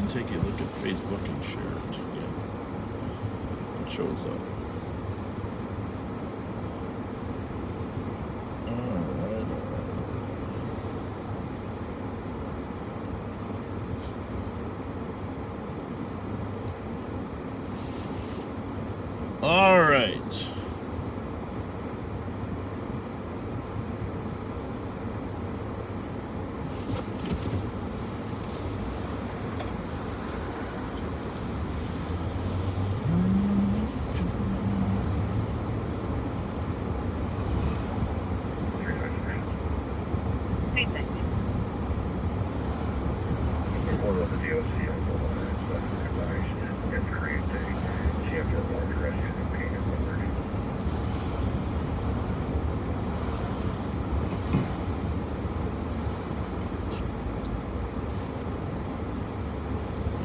take a look at Facebook and share it. Yeah. It shows up. All right.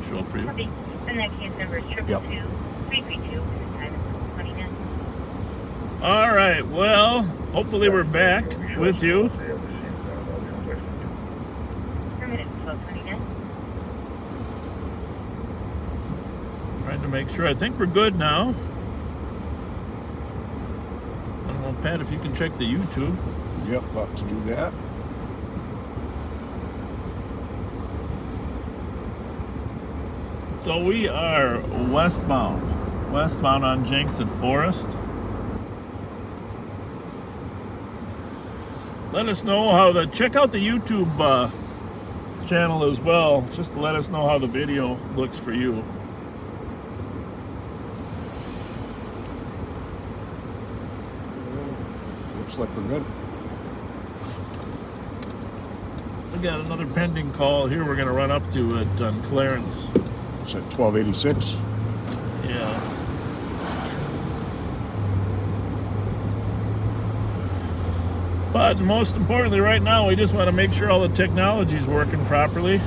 Show up for you? And that case number is 222-332. Time is 20 minutes. All right. Well, hopefully we're back with you. Per minute, 12:20 minutes. Trying to make sure. I think we're good now. I don't know, Pat, if you can check the YouTube. Yep, about to do that. So we are westbound on Jenks and Forest. Let us know check out the YouTube channel as well, just to let us know how the video looks for you. Looks like we're good. We got another pending call here we're going to run up to it on Clarence. It's at 1286. Yeah. But most importantly right now, we just want to make sure all the technology is working properly.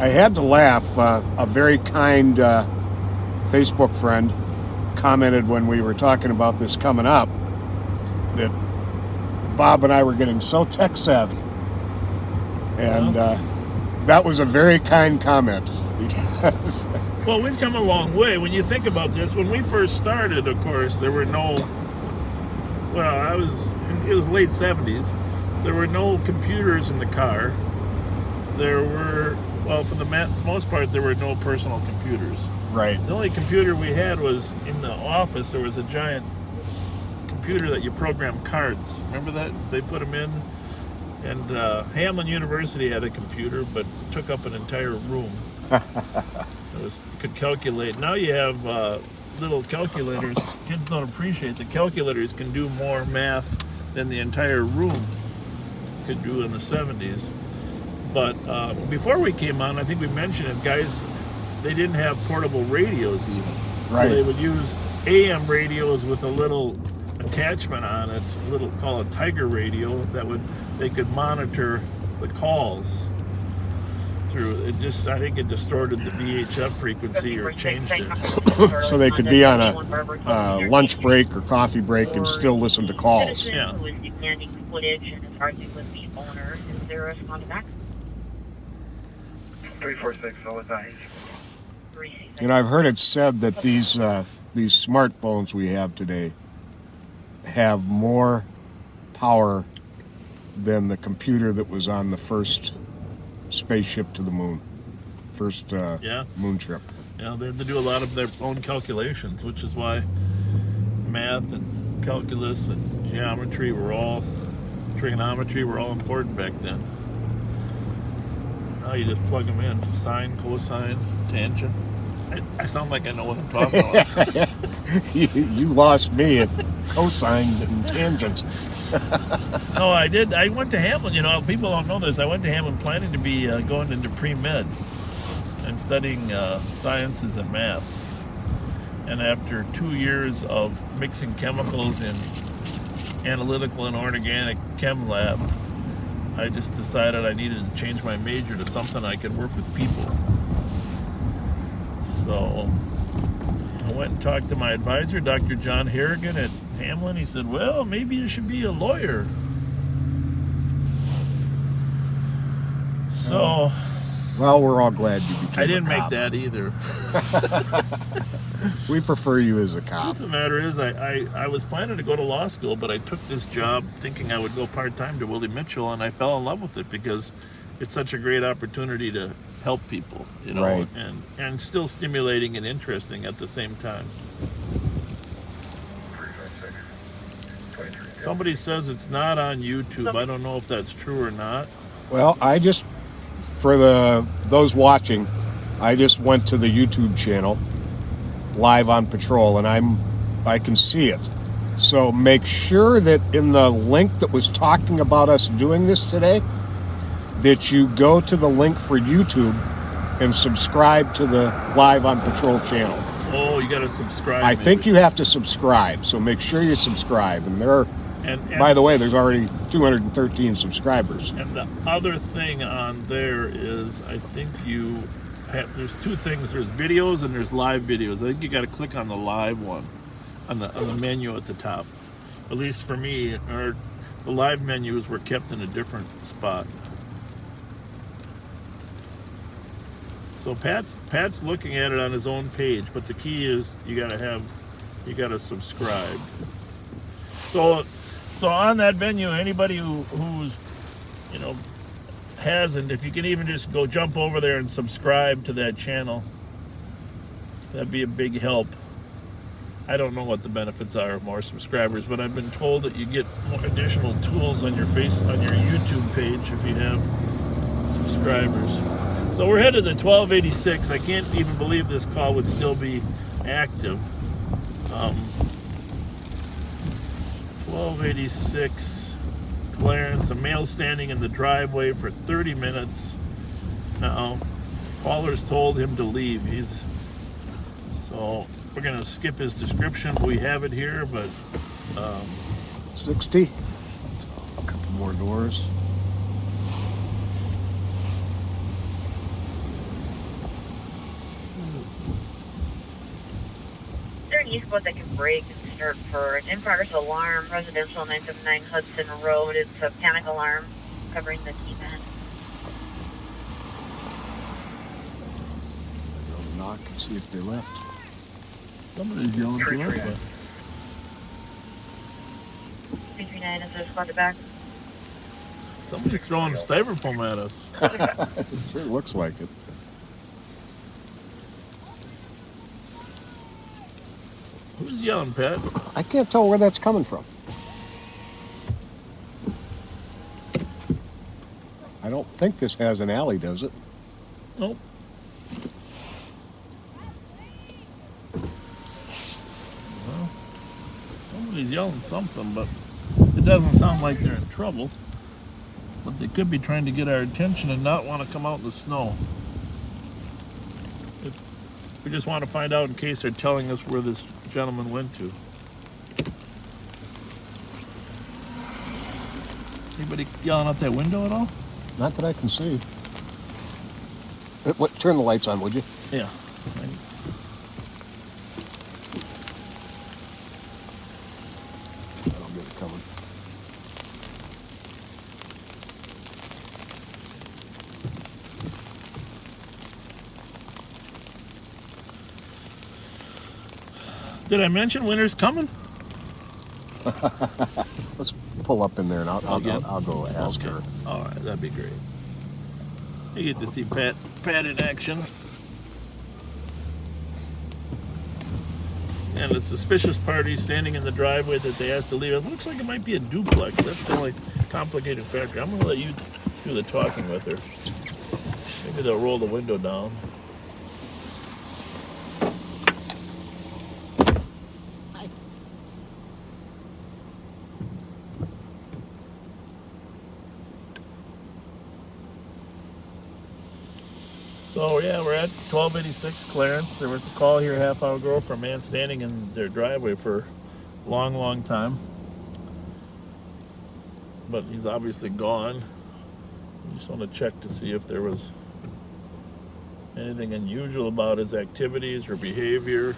I had to laugh. A very kind Facebook friend commented when we were talking about this coming up that Bob and I were getting so tech savvy. And that was a very kind comment. Because Well, we've come a long way. When you think about this, when we first started, of course, there were no, it was late 70s. There were no computers in the car. There were, for the most part, there were no personal computers. right. The only computer we had was in the office. There was a giant computer that you program cards. Remember that? They put them in. And Hamlin University had a computer, but it took up an entire room. You could calculate. Now you have little calculators. Kids don't appreciate the calculators can do more math than the entire room could do in the 70s. But before we came on, I think we mentioned it, guys, they didn't have portable radios even. Right. So they would use AM radios with a little attachment on it, called a Tiger radio, they could monitor the calls through it. I think it distorted the VHF frequency or changed it. So they could be on a lunch break or coffee break and still listen to calls. Yeah. Who is demanding footage and is arguing with the owner. Is there a response back? 346, always eyes. You know, I've heard it said that these smartphones we have today have more power than the computer that was on the first spaceship to the moon, first moon trip. Yeah, they had to do a lot of their own calculations, which is why math and calculus and trigonometry were all important back then. Now you just plug them in, sine, cosine, tangent. I sound like I know what I'm talking about. You lost me at cosine and tangents. No, I did. I went to Hamlin. You know, people don't know this. I went to Hamlin planning to be going into pre-med and studying sciences and math. And after 2 years of mixing chemicals in analytical and organic chem lab, I just decided I needed to change my major to something I could work with people. So I went and talked to my advisor, Dr. John Harrigan at Hamlin. He said, well, maybe you should be a lawyer. So Well, we're all glad you became I didn't a make cop. that either. We prefer you as a Truth cop. of the matter is, I was planning to go to law school, but I took this job thinking I would go part-time to Willie Mitchell, and I fell in love with it because it's such a great opportunity to help people, you know, Right. and still stimulating and interesting at the same time. Somebody says it's not on YouTube. I don't know if that's true or not. Well, for those watching, I just went to the YouTube channel, Live on Patrol, and I can see it. So make sure that in the link that was talking about us doing this today, that you go to the link for YouTube and subscribe to the Live on Patrol channel. Oh, you got to subscribe. I think you have to subscribe, so make sure you subscribe. And by the way, there's already 213 subscribers. And the other thing on there is, I think there's two things. There's videos and there's live videos. I think you got to click on the live one, on the menu at the top. At least for me, the live menus were kept in a different spot. So Pat's looking at it on his own page, but the key is you got to subscribe. So on that menu, anybody who's, you know, hasn't, if you can even just go jump over there and subscribe to that channel, that'd be a big help. I don't know what the benefits are of more subscribers, but I've been told that you get more additional tools on your YouTube page if you have subscribers. So we're headed to 1286. I can't even believe this call would still be active. 1286 Clarence, a male standing in the driveway for 30 minutes. Now, callers told him to leave. So we're going to skip his description. We have it here, but 60. A couple more doors. Is there an east boat that can break and start for an in-progress alarm, residential 979 Hudson Road? It's a panic alarm covering the keypad. I'll knock and see if they left. somebody's yelling to us. 339 is there a squad back? Somebody's throwing styrofoam at us. It sure looks like it. Who's yelling, Pat? I can't tell where that's coming from. I don't think this has an alley, does it? Nope. Well, somebody's yelling something, but it doesn't sound like they're in trouble. But they could be trying to get our attention and not want to come out in the snow. We just want to find out in case they're telling us where this gentleman went to. Anybody yelling out that window at all? Not that I can see. Turn the lights on, would you? Yeah. I don't get it coming. Did I mention winter's coming? Let's pull up in there and I'll go ask Okay. her. All right, that'd be great. You get to see Pat in action. And a suspicious party standing in the driveway that they asked to leave. It looks like it might be a duplex. That's the only complicated factor. I'm going to let you do the talking with her. Maybe they'll roll the window down. So yeah, we're at 1286 Clarence. There was a call here a half hour ago for a man standing in their driveway for a long, long time. But he's obviously gone. We just want to check to see if there was anything unusual about his activities or behavior.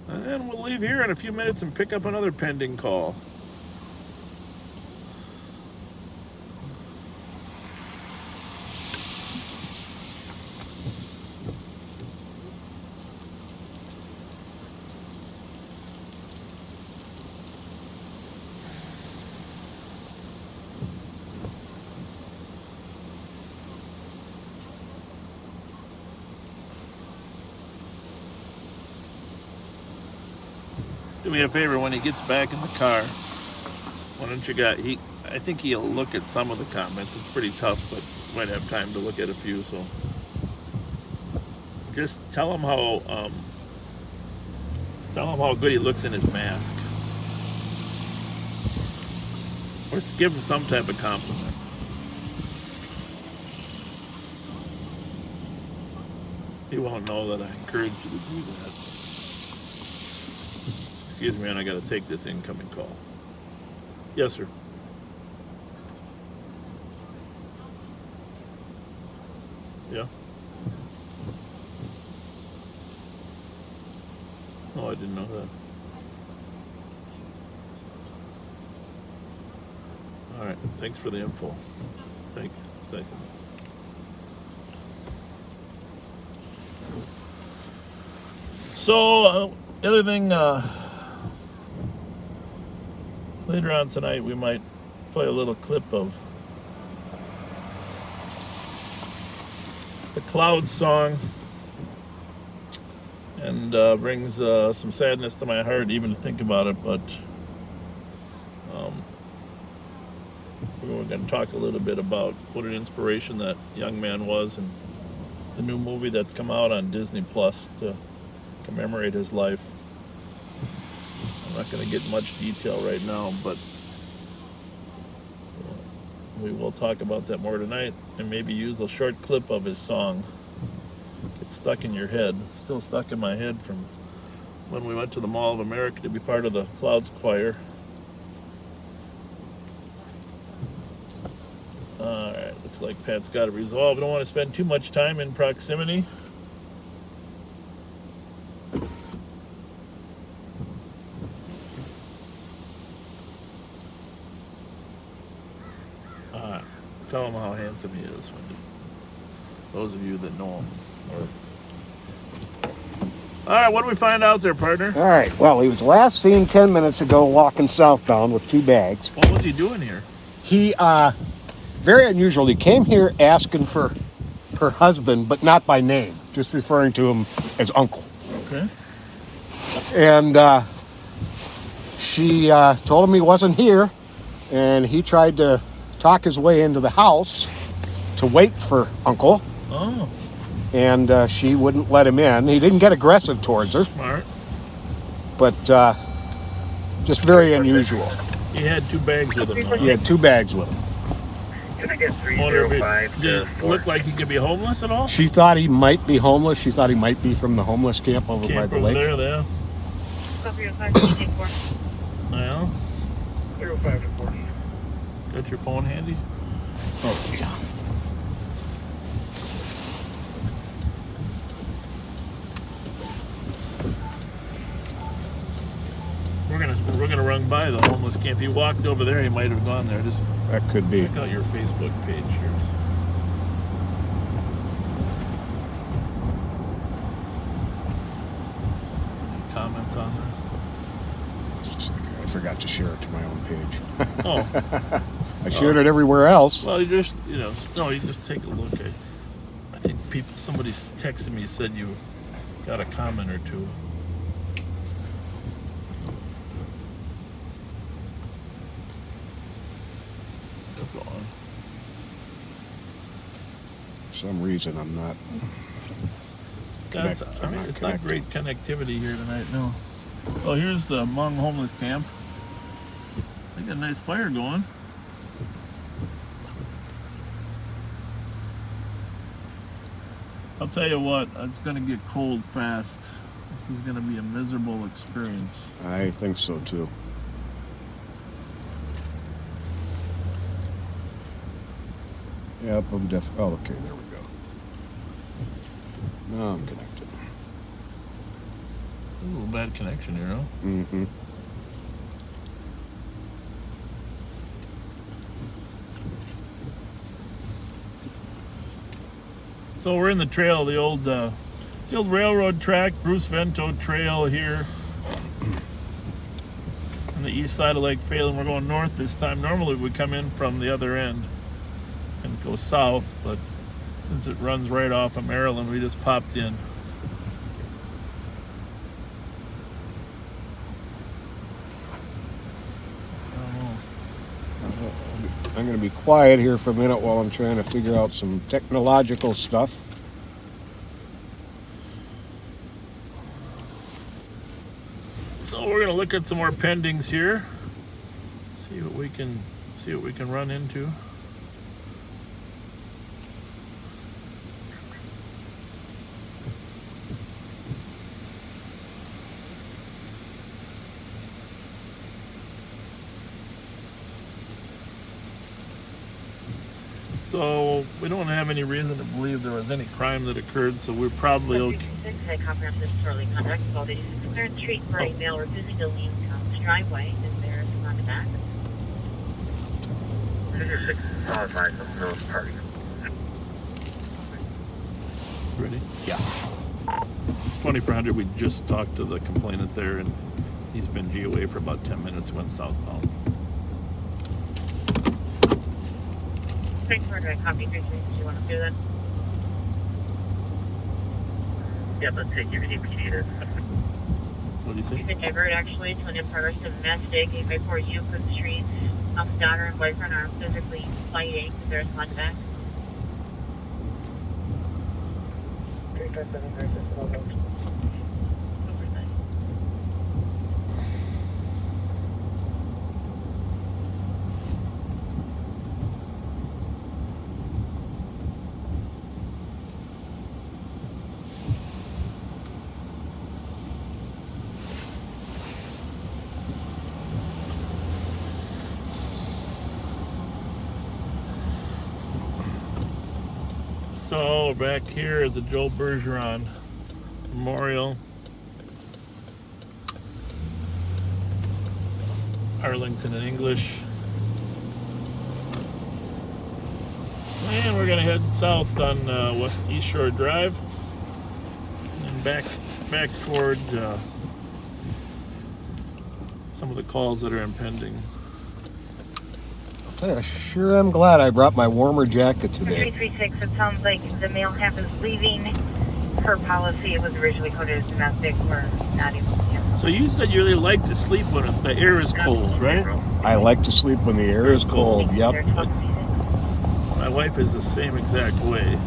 And we'll leave here in a few minutes and pick up another pending call. Do me a favor when he gets back in the car. Why don't you I think he'll look at some of the comments. It's pretty tough, but might have time to look at a few. So just tell him how good he looks in his mask, or just give him some type of compliment. He won't know that I encourage you to do that. Excuse me, and I got to take this incoming call. Yes, sir. Yeah. Oh, I didn't know that. All right. Thanks for the info. Thank you. So, the other thing, later on tonight, we might play a little clip of the Clouds song, and brings some sadness to my heart even to think about it, but we're going to talk a little bit about what an inspiration that young man was, and the new movie that's come out on Disney Plus to commemorate his life. I'm not going to get much detail right now, but we will talk about that more tonight, and maybe use a short clip of his song. It's stuck in your head, still stuck in my head from when we went to the Mall of America to be part of the Clouds Choir. Alright, looks like Pat's got it resolved. I don't want to spend too much time in proximity. Tell him how handsome he is, those of you that know him. All right, what do we find out there, partner? All right. Well, he was last seen 10 minutes ago walking southbound with 2 bags. What was he doing here? He, very unusual, he came here asking for her husband, but not by name, just referring to him as uncle. Okay. And she told him he wasn't here, and he tried to talk his way into the house to wait for uncle. Oh. And she wouldn't let him in. He didn't get aggressive towards her. Smart. But just very unusual. He had 2 bags with him. He had 2 bags with him. Can I get 305 Did it look like he could be homeless at all? She thought he might be homeless. She thought he might be from the homeless camp over by the lake. There, yeah. Copy your 584. Yeah. 305 to 40. Got your phone handy? Oh, yeah. We're gonna run by the homeless camp. If he walked over there, he might have gone there. Just That could be. check out your Facebook page here. Any comments on I forgot to share it to my own page. that? Oh. I shared it everywhere else. Well, you just take a look. I think somebody's texted me, said you got a comment or two. Go on. For some reason, I'm not. It's not great connectivity here tonight, no. Oh, here's the Hmong homeless camp. They got a nice fire going. I'll tell you what, it's going to get cold fast. This is going to be a miserable experience. I think so too. Yep, I'm definitely. Oh, okay, there we go. Now I'm connected. A little bad connection here, huh? Mm-hmm. So we're in the trail, the old railroad track, Bruce Vento Trail here on the east side of Lake Phelan. We're going north this time. Normally we come in from the other end and go south, but since it runs right off of Maryland, we just popped in. I'm going to be quiet here for a minute while I'm trying to figure out some technological stuff. So we're gonna look at some more pendings here. See what we can run into. So we don't have any reason to believe there was any crime that occurred, so we're probably okay. Comprehensive disorderly conduct, called 86 Street for a male refusing to leave the driveway. Is there a contact? 86 solid line from North Party. Ready? Yeah. 2400, we just talked to the complainant there, and he's been GOA for about 10 minutes, went southbound. Thanks for the copy. Do you want to do that? Yeah, let's take your APD to. What do you You think? can divert actually to an in-progress domestic 8x4 Euclid Street. Daughter and boyfriend are physically fighting. Is there a contact? 357 So back here at the Joe Bergeron Memorial, Arlington and English, and we're gonna head south on East Shore Drive and back toward some of the calls that are impending. I sure am glad I brought my warmer jacket today. 336, it sounds like the male half is leaving. Per policy, it was originally coded as domestic. We're not able to cancel. So you said you really like to sleep when the air is cold, right? I like to sleep when the air is cold. Yep. My wife is the same exact way.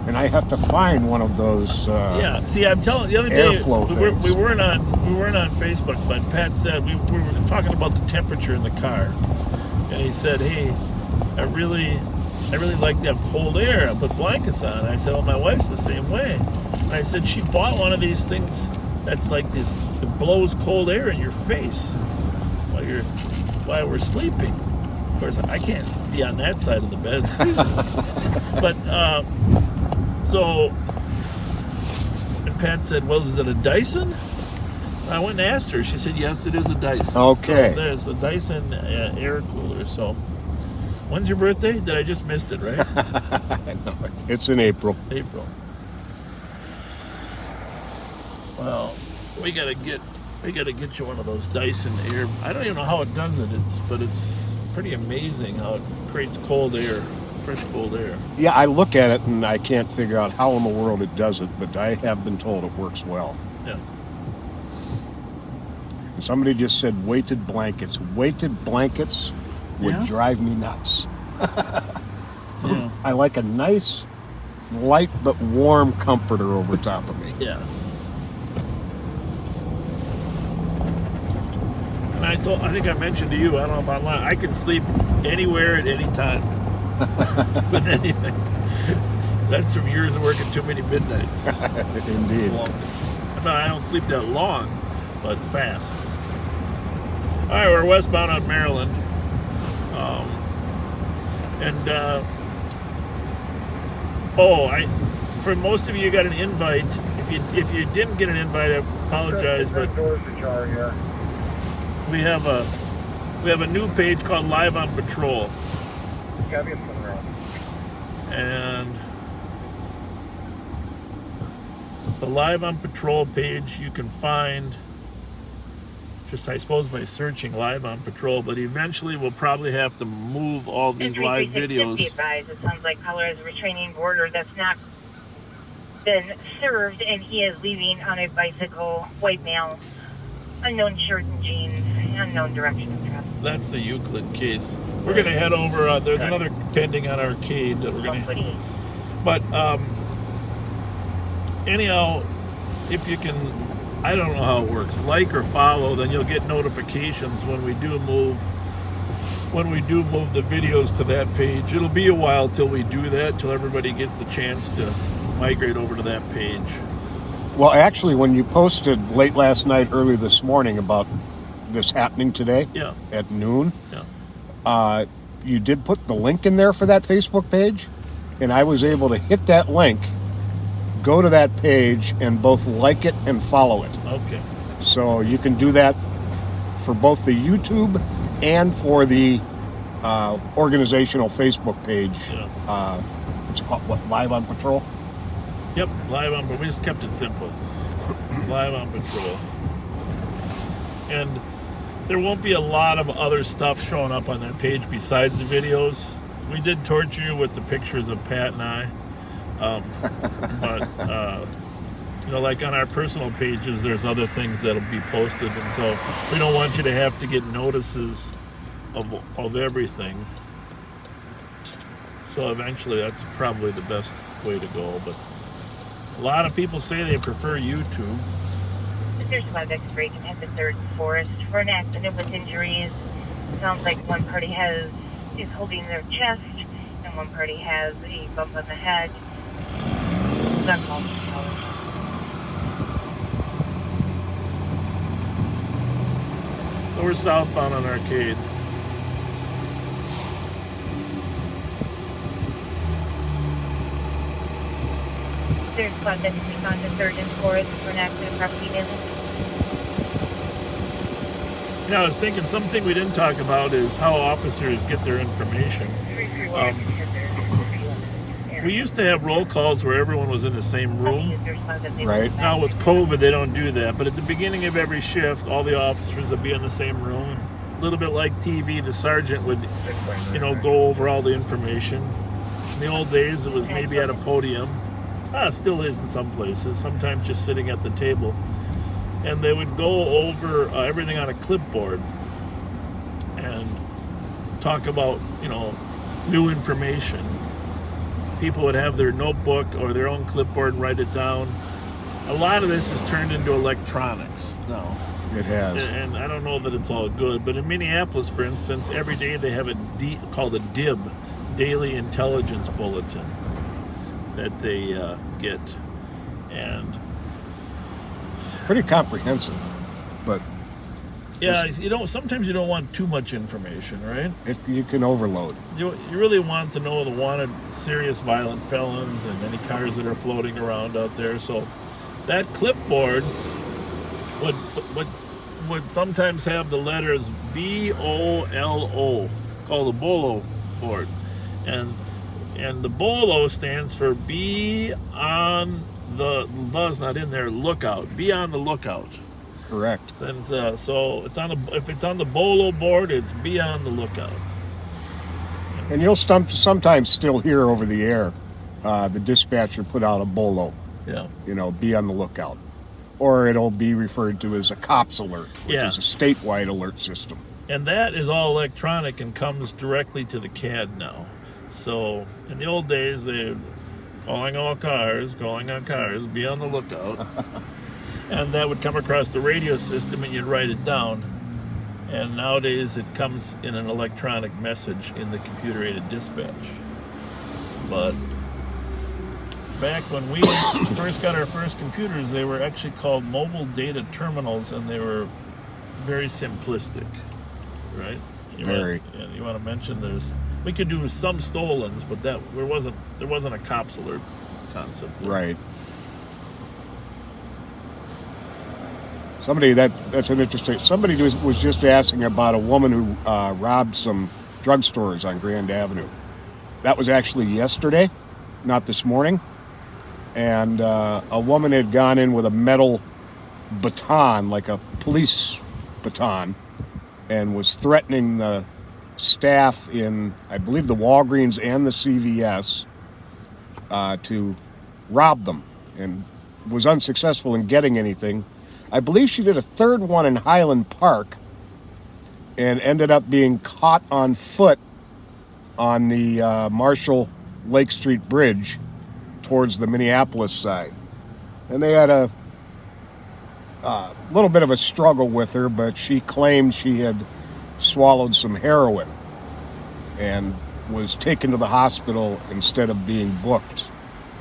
And I have to find one of those. Yeah. See, I'm telling the other day airflow we things. weren't on Facebook, but Pat said we were talking about the temperature in the car, and he said, "Hey, I really like to have cold air. I put blankets on." I said, "Well, my wife's the same way." And I said she bought one of these things that's like this. It blows cold air in your face while we're sleeping. Of course, I can't be on that side of the bed. It's freezing. But so, and Pat said, "Well, is it a Dyson?" I went and asked her. She said, "Yes, it is a Dyson." Okay. So there's a Dyson air cooler. So, when's your birthday? Did I just missed it, right? No, it's in April. April. Well, we gotta get you one of those Dyson air. I don't even know how it does it. But it's pretty amazing how it creates cold air, fresh cold air. Yeah, I look at it and I can't figure out how in the world it does it, but I have been told it works well. Yeah. Somebody just said weighted blankets. Weighted blankets would Yeah? drive me nuts. Yeah. I like a nice, light but warm comforter over top of me. Yeah. And I think I mentioned to you, I don't know if online, I can sleep anywhere at any time with anything. That's from years of working too many midnights. Indeed. I don't sleep that long, but fast. All right, we're westbound on Maryland. For most of you got an invite. If you didn't get an invite, I apologize, but doors ajar here. we have a new page called Live on Patrol, Gotta be a phone round. and the Live on Patrol page you can find just, I suppose, by searching Live on Patrol, but eventually we'll probably have to move all these live videos. Advised. It sounds like caller is retraining border that's not been served, and he is leaving on a bicycle, white male, unknown shirt and jeans. Unknown direction of travel. That's the Euclid case. We're going to head over. There's another pending on Arcade that we're going to. 148. But anyhow, if you can, I don't know how it works. Like or follow, then you'll get notifications when we do move. When we do move the videos to that page. It'll be a while till we do that, till everybody gets the chance to migrate over to that page. Well, actually, when you posted late last night, early this morning about this happening today Yeah. at noon, Yeah. you did put the link in there for that Facebook page, and I was able to hit that link, go to that page, and both like it and follow it. Okay. So you can do that for both the YouTube and for the organizational Facebook page. Yeah. It's called, what, Live on Patrol? Yep. Live on, but we just kept it simple. Live on Patrol. And there won't be a lot of other stuff showing up on that page besides the videos. We did torture you with the pictures of Pat and I. But, you know, like on our personal pages, there's other things that'll be posted. And so we don't want you to have to get notices of everything. So eventually that's probably the best way to go. But a lot of people say they prefer YouTube. There's a X break at the 3rd Forest for an accident with injuries. Sounds like one party is holding their chest, and one party has a bump on the head. That's all. So we're southbound on Arcade. There's X break on the 3rd and 4th for an accident property damage. Yeah, I was thinking something we didn't talk about is how officers get their information. We used to have roll calls where everyone was in the same room. Right. Now with COVID, they don't do that. But at the beginning of every shift, all the officers would be in the same room. A little bit like TV, the sergeant would, you know, go over all the information. In the old days, it was maybe at a podium. Still is in some places. Sometimes just sitting at the table. And they would go over everything on a clipboard and talk about, you know, new information. People would have their notebook or their own clipboard and write it down. A lot of this is turned into electronics now. It has. And I don't know that it's all good, but in Minneapolis, for instance, every day they have called a DIB, Daily Intelligence Bulletin, that they get. And Pretty comprehensive, but yeah, you don't. Sometimes you don't want too much information, right? you can overload. You really want to know the wanted serious violent felons and any cars that are floating around out there. So that clipboard would sometimes have the letters BOLO, called the BOLO board, and the BOLO stands for be on the B's not in there. Lookout. Be on the lookout. Correct. And so it's if it's on the BOLO board, it's be on the lookout. And you'll sometimes still hear over the air the dispatcher put out a BOLO. Yeah. You know, be on the lookout. Or it'll be referred to as a COPS alert, which is a statewide alert system. And that is all electronic and comes directly to the CAD now. So in the old days, they calling on cars, be on the lookout. And that would come across the radio system and you'd write it down. And nowadays it comes in an electronic message in the computer-aided dispatch. But back when we first got our first computers, they were actually called mobile data terminals, and they were very simplistic, right? You want to mention we could do some stolens, but there wasn't a COPS alert concept there. Right. That's an interesting. Somebody was just asking about a woman who robbed some drugstores on Grand Avenue. That was actually yesterday, not this morning. And a woman had gone in with a metal baton, like a police baton, and was threatening the staff in, I believe, the Walgreens and the CVS to rob them, and was unsuccessful in getting anything. I believe she did a third one in Highland Park, and ended up being caught on foot on the Marshall Lake Street Bridge towards the Minneapolis side. And they had a little bit of a struggle with her, but she claimed she had swallowed some heroin and was taken to the hospital instead of being booked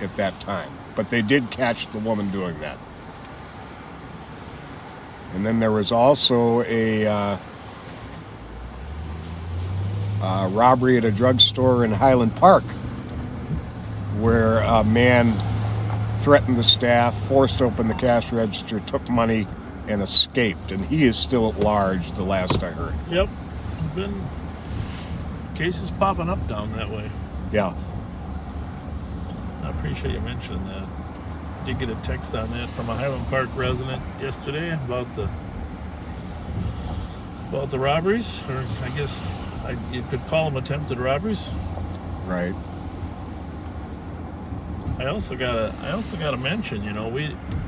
at that time. But they did catch the woman doing that. And then there was also a robbery at a drugstore in Highland Park where a man threatened the staff, forced open the cash register, took money, and escaped. And he is still at large, the last I heard. Yep. There's been cases popping up down that way. Yeah. I appreciate you mentioning that. Did get a text on that from a Highland Park resident yesterday about the robberies, or I guess you could call them attempted robberies. Right. I also gotta mention,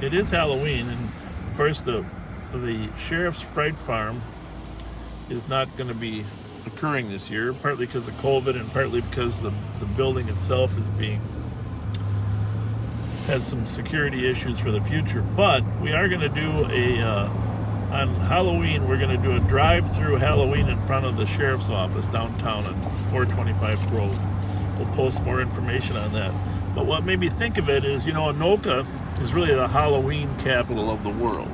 it is Halloween, and of course the sheriff's fright farm is not going to be occurring this year, partly because of COVID and partly because the building itself has some security issues for the future. But we are going to do on Halloween, we're going to do a drive-through Halloween in front of the sheriff's office downtown at 425 Grove. We'll post more information on that. But what made me think of it is, Anoka is really the Halloween capital of the world.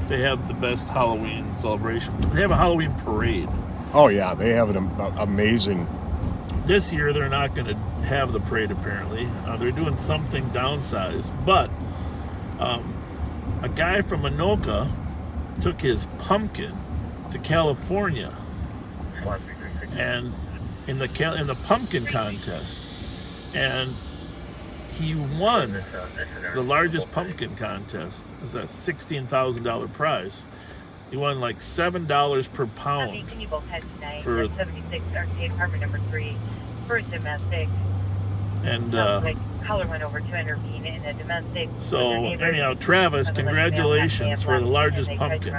They have the best Halloween celebration. They have a Halloween parade. Oh, yeah, they have an amazing... This year, they're not going to have the parade, apparently. They're doing something downsized. But a guy from Anoka took his pumpkin to California, and in the pumpkin contest, and he won the largest pumpkin contest. It's a $16,000 prize. He won like $7 per pound. Can you both head tonight? For 76 RTA apartment number 3, first domestic. And like caller went over to intervene in a domestic. so anyhow, Travis, congratulations for the largest pumpkin.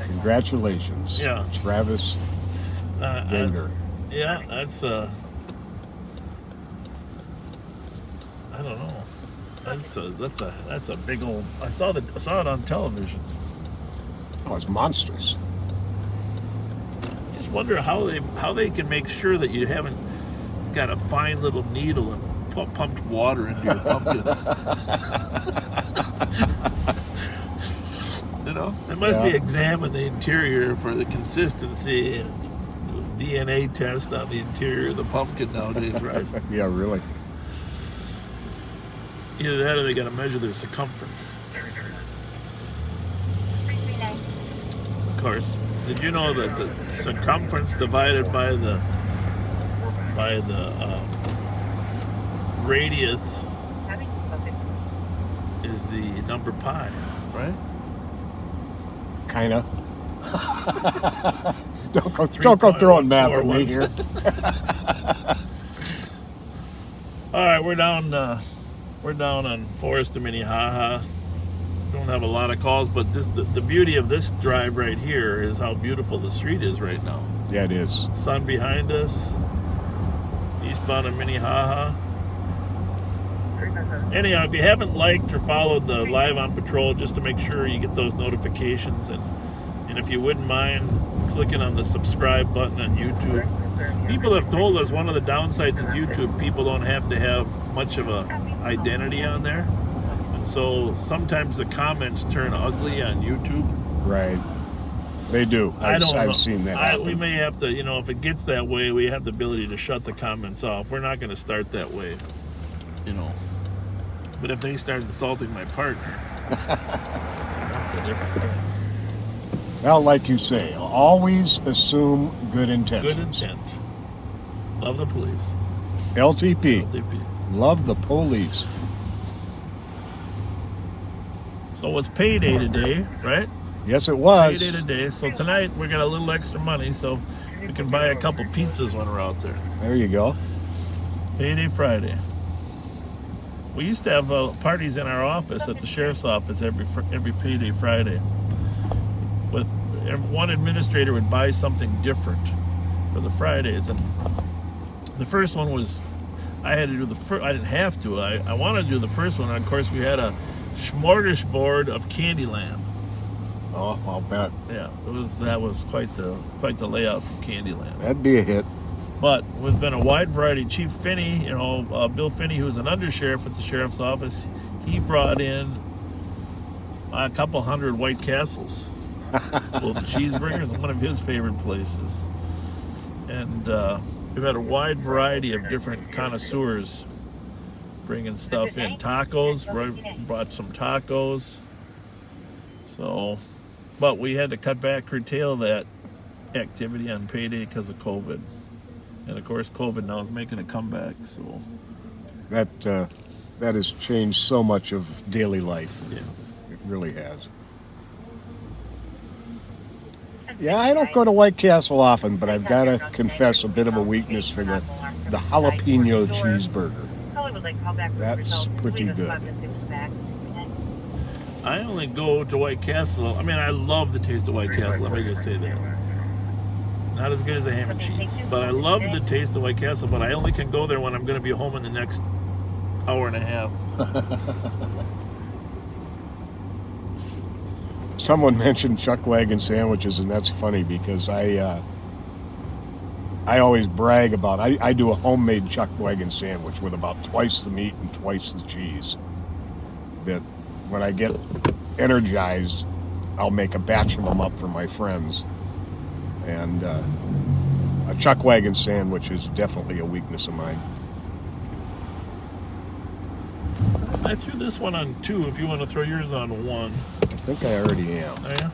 Congratulations. Yeah. Travis Ganger. That's I don't know. That's a big old. I saw it on television. Oh, it's monstrous. Just wonder how they can make sure that you haven't got a fine little needle and pumped water into your pumpkin. It must be examine the interior for the consistency and do a DNA test on the interior of the pumpkin nowadays, right? Yeah, really. Either that or they got to measure their circumference. Of course, did you know that the circumference divided by the radius is the number pi, right? Kinda. Don't go throwing math at me here. All right, we're down on Forest to Minnehaha. Don't have a lot of calls, but the beauty of this drive right here is how beautiful the street is right now. Yeah, it is. Sun behind us, eastbound in Minnehaha. Anyhow, if you haven't liked or followed the Live on Patrol, just to make sure you get those notifications, and if you wouldn't mind clicking on the subscribe button on YouTube. People have told us one of the downsides of YouTube, people don't have to have much of a identity on there, and so sometimes the comments turn ugly on YouTube. Right. They do. I've seen that happen. We may have to, if it gets that way, we have the ability to shut the comments off. We're not going to start that way, But if they start insulting my partner, that's a different thing. Well, like you say, always assume good intentions. Good intent. Love the police. LTP. LTP. Love the police. So it's payday today, right? Yes, it was. Payday today. So tonight we got a little extra money, so we can buy a couple pizzas when we're out there. There you go. Payday Friday. We used to have parties in our office at the sheriff's office every payday Friday. one administrator would buy something different for the Fridays, and the first one was I had to do the first. I didn't have to. I wanted to do the first one. And of course, we had a smorgasbord of Candyland. Oh, I'll bet. Yeah, that was quite the layout from Candyland. That'd be a hit. But there's been a wide variety. Chief Finney, Bill Finney, who's an undersheriff at the sheriff's office, he brought in a couple hundred White Castles. Well, the cheeseburgers, one of his favorite places. And we've had a wide variety of different connoisseurs bringing stuff in. Tacos, brought some tacos. So, but we had to curtail that activity on payday because of COVID. And of course, COVID now is making a comeback. So That has changed so much of daily life. yeah. It really has. Yeah, I don't go to White Castle often, but I've got to confess a bit of a weakness for the jalapeno cheeseburger. That's pretty good. I only go to White Castle. I mean, I love the taste of White Castle. Let me just say that. Not as good as a ham and cheese, but I love the taste of White Castle. But I only can go there when I'm going to be home in the next hour and a half. Someone mentioned chuck wagon sandwiches, and that's funny because I always brag about I do a homemade chuck wagon sandwich with about twice the meat and twice the cheese. That when I get energized, I'll make a batch of them up for my friends. And a chuck wagon sandwich is definitely a weakness of mine. I threw this one on 2 if you want to throw yours on 1. I think I already am. Oh, yeah?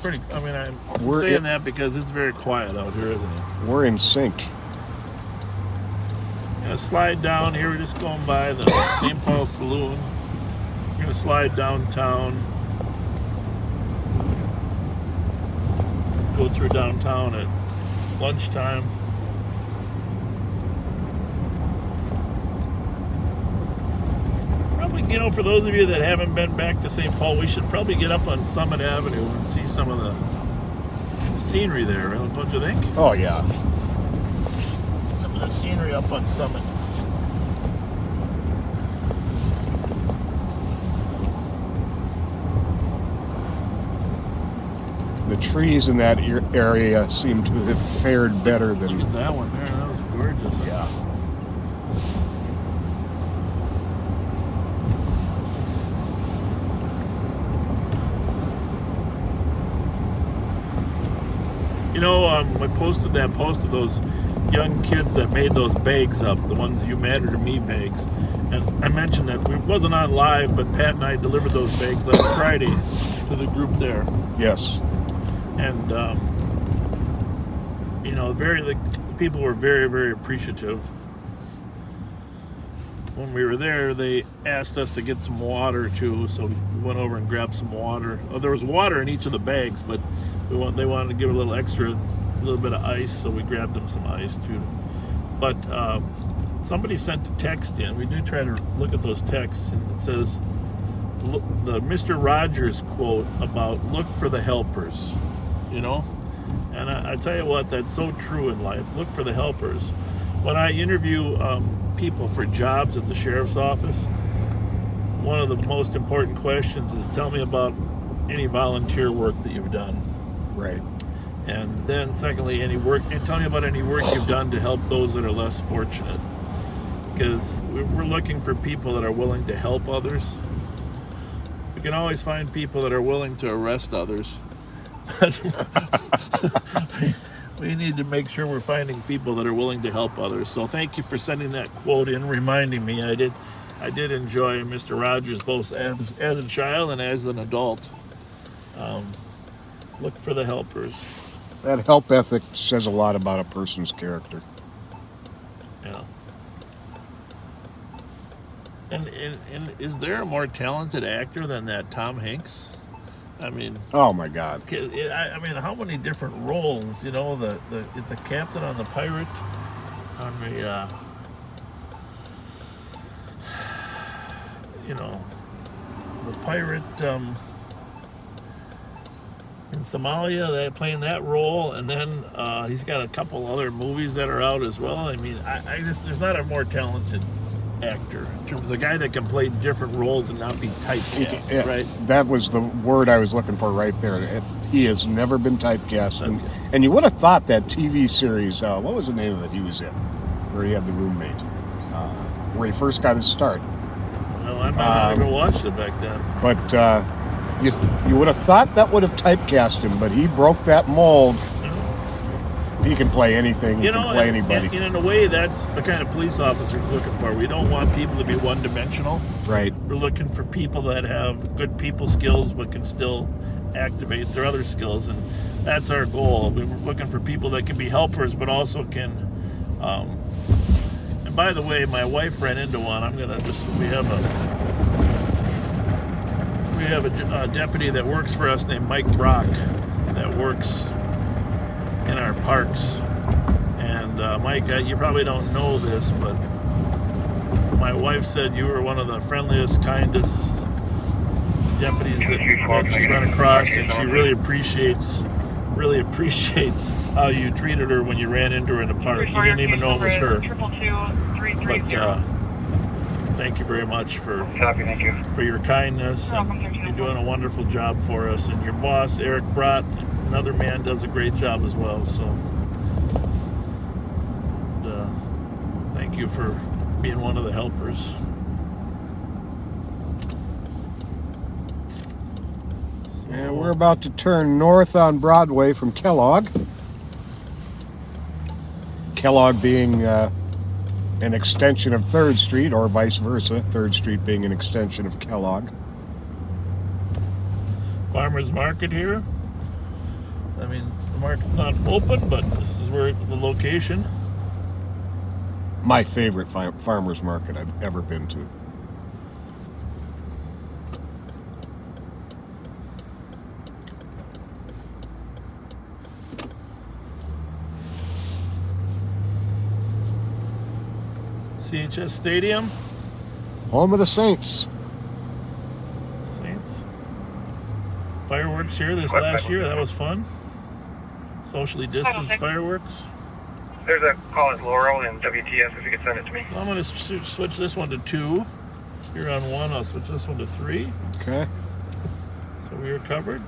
Pretty. I mean, I'm We're saying in- that because it's very quiet out here, isn't it? We're in sync. Gonna slide down here. We're just going by the St. Paul Saloon. We're gonna slide downtown. Go through downtown at lunchtime. Probably, for those of you that haven't been back to St. Paul, we should probably get up on Summit Avenue and see some of the scenery there, don't you think? Oh, yeah. Some of the scenery up on Summit. The trees in that area seem to have fared better Look than... at that one there. That was gorgeous. Yeah. I posted that post of those young kids that made those bags up, the ones You Matter to Me bags. And I mentioned that it wasn't on live, but Pat and I delivered those bags last Friday to the group there. Yes. And, the people were very, very appreciative. When we were there, they asked us to get some water too, so we went over and grabbed some water. Oh, there was water in each of the bags, but they wanted to give a little extra, a little bit of ice, so we grabbed them some ice too. But somebody sent a text in. We do try to look at those texts, and it says the Mr. Rogers quote about "look for the helpers," And I tell you what, that's so true in life. Look for the helpers. When I interview people for jobs at the sheriff's office, one of the most important questions is, tell me about any volunteer work that you've done. Right. And then secondly, tell me about any work you've done to help those that are less fortunate. Because we're looking for people that are willing to help others. We can always find people that are willing to arrest others. We need to make sure we're finding people that are willing to help others. So thank you for sending that quote in, reminding me. I did enjoy Mr. Rogers both as a child and as an adult. Look for the helpers. That help ethic says a lot about a person's character. Yeah. And is there a more talented actor than that Tom Hanks? I mean, Oh my God. I mean, how many different roles? The captain on the pirate, on the the pirate. in Somalia, they're playing that role, and then he's got a couple other movies that are out as well. I mean, I just there's not a more talented actor in terms of a guy that can play different roles and not be typecast, Yeah, right? That was the word I was looking for right there. He has never been typecast. Okay. And you would have thought that TV series, what was the name of it he was in, where he had the roommate, where he first got his start. Well, I might have never watched it back then. But you would have thought that would have typecast him, but he broke that mold. He can play anything. He can play anybody. And in a way, that's the kind of police officers we're looking for. We don't want people to be one-dimensional. Right. We're looking for people that have good people skills but can still activate their other skills, and that's our goal. We're looking for people that can be helpers but also can... and by the way, my wife ran into one. We have a deputy that works for us named Mike Brock that works in our parks. And Mike, you probably don't know this, but my wife said you were one of the friendliest, kindest deputies that she's run across, and she really appreciates how you treated her when you ran into her in the park. You didn't even know it was her. But thank you very much for your kindness. And you're doing a wonderful job for us. And your boss, Eric Brott, another man, does a great job as well. So thank you for being one of the helpers. And we're about to turn north on Broadway from Kellogg. Kellogg being an extension of 3rd Street, or vice versa, 3rd Street being an extension of Kellogg. Farmers market here. I mean, the market's not open, but this is where the location. My favorite farmers market I've ever been to. CHS Stadium. Home of the Saints. Saints. Fireworks here this last year. That was fun. Socially distanced fireworks. There's a call at Laurel and WTS if you could send it to me. I'm going to switch this one to 2. You're on 1. I'll switch this one to 3. Okay. So we are covered.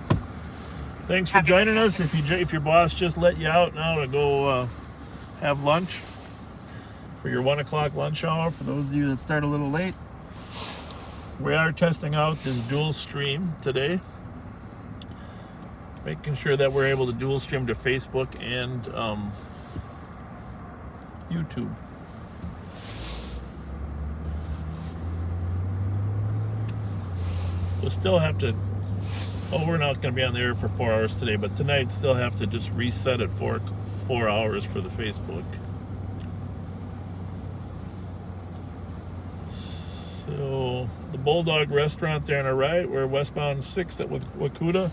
Thanks for joining us. If your boss just let you out now to go have lunch for your 1 o'clock lunch hour, for those of you that start a little late, we are testing out this dual stream today, making sure that we're able to dual stream to Facebook and YouTube. We'll still have to, we're not going to be on the air for 4 hours today, but tonight still have to just reset it for 4 hours for the Facebook. So the Bulldog restaurant there on our right, we're westbound 6th at Wakuta.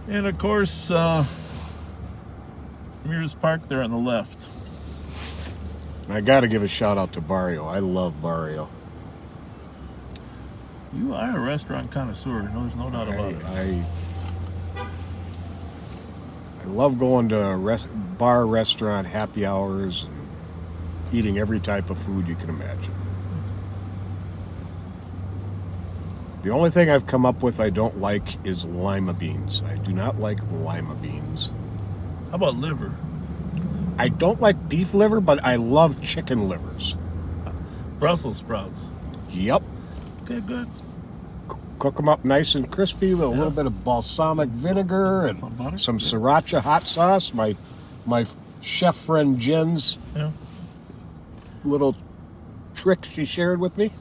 And of course, Mears Park there on the left. I got to give a shout out to Barrio. I love Barrio. You are a restaurant connoisseur. No, there's no doubt about it. I love going to bar, restaurant, happy hours, and eating every type of food you can imagine. The only thing I've come up with I don't like is lima beans. I do not like lima beans. How about liver? I don't like beef liver, but I love chicken livers. Brussels sprouts. Yep. Okay, good. Cook them up nice and crispy with a little bit of balsamic vinegar and some sriracha hot sauce. My chef friend Jen's little trick she shared with me.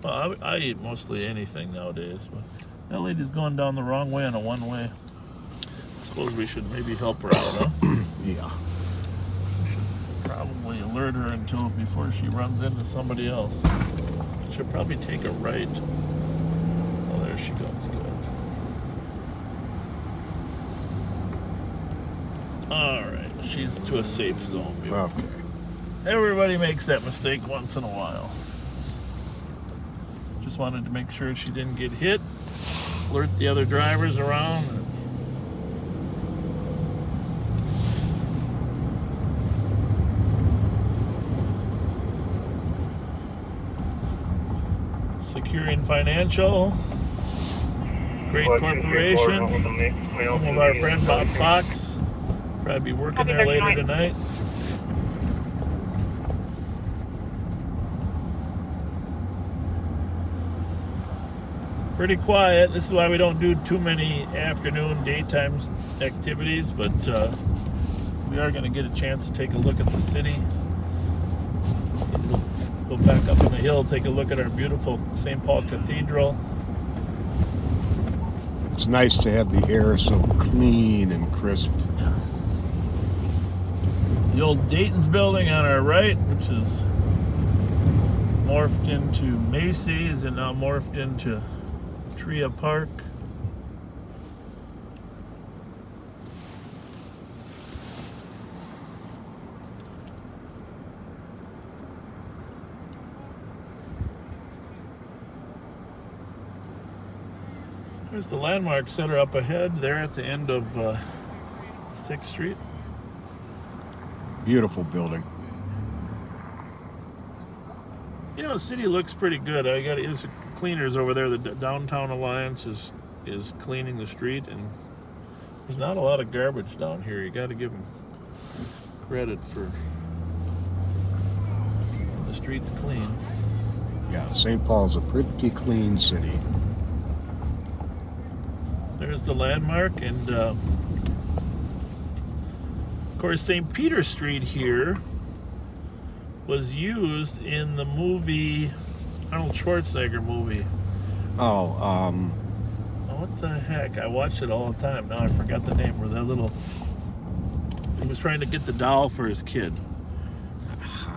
Well, I eat mostly anything nowadays, but that lady's going down the wrong way on a one-way. I suppose we should maybe help her out, huh? Yeah. We should probably alert her before she runs into somebody else. She'll probably take a right. Oh, there she goes. Good. All right. She's to a safe zone. Okay. Everybody makes that mistake once in a while. Just wanted to make sure she didn't get hit. alert the other drivers around. Securing Financial, great corporation. Home of our friend Bob Fox. Probably be working there later tonight. Pretty quiet. This is why we don't do too many afternoon, daytime activities, but we are going to get a chance to take a look at the city. Go back up on the hill, take a look at our beautiful St. Paul Cathedral. It's nice to have the air so clean and crisp. The old Dayton's building on our right, which is morphed into Macy's and now morphed into Tria Park. There's the Landmark Center up ahead there at the end of 6th Street. Beautiful building. You know, the city looks pretty good. There's cleaners over there. The Downtown Alliance is cleaning the street, and there's not a lot of garbage down here. You got to give them credit for the streets clean. Yeah, St. Paul's a pretty clean city. There's the Landmark, and of course, St. Peter Street here was used in the movie, Arnold Schwarzenegger movie. Oh, What the heck? I watched it all the time. Now I forgot the name. Where he was trying to get the doll for his kid.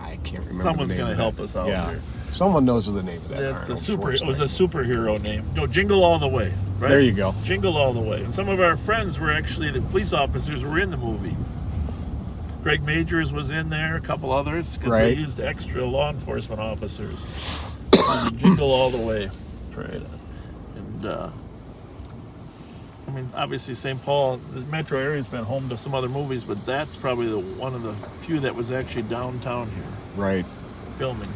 I can't remember. Someone's going to help us out here. Someone knows the name of that. That's Arnold it was a superhero name. No, Jingle All the Way. Right? There you go. Jingle All the Way. And some of our friends were actually the police officers were in the movie. Greg Majors was in there, a couple others, because they used extra law enforcement officers. Jingle All the Way. Right. And I mean, obviously St. Paul, the metro area's been home to some other movies, but that's probably one of the few that was actually downtown here. Right. Filming.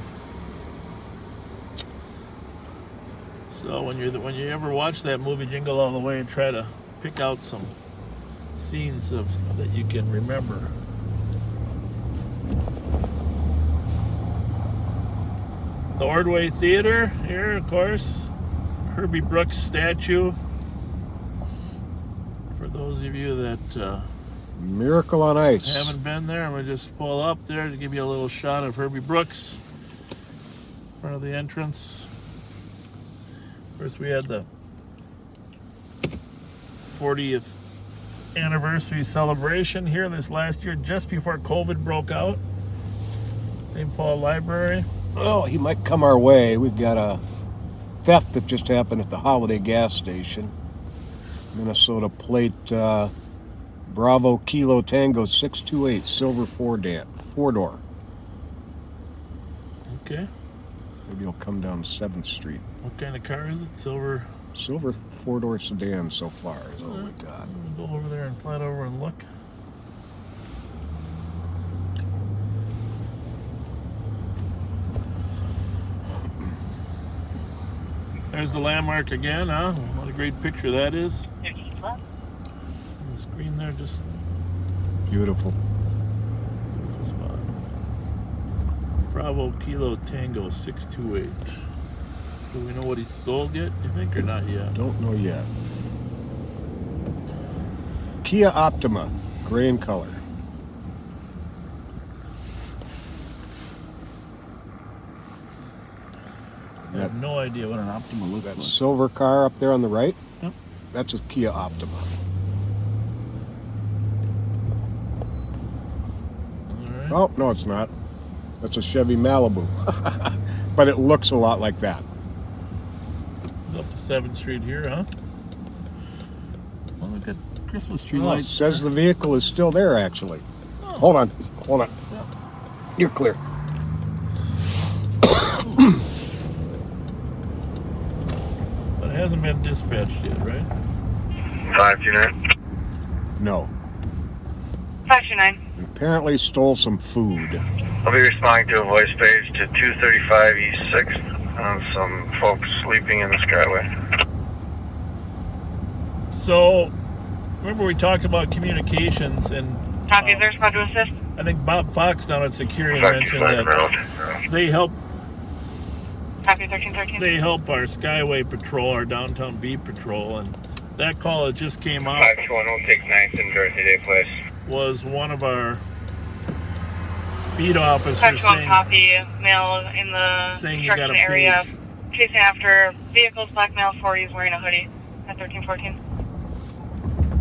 So when you ever watch that movie Jingle All the Way, try to pick out some scenes that you can remember. The Ordway Theater here, of course. Herbie Brooks statue. For those of you that Miracle on Ice. haven't been there, I'm going to just pull up there to give you a little shot of Herbie Brooks in front of the entrance. Of course, we had the 40th anniversary celebration here this last year, just before COVID broke out. St. Paul Library. Oh, he might come our way. We've got a theft that just happened at the Holiday gas station. Minnesota plate Bravo Kilo Tango 628 silver four-door. Okay. Maybe he'll come down 7th Street. What kind of car is it? Silver four-door sedan so far. Oh my God. We'll go over there and slide over and look. There's the Landmark again, huh? What a great picture that is. On the screen there, just Beautiful. beautiful spot. Bravo Kilo Tango 628. Do we know what he stole yet, you think, or not yet? Don't know yet. Kia Optima, gray in color. I have no idea what an Optima looks That like. silver car up there on the right, Yep. that's a Kia Optima. All right. Oh, no, it's not. That's a Chevy Malibu. But it looks a lot like that. Up to 7th Street here, huh? Well, look at Christmas tree Oh, it lights. says the vehicle is still there, actually. Oh. Hold on. You're clear. But it hasn't been dispatched yet, right? 529. No. 529. Apparently stole some food. I'll be responding to a voice page to 235 East 6th on some folks sleeping in the Skyway. So, remember we talked about communications and Copy, is there a spot to assist? I think Bob Fox down at Security mentioned 525 that Road. they help Copy, 1313. they help our Skyway patrol, our downtown beat patrol, and that call that just came out 521 takes 9th in Dorothy Day Place. was one of our beat officers 521 saying, copy, male in the saying you got a construction area, page. chasing after vehicles, black male, 40s, wearing a hoodie at 1314.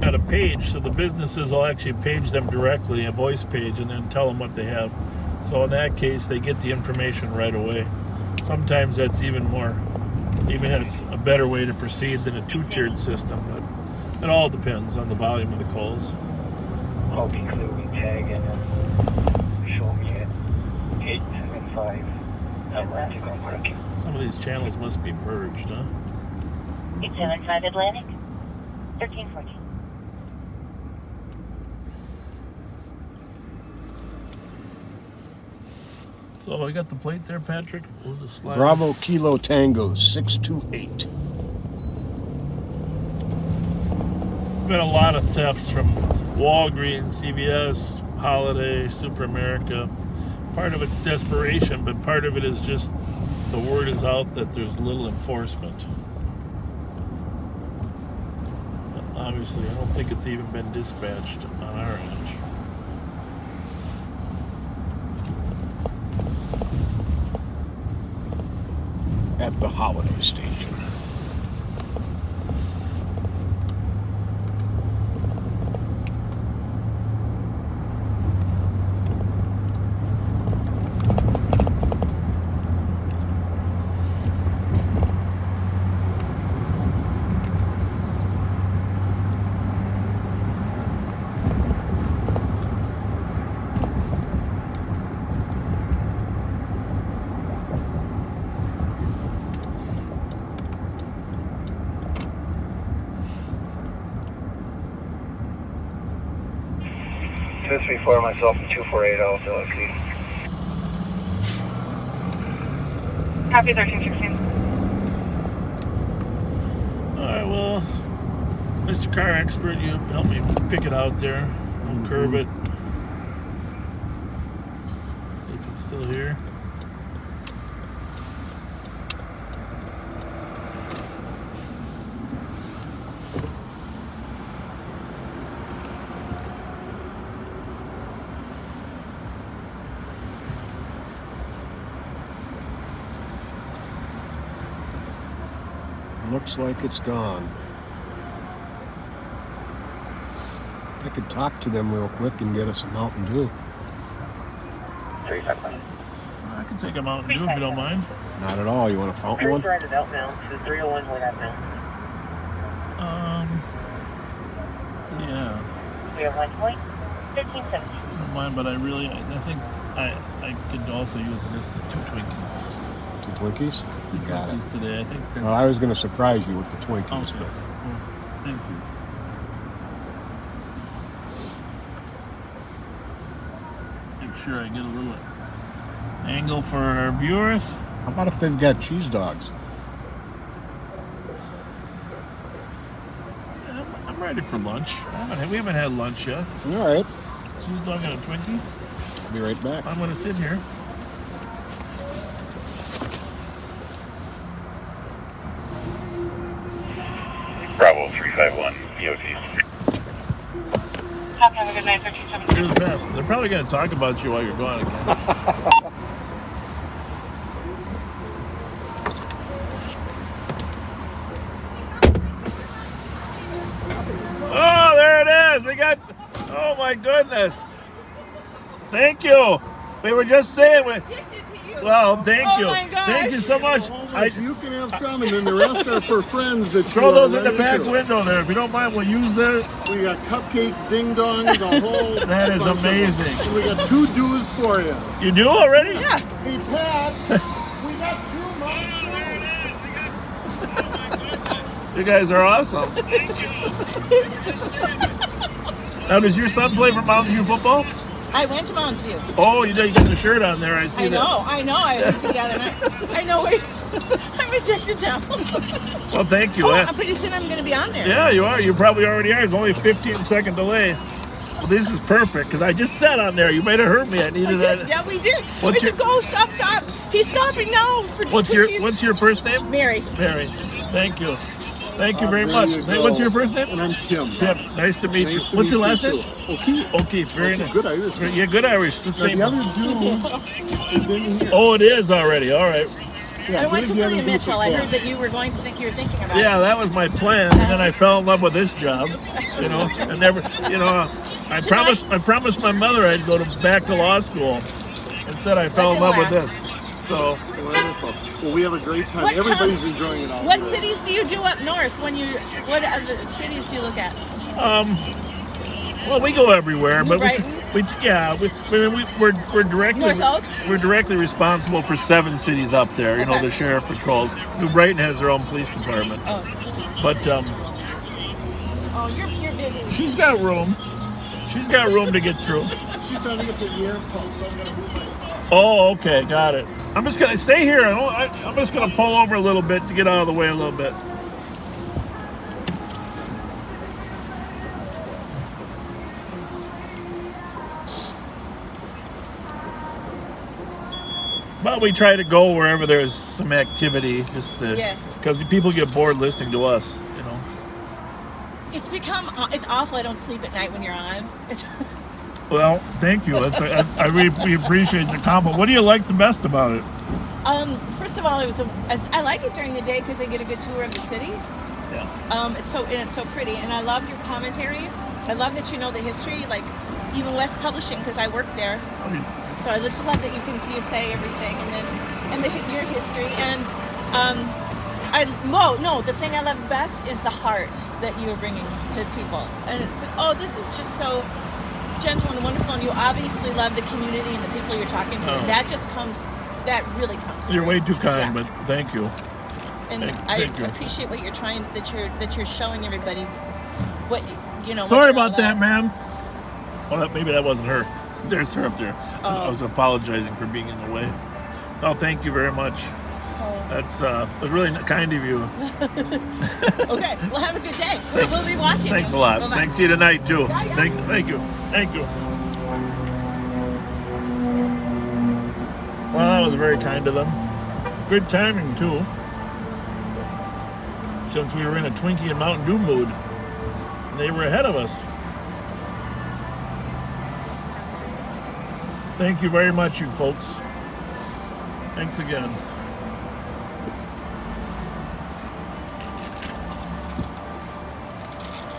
Got a page, so the businesses will actually page them directly, a voice page, and then tell them what they have. So in that case, they get the information right away. Sometimes that's even it's a better way to proceed than a two-tiered system, but it all depends on the volume of the calls. I'll be clearing tag and then show me at 875. I'm renting on parking. Some of these channels must be merged, huh? 875 Atlantic, 1314. So I got the plate there, Patrick. We'll just slide. Bravo Kilo Tango 628. Been a lot of thefts from Walgreens, CVS, Holiday, Super America. Part of it's desperation, but part of it is just the word is out that there's little enforcement. But obviously, I don't think it's even been dispatched on our end. At the Holiday Station. Just before myself and 248 also, I see. Copy, 1316. All right, well, Mr. Car Expert, you help me pick it out there. I'll curb it. If it's still here. Looks like it's gone. I could talk to them real quick and get us a Mountain Dew. 351. I can take a Mountain Dew if you don't mind. Not at all. You want a fountain one? Surrendered outbound to 301 way outbound. Yeah. 301 point, 1317. I don't mind, but I think I could also use it as the two Twinkies. Two Twinkies? Two Got it. Twinkies today. I think that's... Well, I was going to surprise you with the Twinkies, Okay. but Well, thank you. Make sure I get a little angle for our viewers. how about if they've got cheese dogs? Yeah, I'm ready for lunch. We haven't had lunch yet. All right. Cheese dog and a Twinkie. I'll be right back. I'm going to sit here. Bravo 351 EOTs. Copy, have a good night, 1317. You're the best. They're probably going to talk about you while you're gone again. Oh, there it is. We got... Oh, my goodness. Thank you. We were just saying... Well, thank you. my gosh. Thank you so much. You can have some, and then the rest are for friends that Throw you those are in the ready back to. window there. If you don't mind, we'll use that. We got cupcakes, ding dongs, a whole. That is bunch of them. amazing. And we got 2 dues for you. You do already? Yeah. Hey Pat, we got 2 months. You guys are awesome. Now, does your son play for Mountain View football? I went to Mounds View. Oh, you got the shirt on there. I see that. I know. I looked together. I know. I rejected them. Well, thank you. Oh, pretty soon I'm going to be on there. Yeah, you are. You probably already are. It's only a 15-second delay. Well, this is perfect because I just sat on there. You might have heard me. I needed that. Yeah, we did. What's I said, go, stop. He's stopping now. What's your first name? Mary. Mary. Thank you. Thank you very much. What's your first name? And I'm Tim. Tim. Nice to meet you. What's your last name? O'Keefe. O'Keefe. Very nice. Good Irish. Yeah, good Irish. The Now, same. the other dude is in here. Oh, it is already. All right. Yeah, I went to here's the other William dude Mitchell. I before. heard that you were thinking about Yeah, it. that was my plan, and then I fell in love with this job. You know, I never. You know, I promised my mother I'd go back to law school. Instead, I fell in love with this. So. Wonderful. Well, we have a great time. What Everybody's enjoying it out What here. cities do you do up north what other cities do you look at? Well, we go everywhere, but Brighton? we're directly North Oaks? we're directly responsible for 7 cities up there. You know, Okay. the sheriff patrols. New Brighton has their own police department, Oh, but you're busy. she's got room. She's got room to get through. She's trying to get the ear pump, so I'm going to move my stuff. Oh, okay, got it. I'm just gonna stay here. I'm just gonna pull over a little bit to get out of the way a little bit. But we try to go wherever there's some activity, just to, because people get bored listening to us. You know. It's awful. I don't sleep at night when you're on. Well, thank you. I really appreciate the compliment. What do you like the best about it? First of all, I like it during the day because I get a good tour of the city. Yeah. It's so pretty, and I love your commentary. I love that you know the history, like even West Publishing, because I work there. So I just love that you say everything, and your history. And the thing I love best is the heart that you are bringing to people. And it's this is just so gentle and wonderful. And you obviously love the community and the people you're talking to. And that really comes through. You're way too kind, but thank you. And I appreciate what you're trying that you're showing everybody what you know. Sorry about that, ma'am. Well, maybe that wasn't her. There's her up there. I was apologizing for being in the way. Oh, thank you very much. That's was really kind of you. Okay, well, have a good day. We'll be watching. Thanks a lot. Bye-bye. Thanks you tonight too. Bye, Thank you. Well, that was very kind of them. Good timing too. Since we were in a Twinkie and Mountain Dew mood, they were ahead of us. Thank you very much, you folks. Thanks again.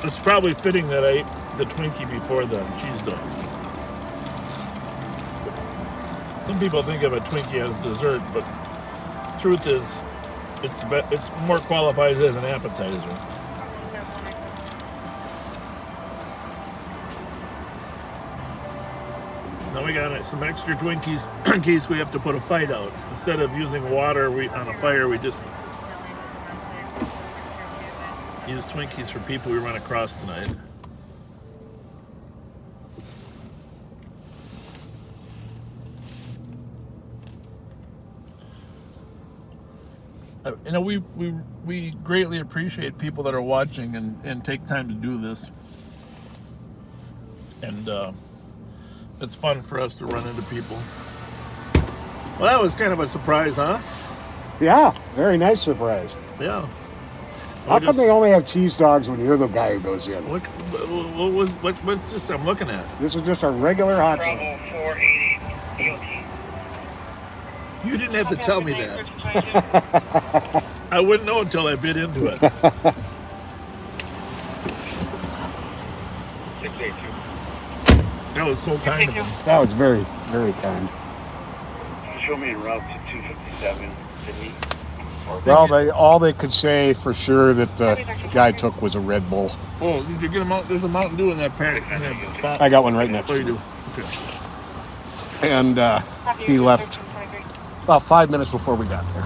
It's probably fitting that I ate the Twinkie before the cheese dog. Some people think of a Twinkie as dessert, but truth is, it's more qualifies as an appetizer. Now we got some extra Twinkies in case we have to put a fight out. Instead of using water on a fire, we just use Twinkies for people we run across tonight. You know, we greatly appreciate people that are watching and take time to do this. And it's fun for us to run into people. Well, that was kind of a surprise, huh? Yeah, very nice surprise. Yeah. How come they only have cheese dogs when you're the guy who goes in? What's this I'm looking at? This is just a regular hot dog. Bravo 480 EOT. You didn't have to tell me that. I wouldn't know until I bit into it. 682. That was so kind of him. That was very, very kind. Show me a route to 257 Sydney. Well, all they could say for sure that the guy took was a Red Bull. Oh, did you get a There's a Mountain Dew in that pack. I got one right next Oh, to you me. do? Okay. And he left about 5 minutes before we got there.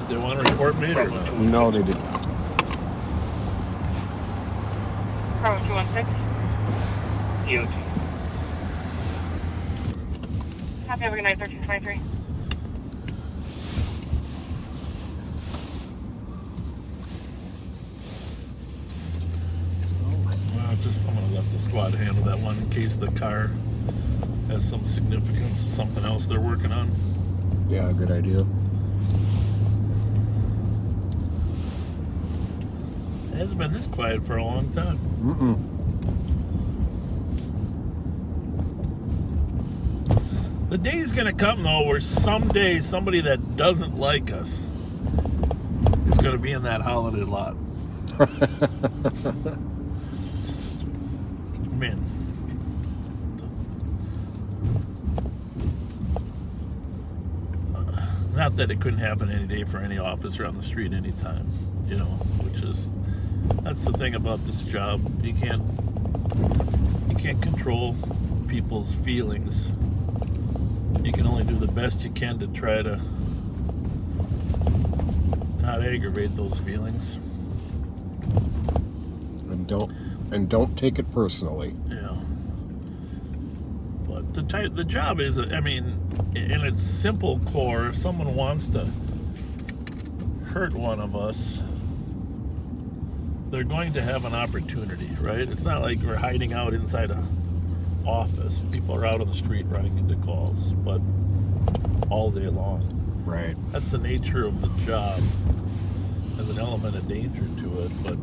Did They want a report made or what? No, they didn't. Bravo 216. EOT. Copy, have a good night, 1323. I'm gonna let the squad handle that one in case the car has some significance to something else they're working on. Yeah, good idea. It hasn't been this quiet for a long time. The day's gonna come though where someday somebody that doesn't like us is gonna be in that holiday lot. Man. Not that it couldn't happen any day for any officer on the street anytime, you know, that's the thing about this job. You can't control people's feelings. You can only do the best you can to try to not aggravate those feelings. And don't take it personally. Yeah. But the job is, I mean, in its simple core, if someone wants to hurt one of us, they're going to have an opportunity, right? It's not like we're hiding out inside a office. People are out on the street running into calls, but all day long. Right. That's the nature of the job. There's an element of danger to it, but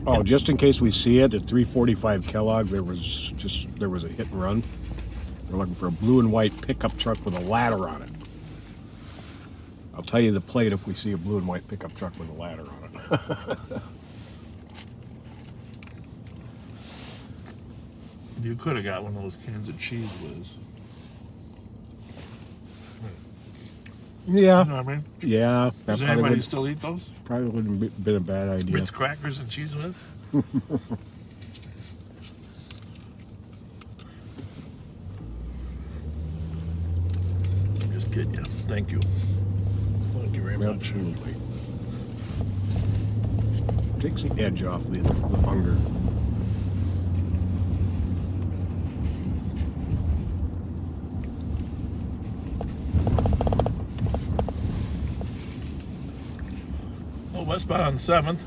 Oh, just in case we see it, at 345 Kellogg, there was a hit and run. They're looking for a blue and white pickup truck with a ladder on it. I'll tell you the plate if we see a blue and white pickup truck with a ladder on it. you could have got one of those cans of Cheese Whiz. Yeah. You know what I mean? Yeah. Does anybody still eat those? Probably wouldn't have been a bad idea. Ritz crackers and Cheese Whiz? I'm just kidding you. Thank you. Thank you very much. Absolutely. Takes the edge off the hunger. Westbound 7th.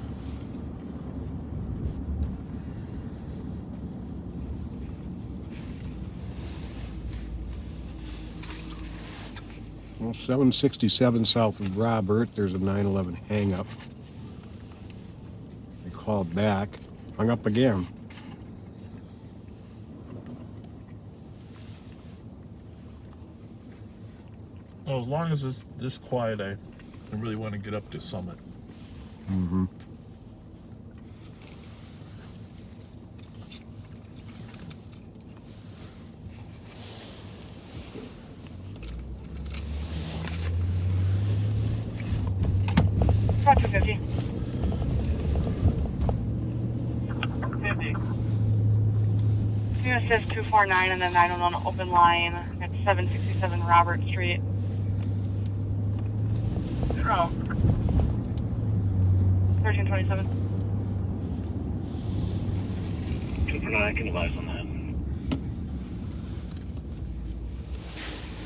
Well, 767 south of Robert, there's a 911 hang-up. They called back, hung up again. Well, as long as it's this quiet, I really want to get up to Summit. Mm-hmm. Fletcher 50. 50. You assist 249 and then 911 open line at 767 Robert Street. Zero. 1327. 249, I can advise on that.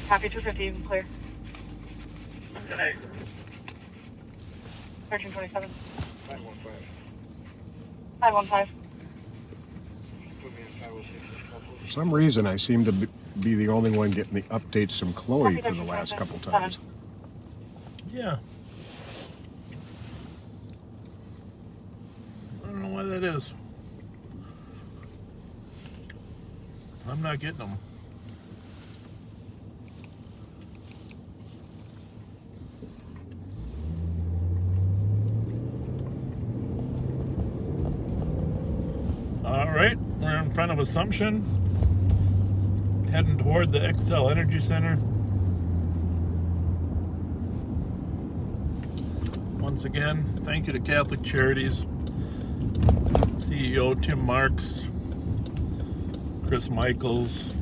Copy 250, clear. Good night. 1327. 515. 515. Put me in 506 as couple. For some reason, I seem to be the only one getting the updates from Chloe for the last couple times. Yeah. I don't know why that is. I'm not getting them. All right, we're in front of Assumption, heading toward the XL Energy Center. Once again, thank you to Catholic Charities, CEO Tim Marks, Chris Michaels,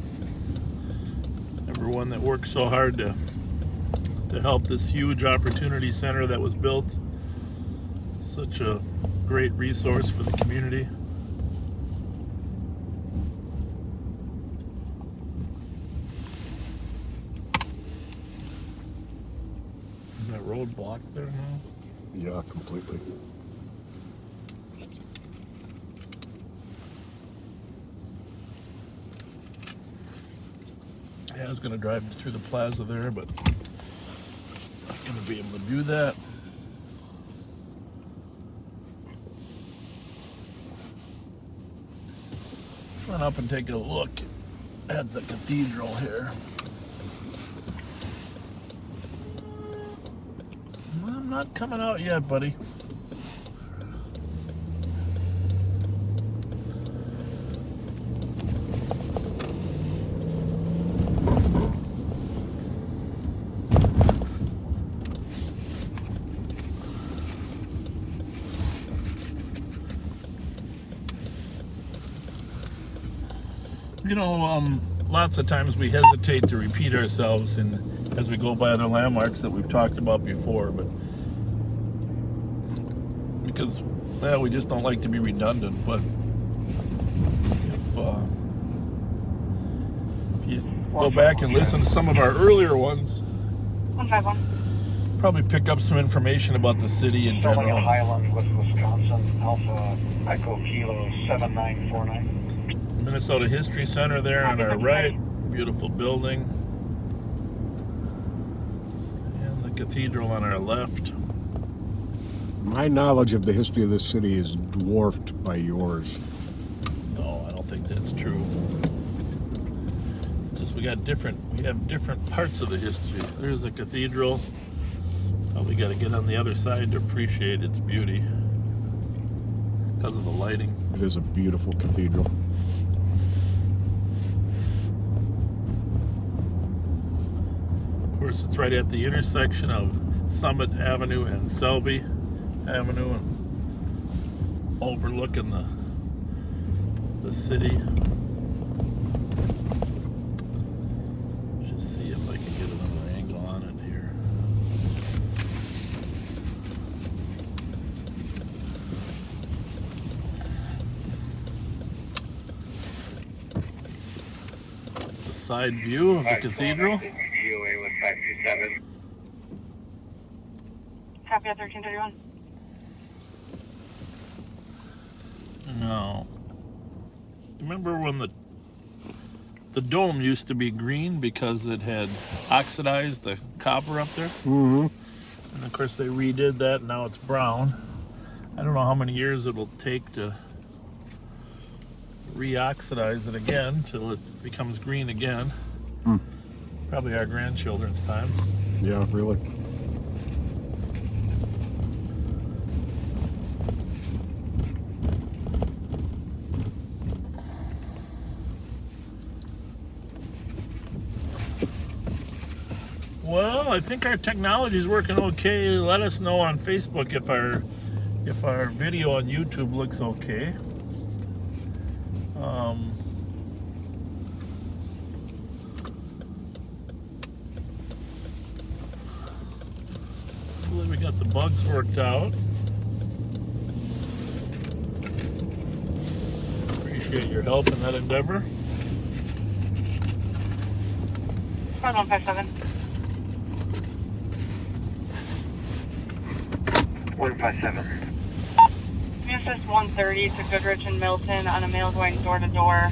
everyone that works so hard to to help this huge opportunity center that was built. Such a great resource for the community. Is that road blocked there now? Yeah, completely. Yeah, I was going to drive through the plaza there, but not going to be able to do that. Run up and take a look at the cathedral here. I'm not coming out yet, buddy. You know, lots of times we hesitate to repeat ourselves as we go by other landmarks that we've talked about before, but because, well, we just don't like to be redundant. But if you go back and listen to some of our earlier ones, 151. probably pick up some information about the city in Sterling general. Highland, Wisconsin, Alpha Echo Kilo 7949. Minnesota History Center there on our right. Beautiful building. And the cathedral on our left. My knowledge of the history of this city is dwarfed by yours. No, I don't think that's true. Just we have different parts of the history. There's the cathedral. We got to get on the other side to appreciate its beauty because of the lighting. It is a beautiful cathedral. Of course, it's right at the intersection of Summit Avenue and Selby Avenue, and overlooking the city. Just see if I can get another angle on it here. It's a side view of the cathedral. Copy at 1331. No. Remember when the dome used to be green because it had oxidized the copper up there? Mm-hmm. And of course they redid that, and now it's brown. I don't know how many years it'll take to re-oxidize it again till it becomes green again. Probably our grandchildren's time. Yeah, really. Well, I think our technology is working okay. Let us know on Facebook if our video on YouTube looks okay. Hopefully we got the bugs worked out. Appreciate your help in that endeavor. 5157. 157. This is 130 to Goodrich and Milton on a mail going door to door.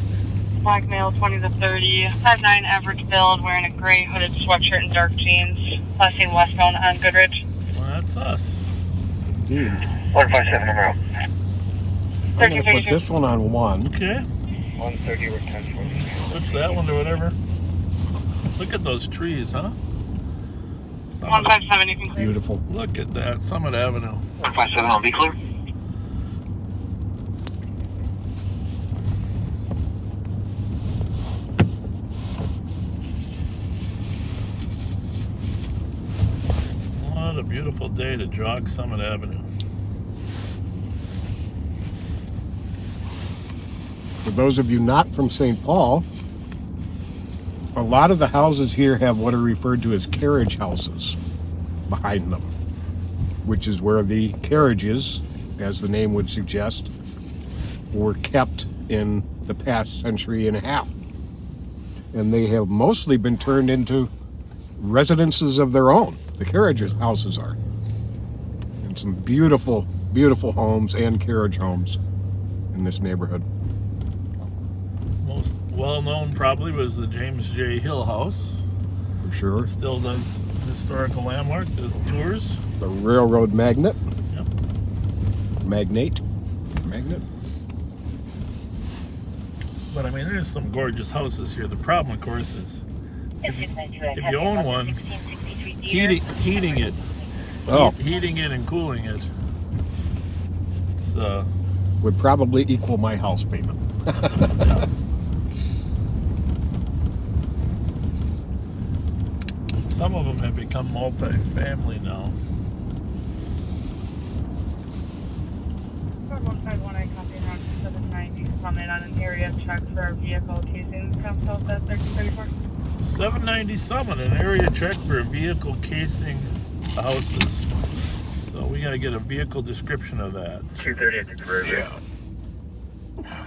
Black male 20 to 30, 5'9" average build, wearing a gray hooded sweatshirt and dark jeans. Last name westbound on Goodrich. Well, that's us. Dude, 157 number. I'm going to put this one on 1. Okay. 130 with 10 Switch that one to whatever. Look at those trees, huh? 157, you can clear. Beautiful. Look at that, Summit Avenue. 157, I'll be clear. What a beautiful day to jog Summit Avenue. For those of you not from St. Paul, a lot of the houses here have what are referred to as carriage houses. behind them, which is where the carriages, as the name would suggest, were kept in the past century and a half. And they have mostly been turned into residences of their own. The carriages houses are. And some beautiful, beautiful homes and carriage homes in this neighborhood. Most well-known probably was the James J. Hill House. For sure. It still does historical landmark, does tours. The railroad magnet. Yep. Magnet. But I mean, there's some gorgeous houses here. The problem, of course, is if you own one, heating it. Oh. Heating it and cooling it. It's Would probably equal my house payment. yeah. Some of them have become multi-family now. 151, I copy around 790 Summit on an area check for a vehicle casing comes out at 1334. 790 Summit, an area check for a vehicle casing houses. So we got to get a vehicle description of that. 230 at the conversion. Yeah.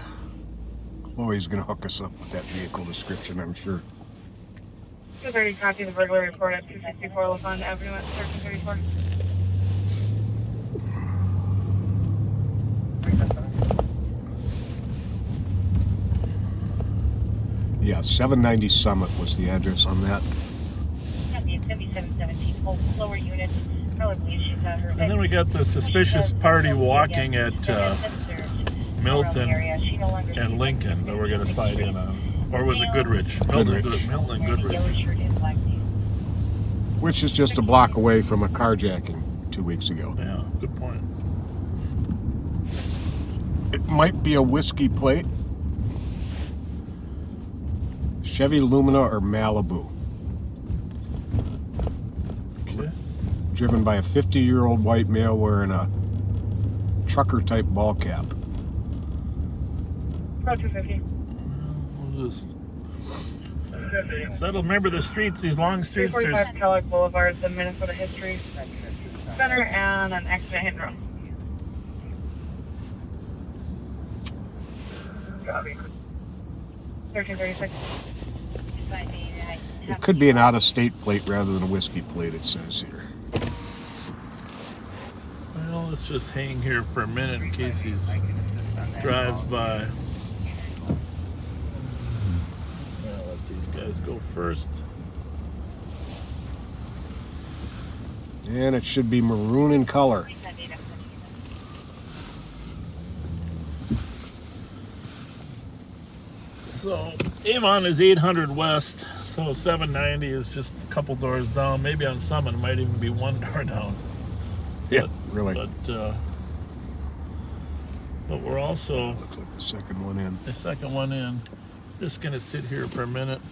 Chloe's gonna hook us up with that vehicle description, I'm sure. 230 copy the burglary report at 264 LaFond Avenue at 1334. Yeah, 790 Summit was the address on that. Copy at 7717, hold lower unit, probably issues on her. And then we got the suspicious party walking at Milton and Lincoln that we're going to slide in on. Or was it Goodrich? Milton and Goodrich. Which is just a block away from a carjacking 2 weeks ago. Yeah, good point. It might be a whiskey plate. Chevy Lumina or Malibu. Okay. Driven by a 50-year-old white male wearing a trucker-type ball cap. Pro 250. We'll just settle. Remember the streets, these long streets. 345 Kellogg Boulevard, the Minnesota History Center, and an accident hit and run. Copy. 1336. It could be an out-of-state plate rather than a whiskey plate, it says here. Well, let's just hang here for a minute in case he drives by. I'll let these guys go first. And it should be maroon in color. So Avon is 800 west, so 790 is just a couple doors down. Maybe on Summit it might even be one door down. Yeah, really. But we're also Looks like the second one in. the second one in. Just gonna sit here for a minute.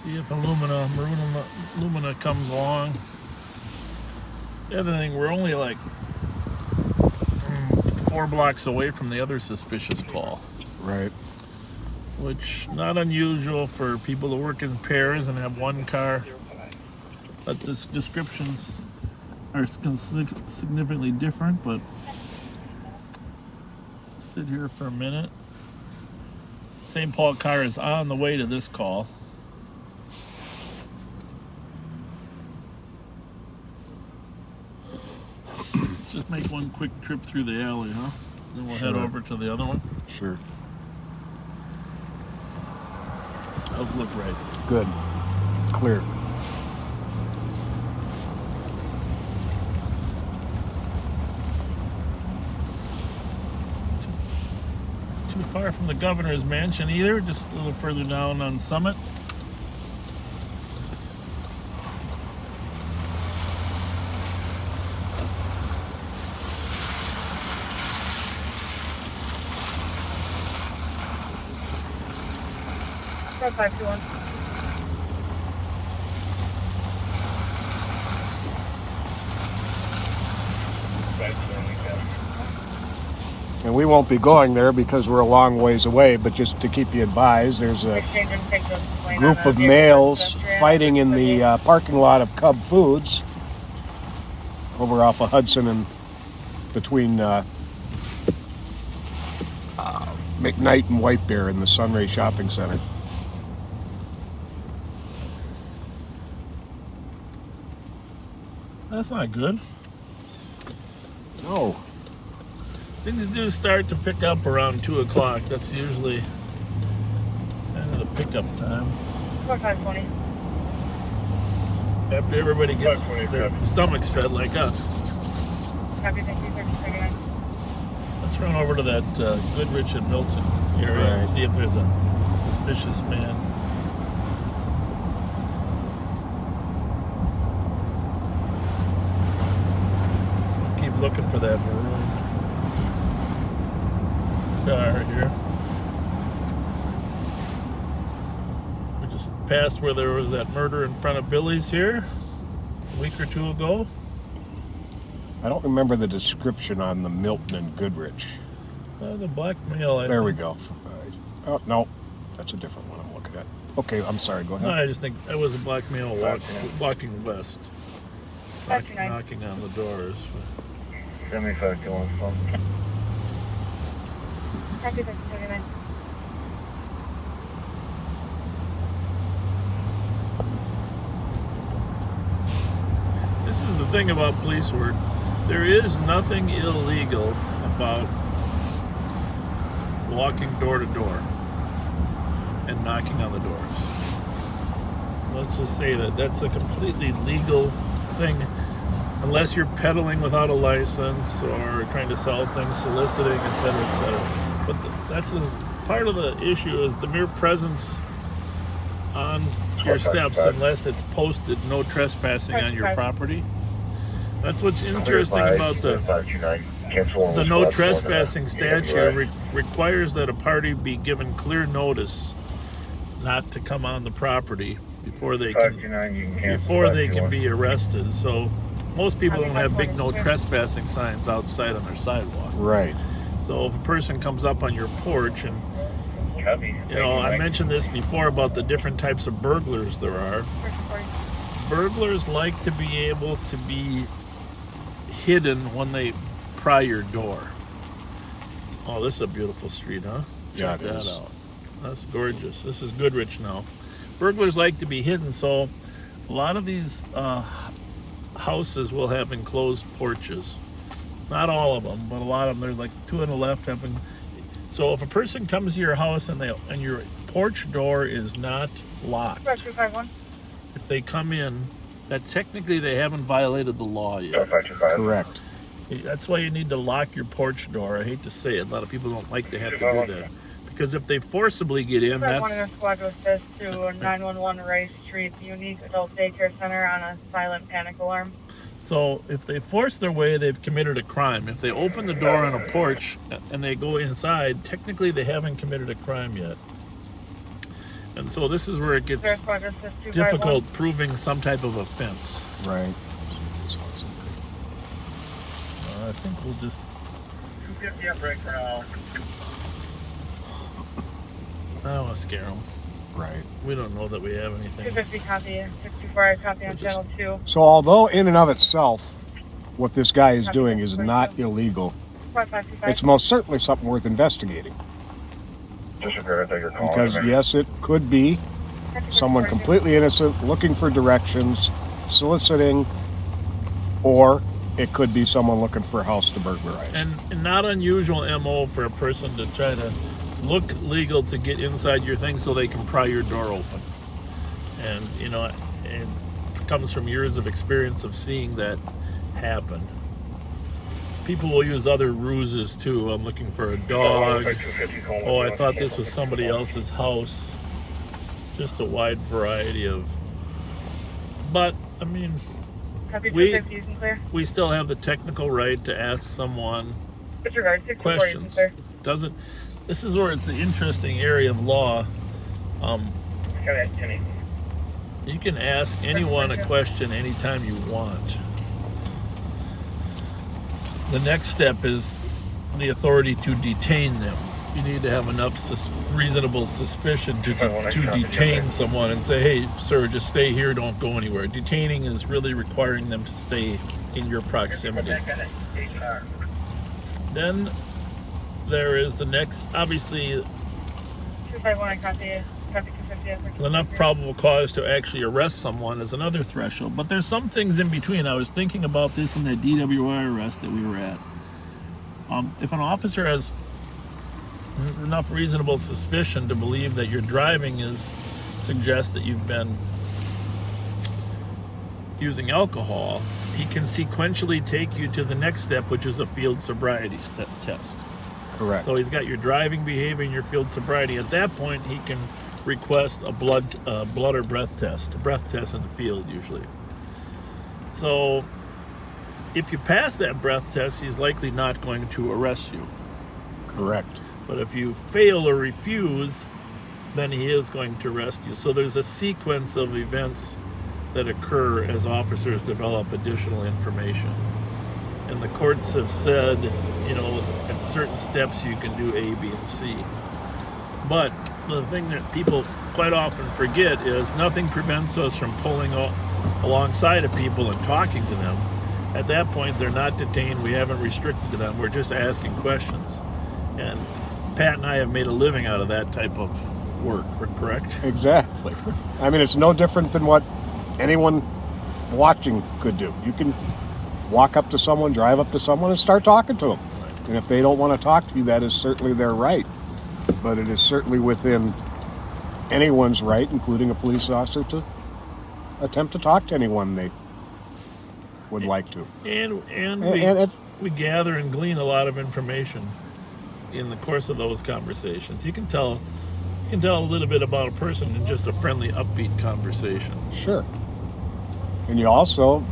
See if a maroon Lumina comes along. The other thing, we're only like 4 blocks away from the other suspicious call. Right. Which not unusual for people to work in pairs and have one car. But the descriptions are significantly different. But sit here for a minute. St. Paul car is on the way to this call. Just make one quick trip through the alley, huh? Then we'll head Sure. over to the other one. Sure. How's it look right? Good. Clear. Too far from the governor's mansion either, just a little further down on Summit. Pro 521. And we won't be going there because we're a long ways away, but just to keep you advised, there's a group of males fighting in the parking lot of Cub Foods over off of Hudson and between McKnight and White Bear in the Sunray Shopping Center. That's not good. No. Things do start to pick up around 2 o'clock. That's usually kind of the pickup time. 4520. After everybody gets their stomachs fed like us. Copy, thank you, 3039. Let's run over to that Goodrich and Milton area and see if there's a suspicious man. Keep looking for that maroon car here. We just passed where there was that murder in front of Billy's here a week or two ago. I don't remember the description on the Milton and Goodrich. The black male. There we go. Oh, no. That's a different one I'm looking at. Okay, I'm sorry. Go ahead. No, I just think that was a black male walking west. Knocking on the doors. 75 going from. Copy, 3039. This is the thing about police work. There is nothing illegal about walking door to door and knocking on the doors. Let's just say that that's a completely legal thing, unless you're peddling without a license or trying to sell things, soliciting, etc., etc. But that's part of the issue is the mere presence on your steps, unless it's posted no trespassing on your property. That's what's interesting about the no trespassing statute requires that a party be given clear notice not to come on the property before they can be arrested. So most people don't have big no trespassing signs outside on their sidewalk. Right. So if a person comes up on your porch and I mentioned this before about the different types of burglars there are. Burglars like to be able to be hidden when they pry your door. Oh, this is a beautiful street, huh? Yeah, Check that out. That's gorgeous. This is Goodrich now. Burglars like to be hidden, so a lot of these houses will have enclosed porches. Not all of them, but a lot of them. There's like two on the left having. So if a person comes to your house and your porch door is not locked, if they come in, that technically they haven't violated the law yet. Correct. That's why you need to lock your porch door. I hate to say it, a lot of people don't like to have to do that. Because if they forcibly get in, One in that's... squad goes to 911 Rice Street, unique adult daycare center on a silent panic alarm. So if they force their way, they've committed a crime. If they open the door on a porch and they go inside, technically they haven't committed a crime yet. And so this is where it gets difficult proving some type of offense. Right. I think we'll just... 250 up right now. I don't want to scare them. Right. We don't know that we have anything. 250 copy, 64 copy on channel 2. So although in and of itself, what this guy is doing is not illegal, it's most certainly something worth investigating. Because yes, it could be someone completely innocent looking for directions, soliciting, or it could be someone looking for a house to burglarize. And not unusual MO for a person to try to look legal to get inside your thing so they can pry your door open. And, it comes from years of experience of seeing that happen. People will use other ruses too. I'm looking for a dog. Oh, I thought this was somebody else's house. Just a wide variety of... But, I mean... We still have the technical right to ask someone questions. This is where it's an interesting area of law. You can ask anyone a question anytime you want. The next step is the authority to detain them. You need to have enough reasonable suspicion to detain someone and say, hey, sir, just stay here, don't go anywhere. Detaining is really requiring them to stay in your proximity. Then there is the next, obviously, 251, copy 250. enough probable cause to actually arrest someone is another threshold. But there's some things in between. I was thinking about this in that DWI arrest that we were at. If an officer has enough reasonable suspicion to believe that your driving suggests that you've been using alcohol, he can sequentially take you to the next step, which is a field sobriety test. Correct. So he's got your driving behavior and your field sobriety. At that point, he can request a blood or breath test in the field usually. So if you pass that breath test, he's likely not going to arrest you. Correct. But if you fail or refuse, then he is going to arrest you. So there's a sequence of events that occur as officers develop additional information. And the courts have said, at certain steps you can do A, B, and C. But the thing that people quite often forget is nothing prevents us from pulling alongside of people and talking to them. At that point, they're not detained. We haven't restricted them. We're just asking questions. And Pat and I have made a living out of that type of work, correct? Exactly. I mean, it's no different than what anyone watching could do. You can walk up to someone, drive up to someone, and start talking to them. Right. And if they don't want to talk to you, that is certainly their right. But it is certainly within anyone's right, including a police officer, to attempt to talk to anyone they would like to. And we gather and glean a lot of information in the course of those conversations. You can tell a little bit about a person in just a friendly, upbeat conversation. Sure. And you also,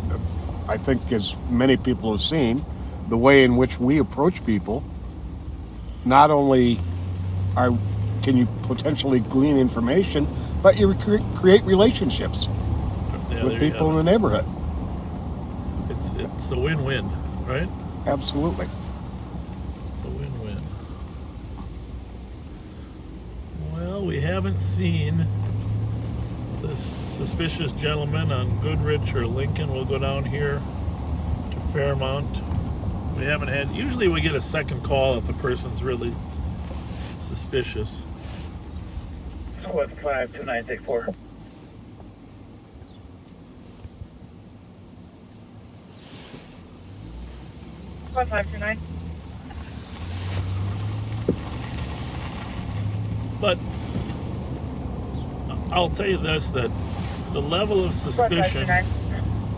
I think, as many people have seen, the way in which we approach people, not only can you potentially glean information, but you create relationships with people in the neighborhood. It's a win-win, right? Absolutely. It's a win-win. Well, we haven't seen this suspicious gentleman on Goodrich or Lincoln. We'll go down here to Fairmount. We haven't had, usually we get a second call if the person's really suspicious. West 52964. What 529? But I'll tell you this, that the level of suspicion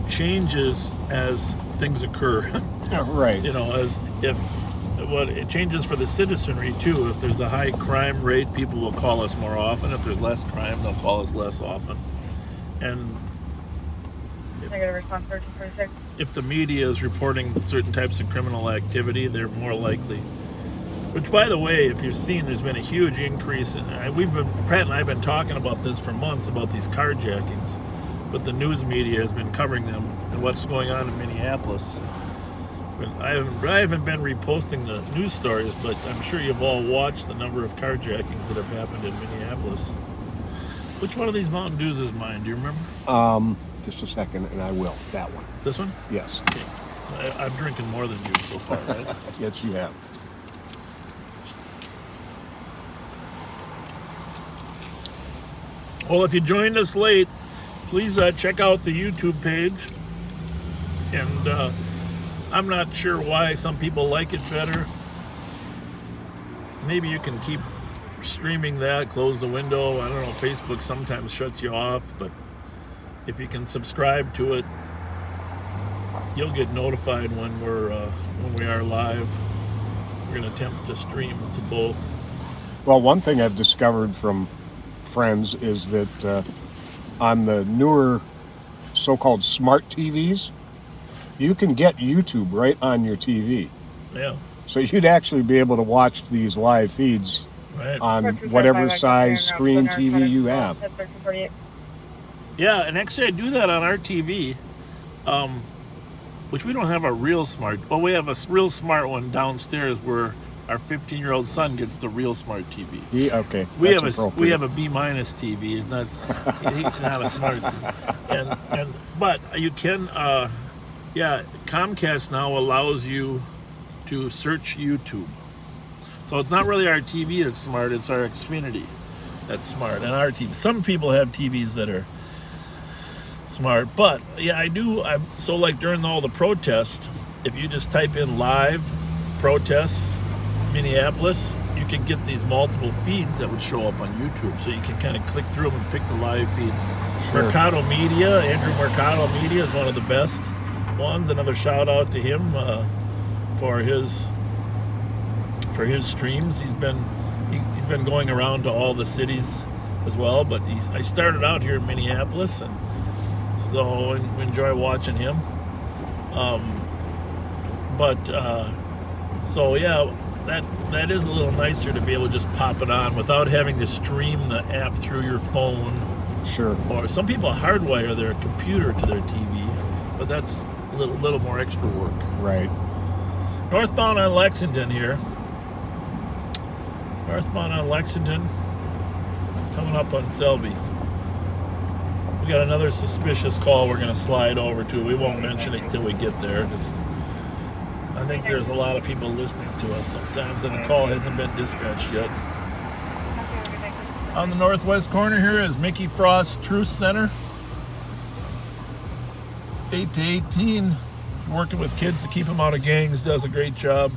changes as things occur. Right. As if it changes for the citizenry too. If there's a high crime rate, people will call us more often. If there's less crime, they'll call us less often. And I got a response for 246. if the media is reporting certain types of criminal activity, they're more likely. Which, by the way, if you've seen, there's been a huge increase. Pat and I have been talking about this for months, about these carjackings, but the news media has been covering them and what's going on in Minneapolis. I haven't been reposting the news stories, but I'm sure you've all watched the number of carjackings that have happened in Minneapolis. Which one of these Mountain Dews is mine? Do you remember? Just a second, and I will. That one. This one? Yes. Okay. I'm drinking more than you so far, right? Yes, you have. Well, if you joined us late, please check out the YouTube page. And I'm not sure why some people like it better. Maybe you can keep streaming that, close the window. I don't know, Facebook sometimes shuts you off, but if you can subscribe to it, you'll get notified when we are live. We're going to attempt to stream to both. Well, one thing I've discovered from friends is that on the newer so-called smart TVs, you can get YouTube right on your TV. Yeah. So you'd actually be able to watch these live feeds on whatever size screen TV you have. Yeah, and actually I do that on our TV. which we don't have a real smart. Well, we have a real smart one downstairs where our 15-year-old son gets the real smart TV. Okay. We that's have appropriate. a B- TV, and that's he's not a smart TV. But you can, Comcast now allows you to search YouTube. So it's not really our TV that's smart; it's our Xfinity that's smart, and our TV. Some people have TVs that are smart, but yeah, I do. So like during all the protests, if you just type in live protests Minneapolis, you can get these multiple feeds that would show up on YouTube. So you can kind of click through them and pick the live feed. Sure. Mercado Media, Andrew Mercado Media is one of the best ones. Another shout out to him for his streams. He's been going around to all the cities as well. But I started out here in Minneapolis, and so we enjoy watching him. So yeah. That is a little nicer to be able to just pop it on without having to stream the app through your phone. Sure. Or some people hardwire their computer to their TV, but that's a little more extra work. Right. Northbound on Lexington here. Northbound on Lexington, coming up on Selby. We got another suspicious call we're going to slide over to. We won't mention it until we get there. I think there's a lot of people listening to us sometimes, and the call hasn't been dispatched yet. On the northwest corner here is Mickey Frost Truth Center. 8 to 18, working with kids to keep them out of gangs, does a great job.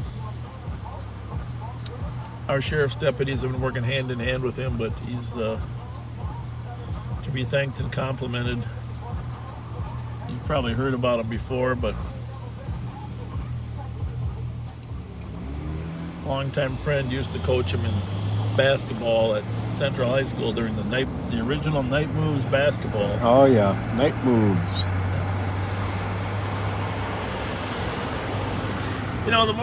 Our sheriff's deputies have been working hand in hand with him, but he's to be thanked and complimented. You've probably heard about him before, but longtime friend, used to coach him in basketball at Central High School during the original Night Moves basketball. Oh yeah, Night Moves. You know, the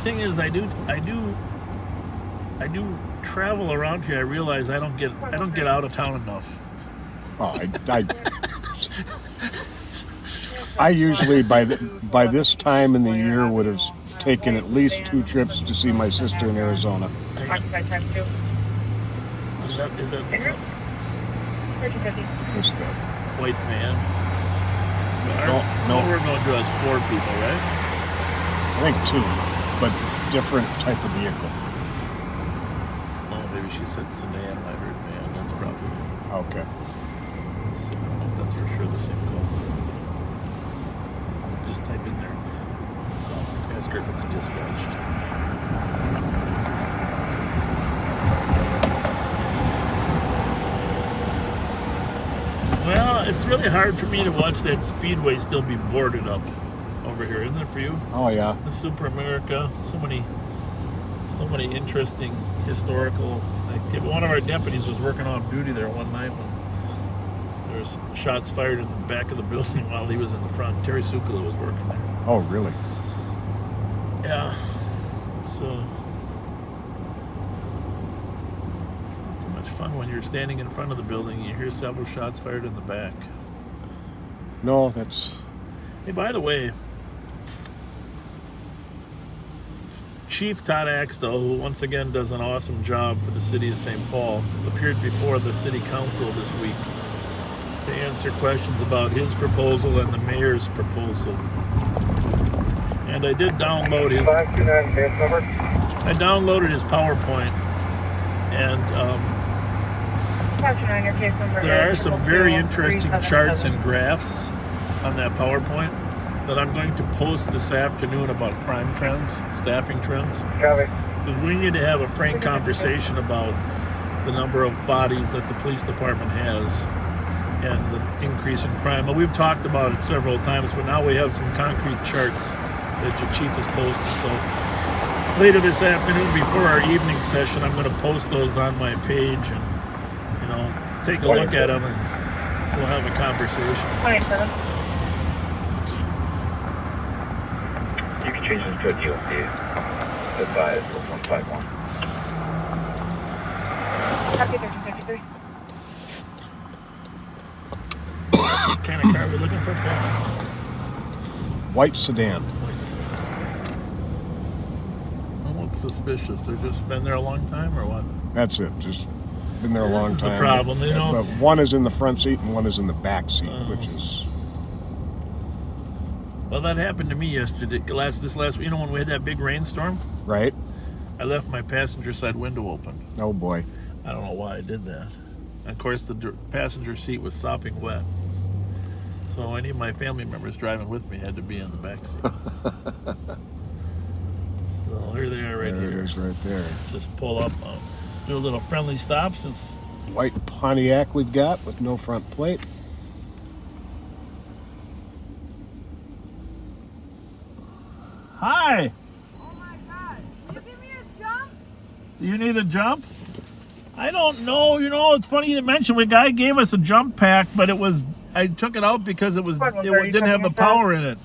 thing is, I do travel around here. I realize I don't get out of town enough. Oh, I usually by this time in the year would have taken at least 2 trips to see my sister in Arizona. Is that This guy. white van? No. What we're going to do is 4 people, right? I think 2, but different type of vehicle. Oh, maybe she said sedan. I heard van. That's probably it. Okay. So, that's for sure the same call. Just type in there. Ask her if it's dispatched. Well, it's really hard for me to watch that speedway still be boarded up over here, isn't it for you? Oh yeah. The Super America, so many interesting historical activity. One of our deputies was working off duty there one night when there was shots fired in the back of the building while he was in the front. Terry Sukula was working there. Oh really? Yeah. It's not too much fun when you're standing in front of the building and you hear several shots fired in the back. No, that's. Hey, by the way, Chief Todd Axtell, who once again does an awesome job for the city of St. Paul, appeared before the city council this week to answer questions about his proposal and the mayor's proposal. And I did download his. I downloaded his PowerPoint, and there are some very interesting charts and graphs on that PowerPoint that I'm going to post this afternoon about crime trends, staffing trends. Because we need to have a frank conversation about the number of bodies that the police department has and the increase in crime. But we've talked about it several times, but now we have some concrete charts that your chief has posted. So later this afternoon, before our evening session, I'm going to post those on my page and, take a look at them and we'll have a conversation. You can change this to a UMD. Advise 151. Copy 1353. What kind of car are we looking for, Paul? White sedan. What's suspicious? They've just been there a long time, or what? That's it. Just been there a long This is time. the problem. They don't. But one is in the front seat and one is in the back seat, which is. Well, that happened to me yesterday. This last, you know, when we had that big rainstorm, Right? I left my passenger side window open. Oh boy. I don't know why I did that. And of course, the passenger seat was sopping wet. So any of my family members driving with me had to be in the back seat. So here they are right There here. it is right there. Just pull up, do a little friendly stop since. White Pontiac we've got with no front plate. Hi! Oh my god. Can you give me a jump? You need a jump? I don't know. You know, it's funny you mentioned. The guy gave us a jump pack, but I took it out because it didn't have the power in it.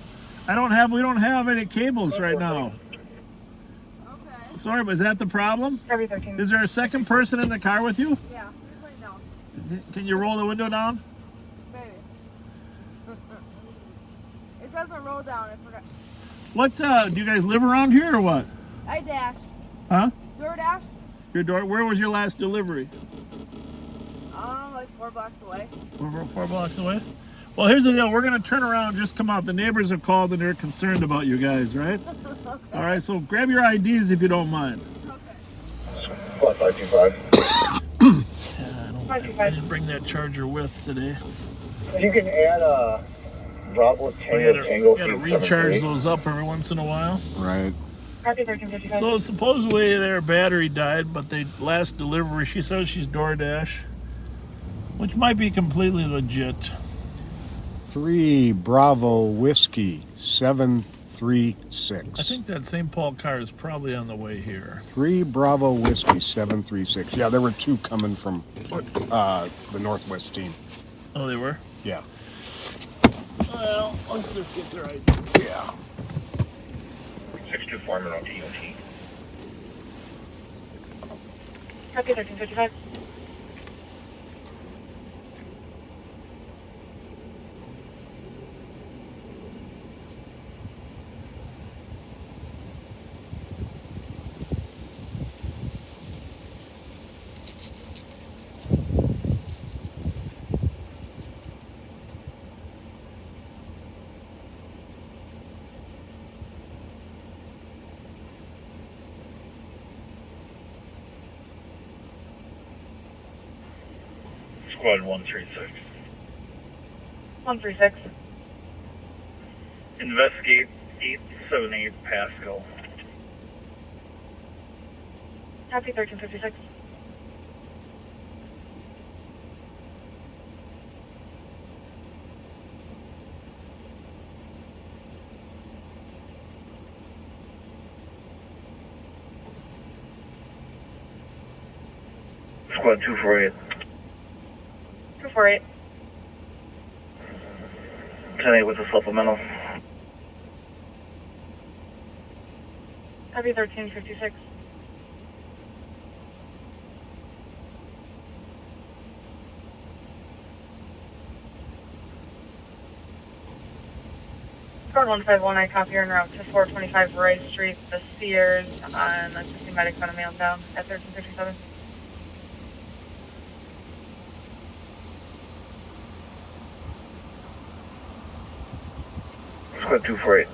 We don't have any cables right now. Okay. Sorry, but is that the problem? Every 13. Is there a second person in the car with you? Yeah. Just lay down. Can you roll the window down? Baby. It doesn't roll down. I forgot. What, do you guys live around here or what? I dashed. Huh? Door dashed. Your door, where was your last delivery? Like 4 blocks away. Over 4 blocks away? Well, here's the deal. We're going to turn around and just come out. The neighbors have called and they're concerned about you guys, right? Okay. All right, so grab your IDs if you don't mind. Okay. What, 525? I didn't bring that charger with today. You can add a Bravo We Tango Tango. gotta recharge those up every once in a while. Right. Copy 1355. So supposedly their battery died, but they last delivery, she says she's DoorDash, which might be completely legit. 3 Bravo Whiskey 736. I think that St. Paul car is probably on the way here. 3 Bravo Whiskey 736. Yeah, there were 2 coming from the Northwest team. Oh, they were? Yeah. Well, let's just get their ID. Yeah. 624 Monroe TOT. Copy 1355. Squad 136. 136. Investigate 878 Pascal. Copy 1356. Squad 248. 248. 10-8 with a supplemental. Copy 1356. Squad 151, I copy en route to 425 Rice Street, the Sears, on the 60 medics on a mail down at 1357. Squad 248.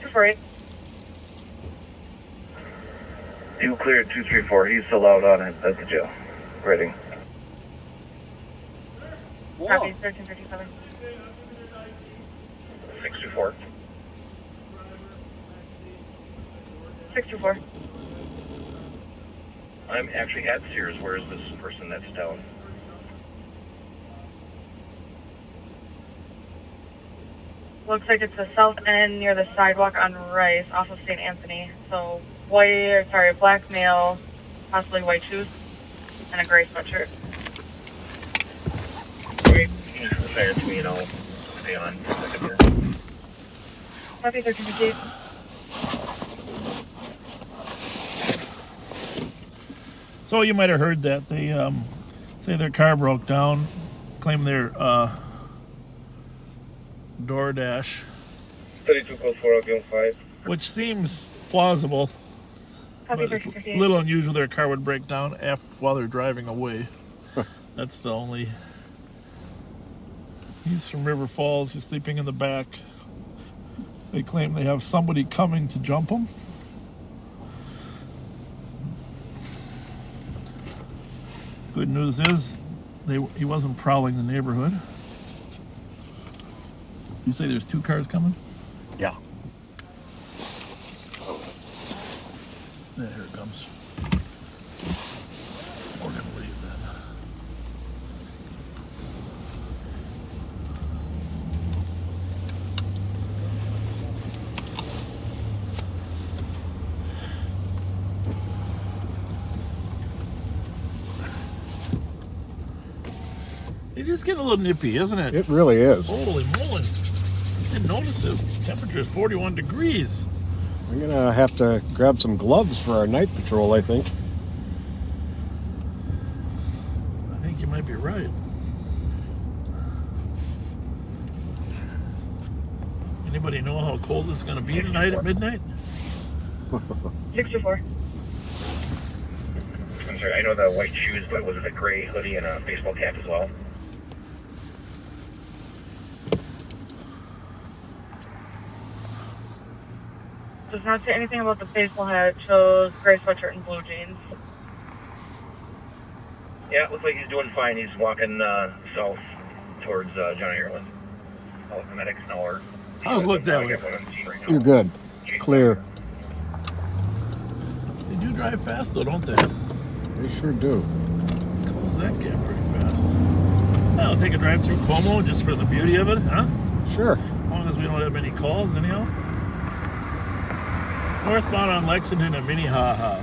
248. You cleared 234. He's still out on it at the jail. Ready. Copy 1357. 624. 624. I'm actually at Sears. Where is this person that's down? Looks like it's the south end near the sidewalk on Rice off of St. Anthony. So black male, possibly white shoes, and a gray sweatshirt. Wait, you can say it to me and I'll stay on for a second here. Copy 1358. So you might have heard that they say their car broke down, claim their DoorDash, 32 code 4 of 5. which seems plausible. Copy But it's 1358. a little unusual their car would break down while they're driving away. That's the only... He's from River Falls. He's sleeping in the back. They claim they have somebody coming to jump him. Good news is he wasn't prowling the neighborhood. You say there's 2 cars coming? Yeah. Yeah, here it comes. We're gonna leave then. It is getting a little nippy, isn't it? It really is. Holy moly. Didn't notice it. Temperature is 41 degrees. I'm gonna have to grab some gloves for our night patrol, I think. I think you might be right. Anybody know how cold it's going to be tonight at midnight? 624. I'm sorry, I know the white shoes, but was it a gray hoodie and a baseball cap as well? Does not say anything about the baseball hat. It shows gray sweatshirt and blue jeans. Yeah, it looks like he's doing fine. He's walking south towards John Ireland. All the medics now are... How's look that way? You're good. Clear. They do drive fast though, don't they? They sure do. Close that gap pretty fast. I'll take a drive through Como just for the beauty of it, huh? Sure. As long as we don't have any calls anyhow. Northbound on Lexington and Minnehaha.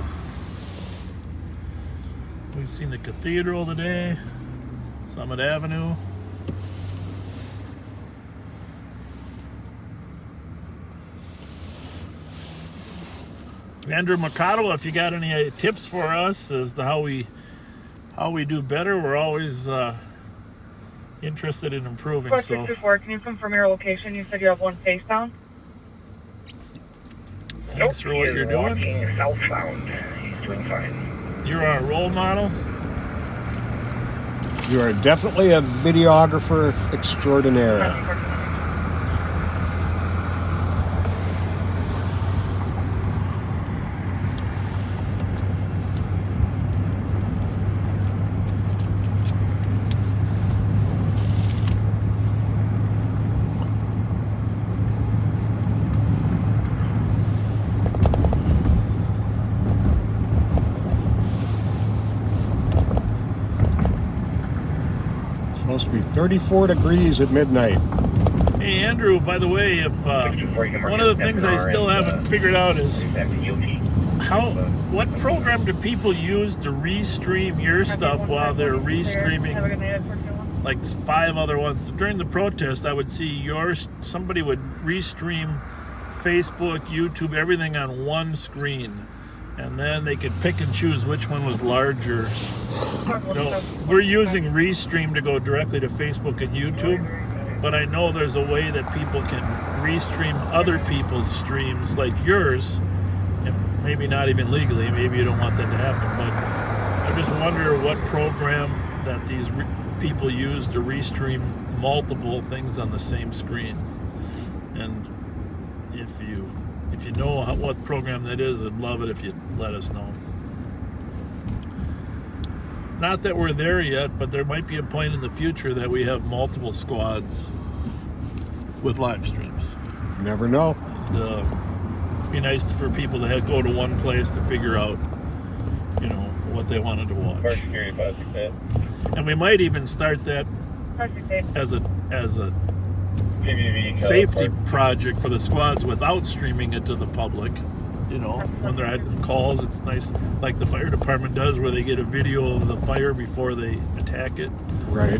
We've seen the cathedral today, Summit Avenue. Andrew Mercado, if you got any tips for us as to how we do better, we're always interested in improving. So 624, can you confirm your location? You said you have one face down. thanks for what you're doing. Walking southbound. He's doing fine. You're our role model. You are definitely a videographer extraordinaire. Supposed to be 34 degrees at midnight. Hey Andrew, by the way, if one of the things I still haven't figured out is what program do people use to restream your stuff while they're restreaming like 5 other ones? During the protest, I would see somebody would restream Facebook, YouTube, everything on one screen. And then they could pick and choose which one was larger. We're using Restream to go directly to Facebook and YouTube, but I know there's a way that people can restream other people's streams like yours, and maybe not even legally, maybe you don't want that to happen, but I just wonder what program that these people use to restream multiple things on the same screen. And if you know what program that is, I'd love it if you'd let us know. Not that we're there yet, but there might be a point in the future that we have multiple squads with live streams. You never know. And, it'd be nice for people to go to one place to figure out, what they wanted to watch. And we might even start that as a safety project for the squads without streaming it to the public. When they're at calls, it's nice, like the fire department does, where they get a video of the fire before they attack it. Right.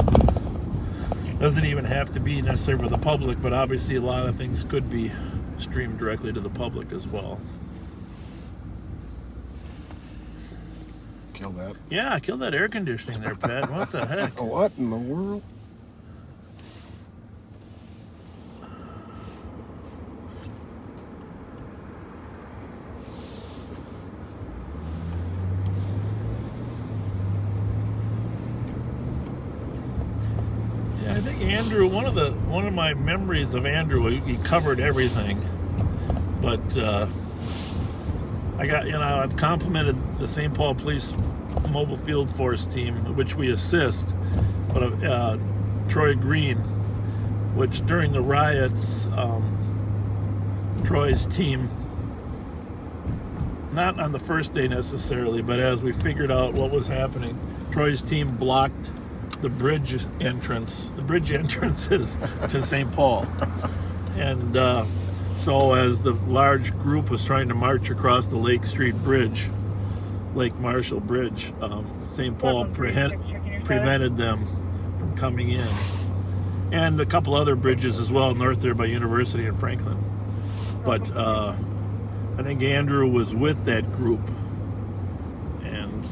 Doesn't even have to be necessarily for the public, but obviously a lot of things could be streamed directly to the public as well. Kill that. Yeah, kill that air conditioning there, Pat. What the heck? What in the world? Andrew, one of my memories of Andrew, he covered everything, but I've complimented the St. Paul Police Mobile Field Force team, which we assist, but Troy Green, which during the riots, Troy's team, not on the first day necessarily, but as we figured out what was happening, Troy's team blocked the bridge entrances to St. Paul. And so as the large group was trying to march across the Lake Street Bridge, Lake Marshall Bridge, St. Paul prevented them from coming in. And a couple other bridges as well, north there by University and Franklin. But I think Andrew was with that group. And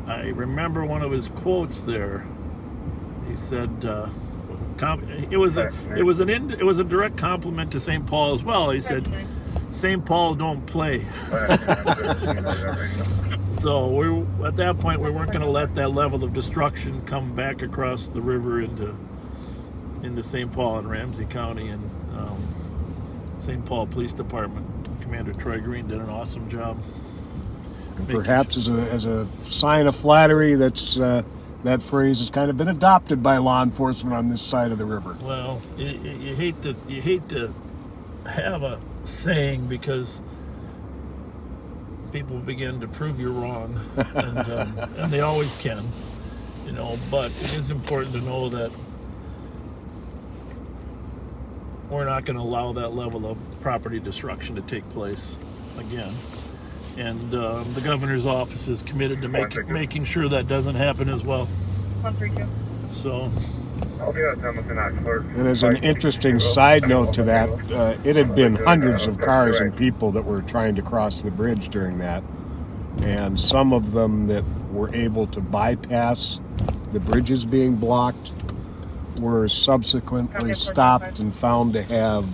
I remember one of his quotes there. He said, it was a direct compliment to St. Paul as well. He said, "St. Paul don't play." So at that point we weren't going to let that level of destruction come back across the river into St. Paul and Ramsey County. And St. Paul Police Department Commander Troy Green did an awesome job. Perhaps as a sign of flattery, that phrase has kind of been adopted by law enforcement on this side of the river. Well, you hate to have a saying because people begin to prove you're wrong, and they always can, But it is important to know that we're not going to allow that level of property destruction to take place again. And the governor's office is committed to making sure that doesn't happen as well. 132. So. And as an interesting side note to that, it had been hundreds of cars and people that were trying to cross the bridge during that. And some of them that were able to bypass the bridges being blocked were subsequently stopped and found to have,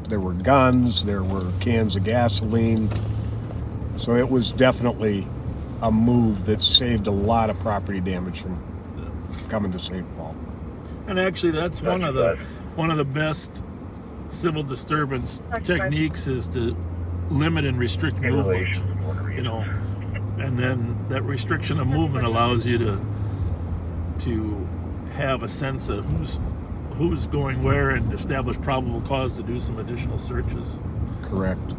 there were guns, there were cans of gasoline. So it was definitely a move that saved a lot of property damage from coming to St. Paul. And actually, that's one of the best civil disturbance techniques is to limit and restrict movement. And then that restriction of movement allows you to have a sense of who's going where and establish probable cause to do some additional searches. Correct.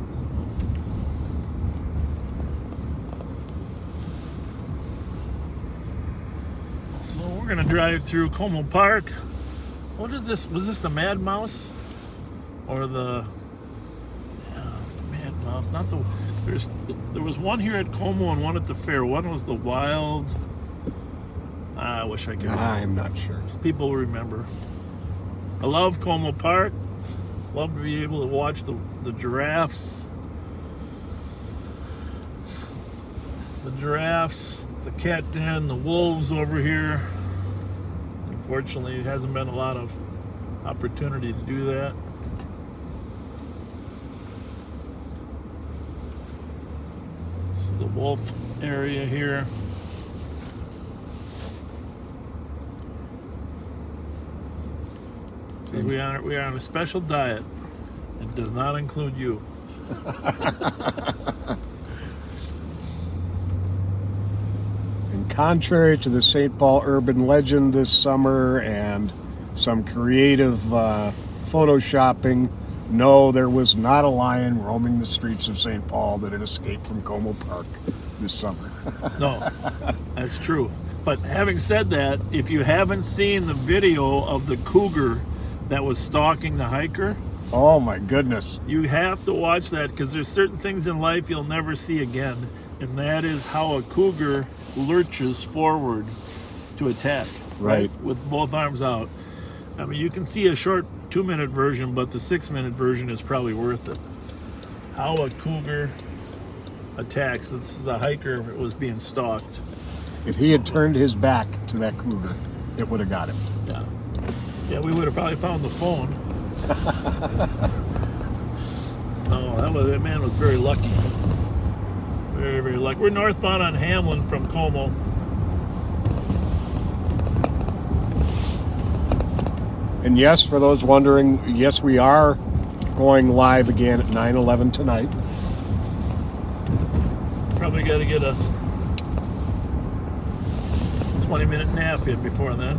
So we're gonna drive through Como Park. What is this? Was this the Mad Mouse? Or the Mad Mouse? Not the. There was one here at Como and one at the fair. One was the Wild. I wish I could remember. I'm not sure. People will remember. I love Como Park. Love to be able to watch the giraffes. The giraffes, the cat den, the wolves over here. Unfortunately, it hasn't been a lot of opportunity to do that. It's the wolf area here. We are on a special diet. It does not include you. And contrary to the St. Paul urban legend this summer and some creative photoshopping, no, there was not a lion roaming the streets of St. Paul that had escaped from Como Park this summer. No, that's true. But having said that, if you haven't seen the video of the cougar that was stalking the hiker, oh my goodness, you have to watch that because there's certain things in life you'll never see again, and that is how a cougar lurches forward to attack, right, with both arms out. I mean, you can see a short 2-minute version, but the 6-minute version is probably worth it. How a cougar attacks. This is a hiker that was being stalked. If he had turned his back to that cougar, it would have got him. Yeah, we would have probably found the phone. No, that man was very lucky. Very, very lucky. We're northbound on Hamlin from Como. And yes, for those wondering, yes, we are going live again at 9/11 tonight. Probably got to get a 20-minute nap in before then.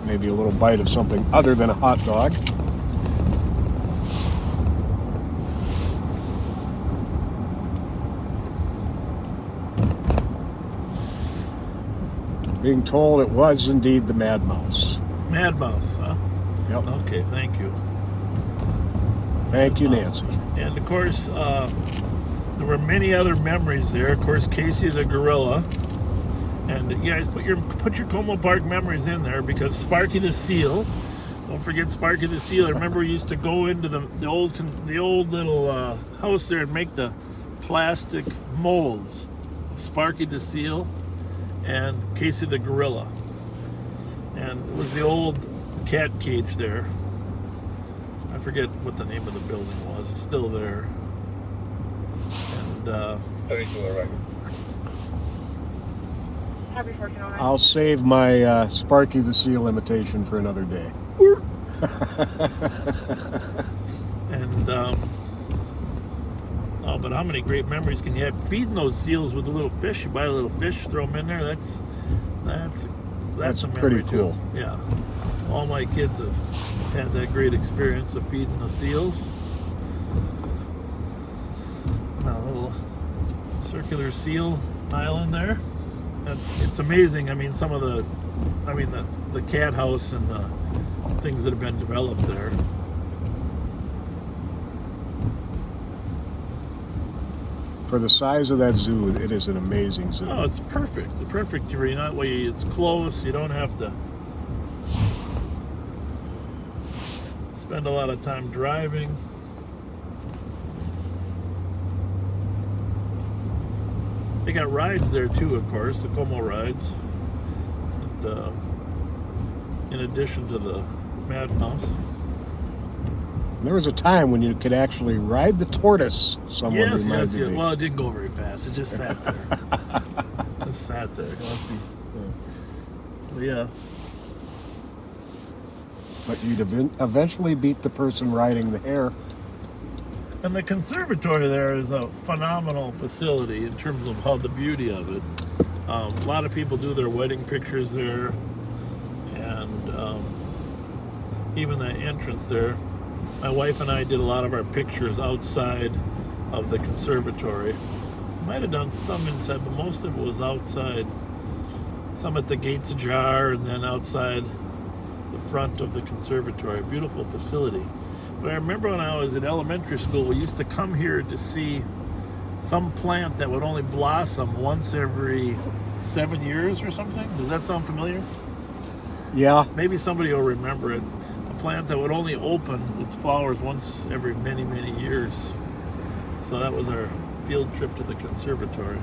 Maybe a little bite of something other than a hot dog. Being told it was indeed the Mad Mouse. Mad Mouse, huh? Yep. Okay, thank you. Thank you, Nancy. And of course, there were many other memories there. Of course, Casey the gorilla. And you guys put your Como Park memories in there, because Sparky the seal. Don't forget Sparky the seal. I remember we used to go into the old little house there and make the plastic molds of Sparky the seal and Casey the gorilla. And it was the old cat cage there. I forget what the name of the building was. It's still there. And Happy 1409. I'll save my Sparky the Seal imitation for another day. and oh, but how many great memories can you have feeding those seals with a little fish? You buy a little fish, throw them in there. That's a memory pretty cool. too. Yeah, all my kids have had that great experience of feeding the seals. A little circular seal island there. It's amazing. I mean, the cat house and the things that have been developed there. For the size of that zoo, it is an amazing zoo. Oh, it's perfect. The perfect arena. It's close. You don't have to spend a lot of time driving. They got rides there too, of course, the Como rides. And in addition to the Mad Mouse. There was a time when you could actually ride the tortoise. Someone Yes. reminded me. Well, it didn't go very fast. It just sat there. Just sat there. But yeah. But you'd eventually beat the person riding the hare. And the conservatory there is a phenomenal facility in terms of how the beauty of it. A lot of people do their wedding pictures there, and even the entrance there. My wife and I did a lot of our pictures outside of the conservatory. Might have done some inside, but most of it was outside. Some at the gates ajar, and then outside the front of the conservatory. Beautiful facility. But I remember when I was in elementary school, we used to come here to see some plant that would only blossom once every 7 years or something. Does that sound familiar? Yeah. Maybe somebody will remember it. A plant that would only open its flowers once every many, many years. So that was our field trip to the conservatory.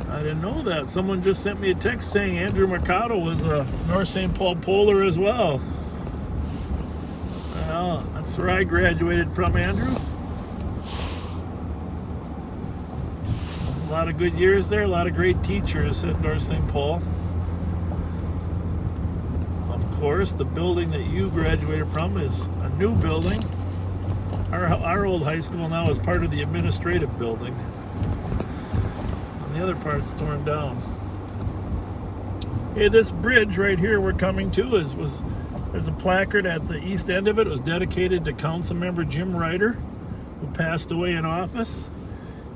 I didn't know that. Someone just sent me a text saying Andrew Mercado was a North St. Paul Polar as well. Well, that's where I graduated from, Andrew. A lot of good years there, a lot of great teachers at North St. Paul. Of course, the building that you graduated from is a new building. Our old high school now is part of the administrative building. The other part's torn down. Hey, this bridge right here we're coming to there's a placard at the east end of it. It was dedicated to Council Member Jim Ryder, who passed away in office.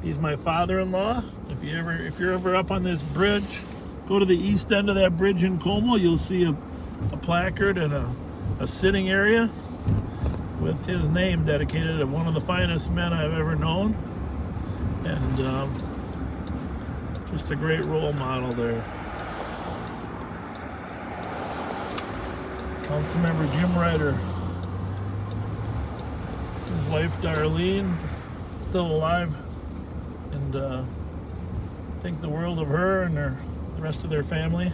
He's my father-in-law. If you're ever up on this bridge, go to the east end of that bridge in Como. You'll see a placard and a sitting area with his name dedicated to one of the finest men I've ever known. And just a great role model there. Councilmember Jim Ryder. His wife Darlene, still alive and think the world of her and the rest of their family.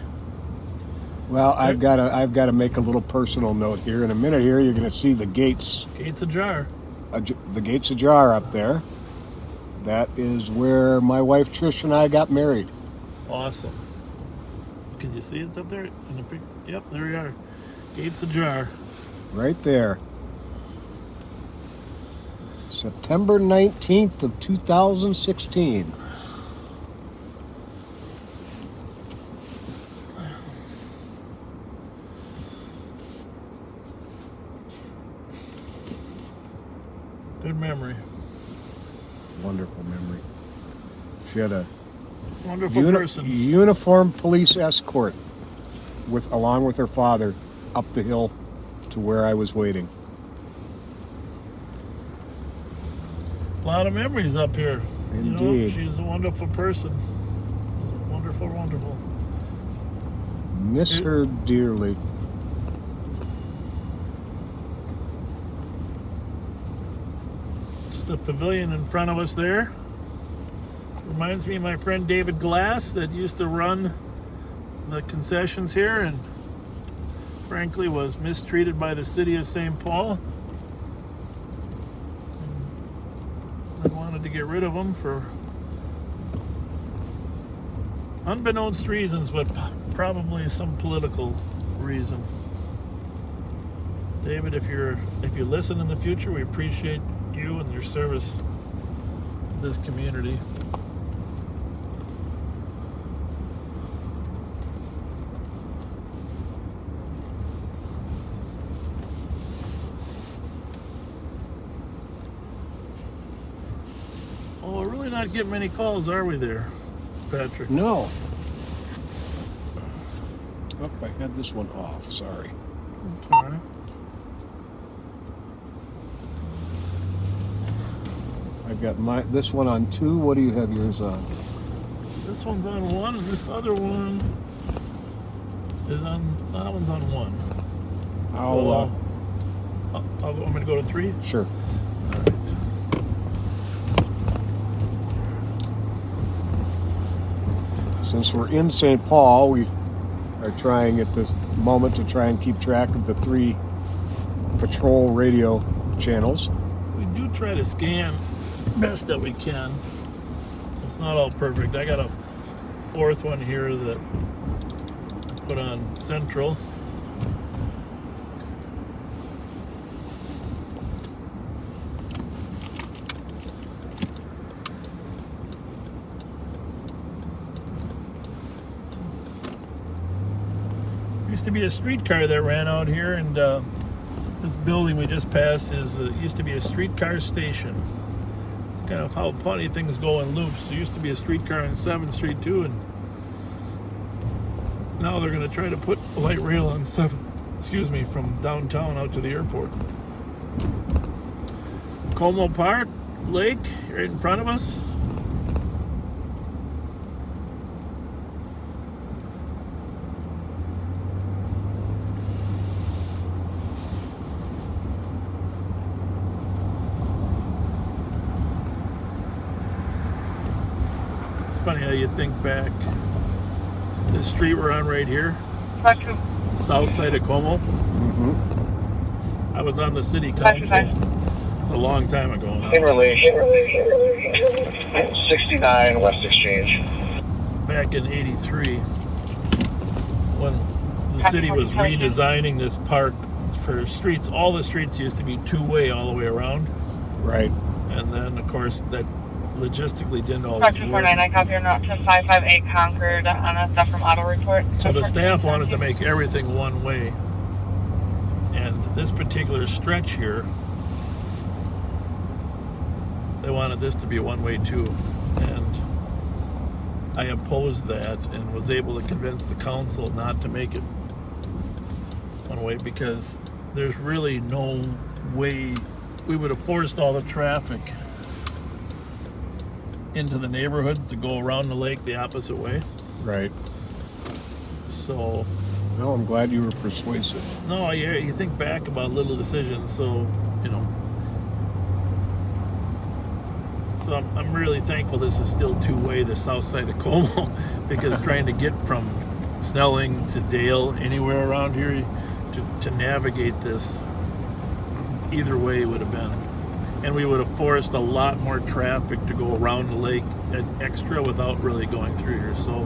Well, I've got to make a little personal note here. In a minute here, you're going to see the gates. Gates ajar. The gates ajar up there. That is where my wife Trish and I got married. Awesome. Can you see it up there? In the yep, there we are. Gates ajar. Right there. September 19th of 2016. Good memory. Wonderful memory. She had a Wonderful person. uniformed police escort along with her father up the hill to where I was waiting. A lot of memories up here. Indeed. She's a wonderful person. She's wonderful, wonderful. Miss her dearly. It's the pavilion in front of us there. Reminds me of my friend David Glass that used to run the concessions here and frankly was mistreated by the city of St. Paul. I wanted to get rid of him for unbeknownst reasons, but probably some political reason. David, if you listen in the future, we appreciate you and your service to this community. Well, we're really not getting many calls, are we there, Patrick? No. Oh, I had this one off. Sorry. That's all right. I've got this one on 2. What do you have yours on? This one's on 1, and this other one is that one's on 1. I'm going to go to 3. Sure. Since we're in St. Paul, we are trying at this moment to try and keep track of the 3 patrol radio channels. We do try to scan best that we can. It's not all perfect. I got a 4th one here that I put on Central. Used to be a streetcar that ran out here, and this building we just passed used to be a streetcar station. Kind of how funny things go in loops. There used to be a streetcar on 7th Street too, and now they're going to try to put a light rail on 7th, from downtown out to the airport. Como Park Lake, right in front of us. Funny how you think back. This street we're on right here, south side of Como. I was on the city council. It's a long time ago now. In relation, 69 West Exchange. Back in '83, when the city was redesigning this park for streets. All the streets used to be 2-way all the way around. Right. And then, of course, that logistically didn't always Fletcher work. 49, I copy your note to 558 Concord on a stuff from auto report. So the staff wanted to make everything one way. And this particular stretch here, they wanted this to be one way too. And I opposed that and was able to convince the council not to make it one way because there's really no way we would have forced all the traffic into the neighborhoods to go around the lake the opposite way. Right. So, No, I'm glad you were persuasive. no, you think back about little decisions. So, So I'm really thankful this is still two-way, the south side of Como, because trying to get from Snelling to Dale, anywhere around here, to navigate this, either way would have been. And we would have forced a lot more traffic to go around the lake extra without really going through here. So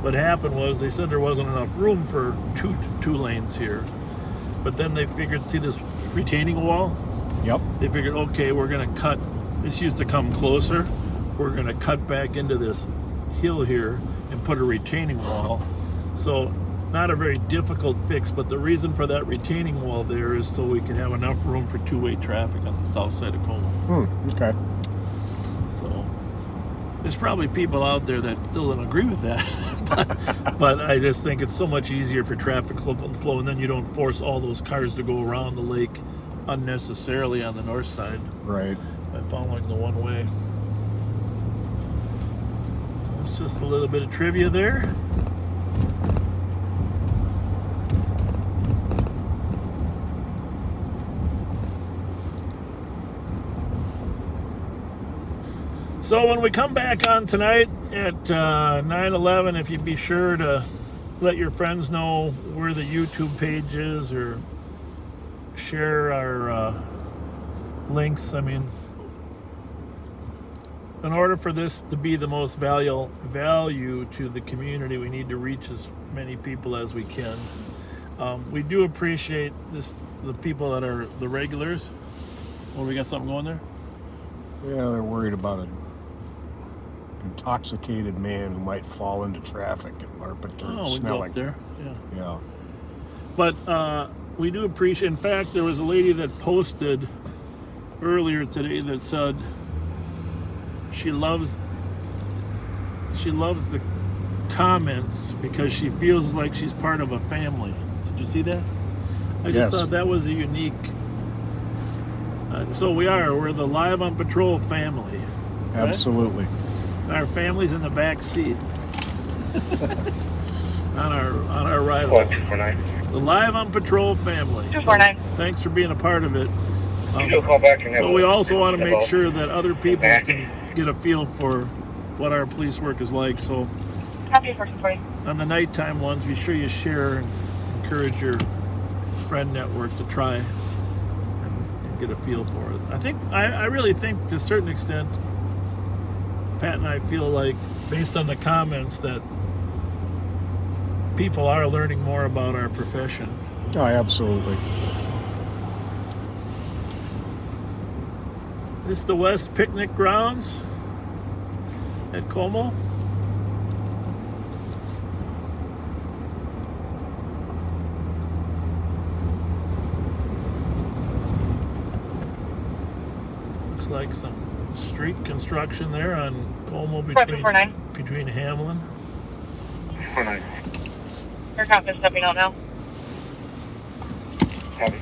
what happened was they said there wasn't enough room for two lanes here. But then they figured, see this retaining wall? Yep. They figured, okay, we're going to cut, this used to come closer, we're going to cut back into this hill here and put a retaining wall. So not a very difficult fix, but the reason for that retaining wall there is so we can have enough room for two-way traffic on the south side of Como. Okay. So there's probably people out there that still don't agree with that, but I just think it's so much easier for traffic flow, and then you don't force all those cars to go around the lake unnecessarily on the north side. Right. By following the one way. It's just a little bit of trivia there. So when we come back on tonight at 9/11, if you'd be sure to let your friends know where the YouTube page is, or share our links. I mean, in order for this to be the most value to the community, we need to reach as many people as we can. We do appreciate the people that are the regulars. Oh, we got something going there? Yeah, they're worried about an intoxicated man who might fall into traffic at Larpenteur. Oh, we go up there. Yeah. Yeah. But we do appreciate. In fact, there was a lady that posted earlier today that said she loves the comments because she feels like she's part of a family. Did you see that? I just thought that was a unique. So we're the Live on Patrol family. Right? Absolutely. Our family's in the back seat on our ride-off. The Live on Patrol family. 249. Thanks for being a part of it. Call back and But we also want to make sure that other people can get a feel for what our police work is like. So Copy 1440. on the nighttime ones, be sure you share and encourage your friend network to try and get a feel for it. I really think to a certain extent, Pat and I feel like, based on the comments, that people are learning more about our profession. Oh, absolutely. This is the West Picnic Grounds at Como. Looks like some street construction there on Como between Hamlin. 49. Aircraft is stepping out now. Copy.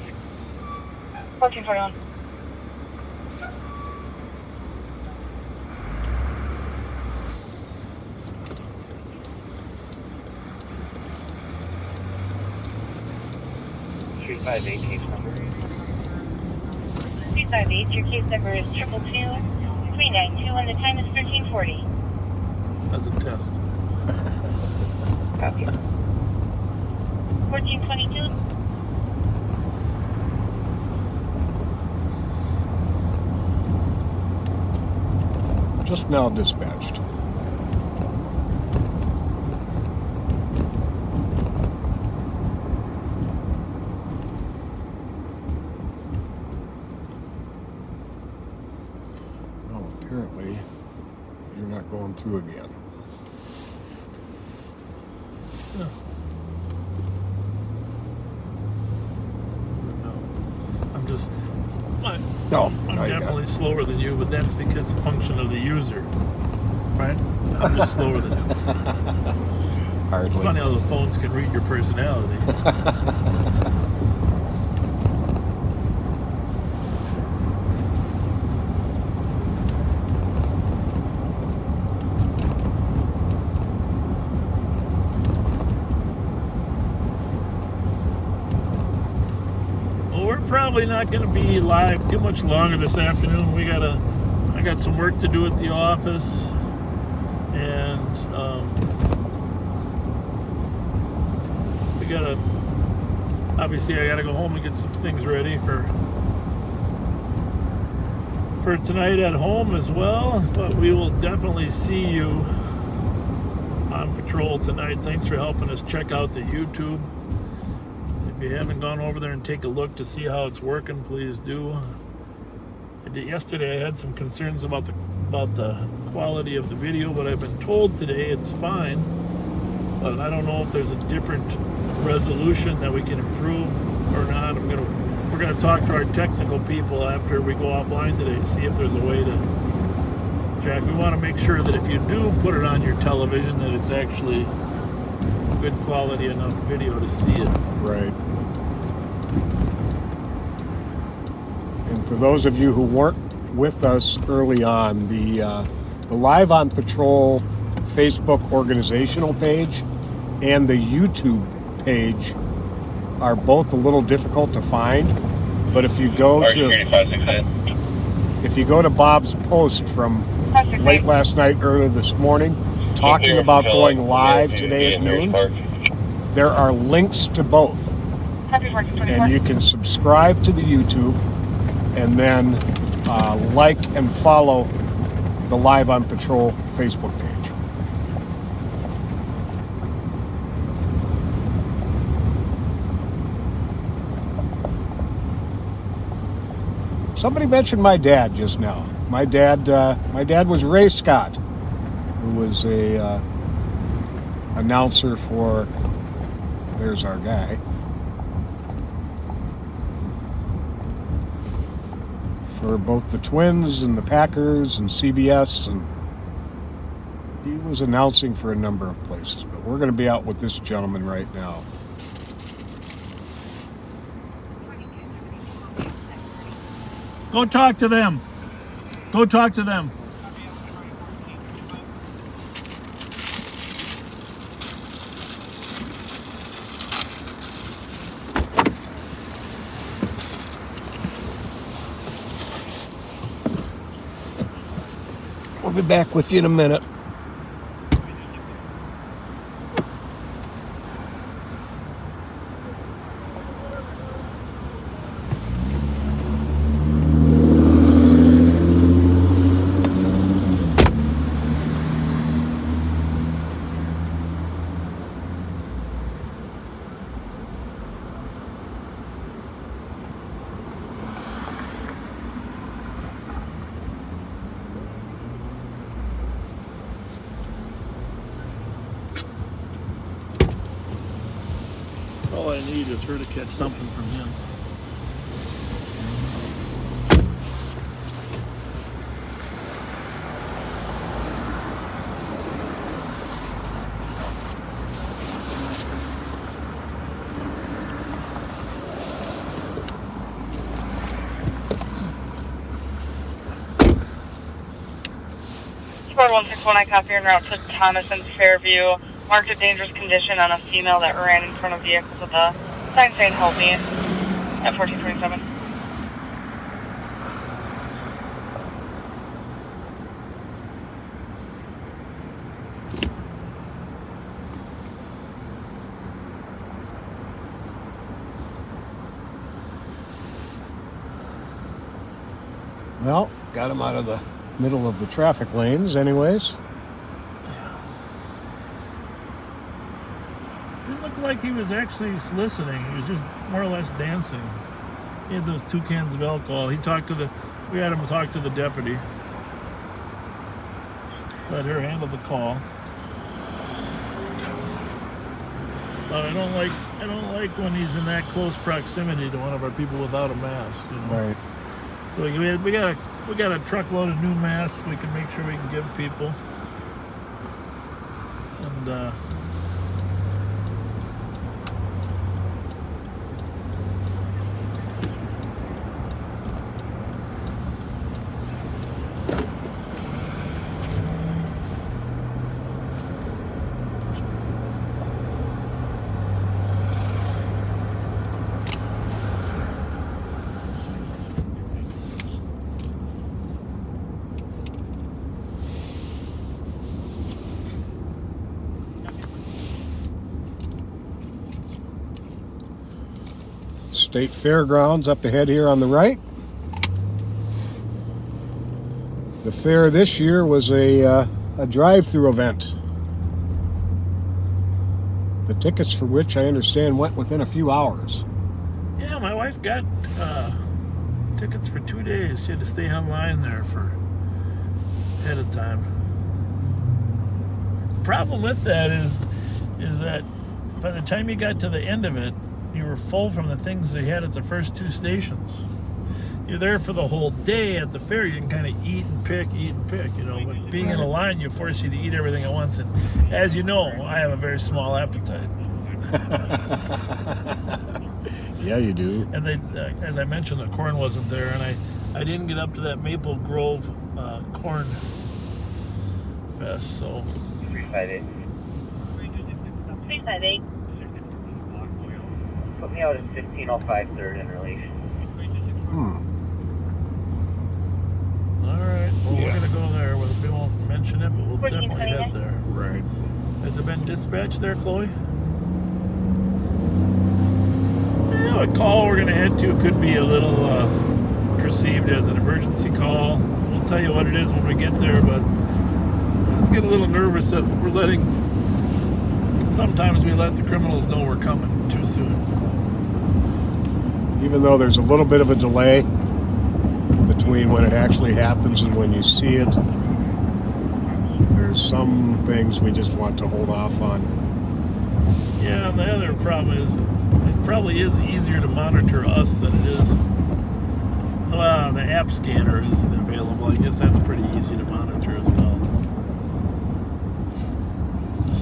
1441. Case number. 358, your case number is 222-392, and the time is 1340. As a test. Copy. 1422. Just now dispatched. Well, apparently you're not going through again. No. I'm definitely slower than you, but that's because it's a function of the user, right? I'm just slower than you. Hardly. It's funny how those phones can read your personality. Probably not going to be live too much longer this afternoon. I got got some work to do at the office, and obviously I gotta go home and get some things ready for tonight at home as well. But we will definitely see you on patrol tonight. Thanks for helping us check out the YouTube. If you haven't gone over there and take a look to see how it's working, please do. Yesterday I had some concerns about the quality of the video, but I've been told today it's fine. But I don't know if there's a different resolution that we can improve or not. We're gonna talk to our technical people after we go offline today to see if there's a way to track. We want to make sure that if you do put it on your television, that it's actually good quality enough video to see it. Right. And for those of you who weren't with us early on, the Live on Patrol Facebook organizational page and the YouTube page are both a little difficult to find. But if you go to Bob's post from late last night, early this morning, talking about going live today at noon, there are links to both. And you can subscribe to the YouTube and then like and follow the Live on Patrol Facebook page. Somebody mentioned my dad just now. My dad was Ray Scott, who was a announcer for, there's our guy, for both the Twins and the Packers and CBS, and he was announcing for a number of places. But we're going to be out with this gentleman right now. Go talk to them. Go talk to them. We'll be back with you in a minute. All I need is her to catch something from him. Squad 1619, copy en route to Thomas and Fairview. Marked a dangerous condition on a female that ran in front of vehicles with a sign saying help me at 1427. Well, got him out of the middle of the traffic lanes anyways. It looked like he was actually listening. He was just more or less dancing. He had those 2 cans of alcohol. We had him talk to the deputy. Let her handle the call. But I don't like when he's in that close proximity to one of our people without a mask, you know. Right. So we got a truckload of new masks we can make sure we can give people. And State Fairgrounds up ahead here on the right. The fair this year was a drive-through event. The tickets for which I understand went within a few hours. Yeah, my wife got tickets for 2 days. She had to stay online there for ahead of time. The problem with that is that by the time you got to the end of it, you were full from the things they had at the first 2 stations. You're there for the whole day at the fair. You can kind of eat and pick, you know. But being in a line, you force you to eat everything at once. And as you know, I have a very small appetite. Yeah, you do. And they, as I mentioned, the corn wasn't there, and I didn't get up to that Maple Grove corn fest. So 358. 358. Put me out at 1505 3rd and release. All right, well, we're going to go there. We won't mention it, but we'll definitely head there. Right. Has it been dispatched there, Chloe? Yeah, a call we're going to head to could be a little perceived as an emergency call. We'll tell you what it is when we get there, but I just get a little nervous that sometimes we let the criminals know we're coming too soon. Even though there's a little bit of a delay between when it actually happens and when you see it, there's some things we just want to hold off on. Yeah, and the other problem is it probably is easier to monitor us than it is. Well, the app scanner is available. I guess that's pretty easy to monitor as well.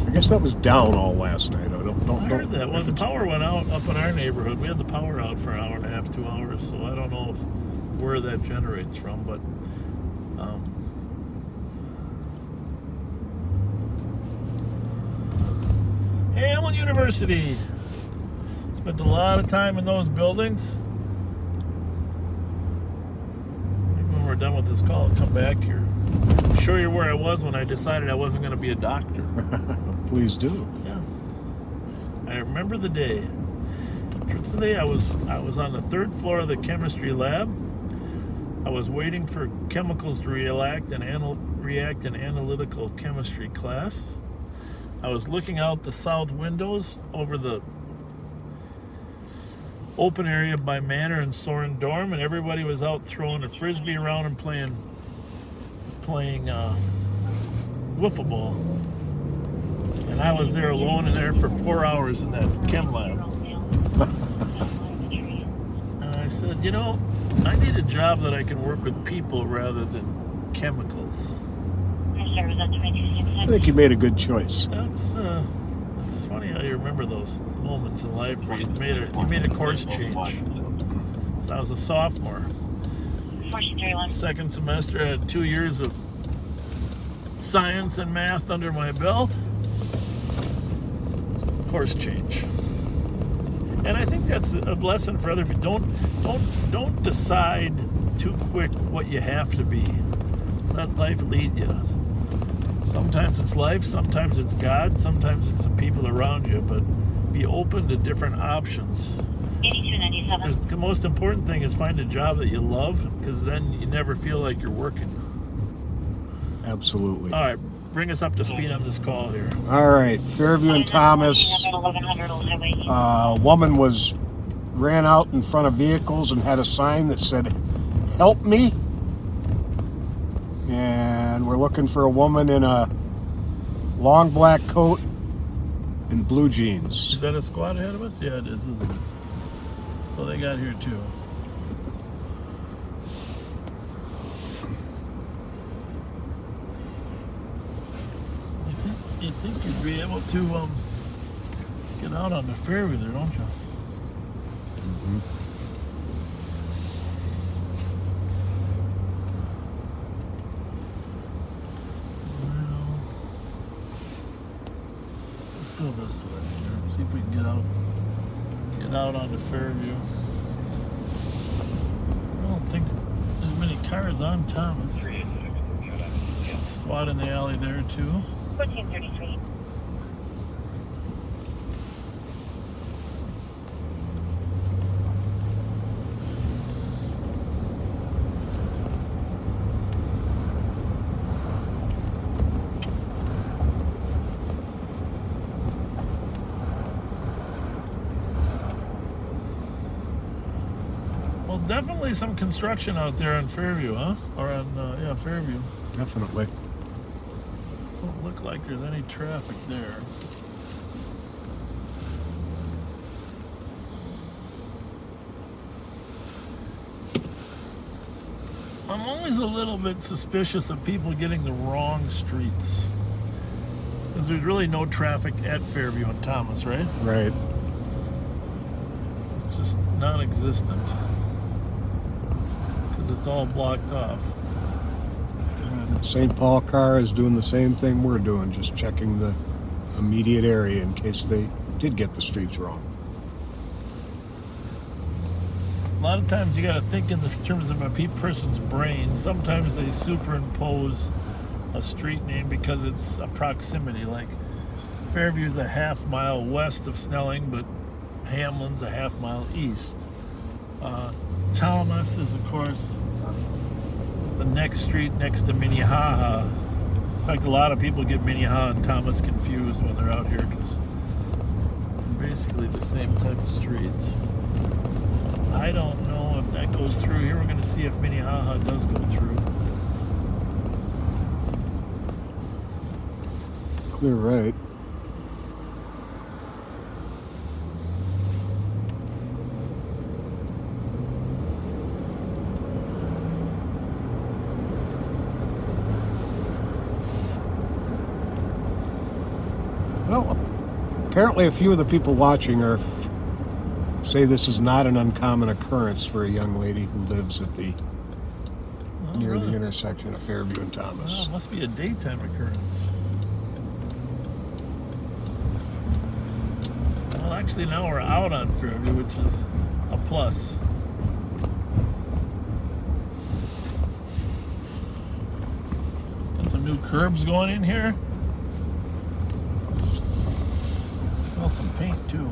I guess that was down all last night. I heard that. Well, the power went out up in our neighborhood. We had the power out for an hour and a half, 2 hours, so I don't know where that generates from, but Hamlin University. Spent a lot of time in those buildings. Maybe when we're done with this call, I'll come back here. Show you where I was when I decided I wasn't going to be a doctor. Please do. Yeah. I remember the day. Truthfully, I was on the 3rd floor of the chemistry lab. I was waiting for chemicals to react in analytical chemistry class. I was looking out the south windows over the open area by Manor and Soren Dorm, and everybody was out throwing a frisbee around and playing wiffle ball. And I was there alone in there for 4 hours in that chem lab. And I said, you know, I need a job that I can work with people rather than chemicals. I think you made a good choice. It's funny how you remember those moments in life where you made a course change. So I was a sophomore. 2nd semester, I had 2 years of science and math under my belt. Course change. And I think that's a lesson for other people. Don't decide too quick what you have to be. Let life lead you. Sometimes it's life, sometimes it's God, sometimes it's the people around you, but be open to different options. 8297. The most important thing is find a job that you love, because then you never feel like you're working. Absolutely. All right, bring us up to speed on this call here. All right, Fairview and Thomas. A woman ran out in front of vehicles and had a sign that said, "Help me." And we're looking for a woman in a long black coat and blue jeans. Is that a squad ahead of us? Yeah, it is, isn't it? So they got here too. You think you'd be able to get out on the ferry there, don't you? Mm-hmm. Well, let's go this way here. See if we can get out onto Fairview. I don't think there's many cars on Thomas. Squad in the alley there too. 1433. Well, definitely some construction out there in Fairview, huh? Or on, Fairview. Definitely. Doesn't look like there's any traffic there. I'm always a little bit suspicious of people getting the wrong streets. Because there's really no traffic at Fairview and Thomas, right? Right. It's just non-existent. Because it's all blocked off. St. Paul car is doing the same thing we're doing, just checking the immediate area in case they did get the streets wrong. A lot of times you got to think in the terms of a person's brain. Sometimes they superimpose a street name because it's a proximity. Like Fairview's a half mile west of Snelling, but Hamlin's a half mile east. Thomas is, of course, the next street next to Minnehaha. In fact, a lot of people get Minnehaha and Thomas confused when they're out here because they're basically the same type of streets. I don't know if that goes through here. We're going to see if Minnehaha does go through. Clear right. Well, apparently a few of the people watching say this is not an uncommon occurrence for a young lady who lives at near the intersection of Fairview and Thomas. Well, it must be a daytime occurrence. Well, actually, now we're out on Fairview, which is a plus. Got some new curbs going in here. Smell some paint too.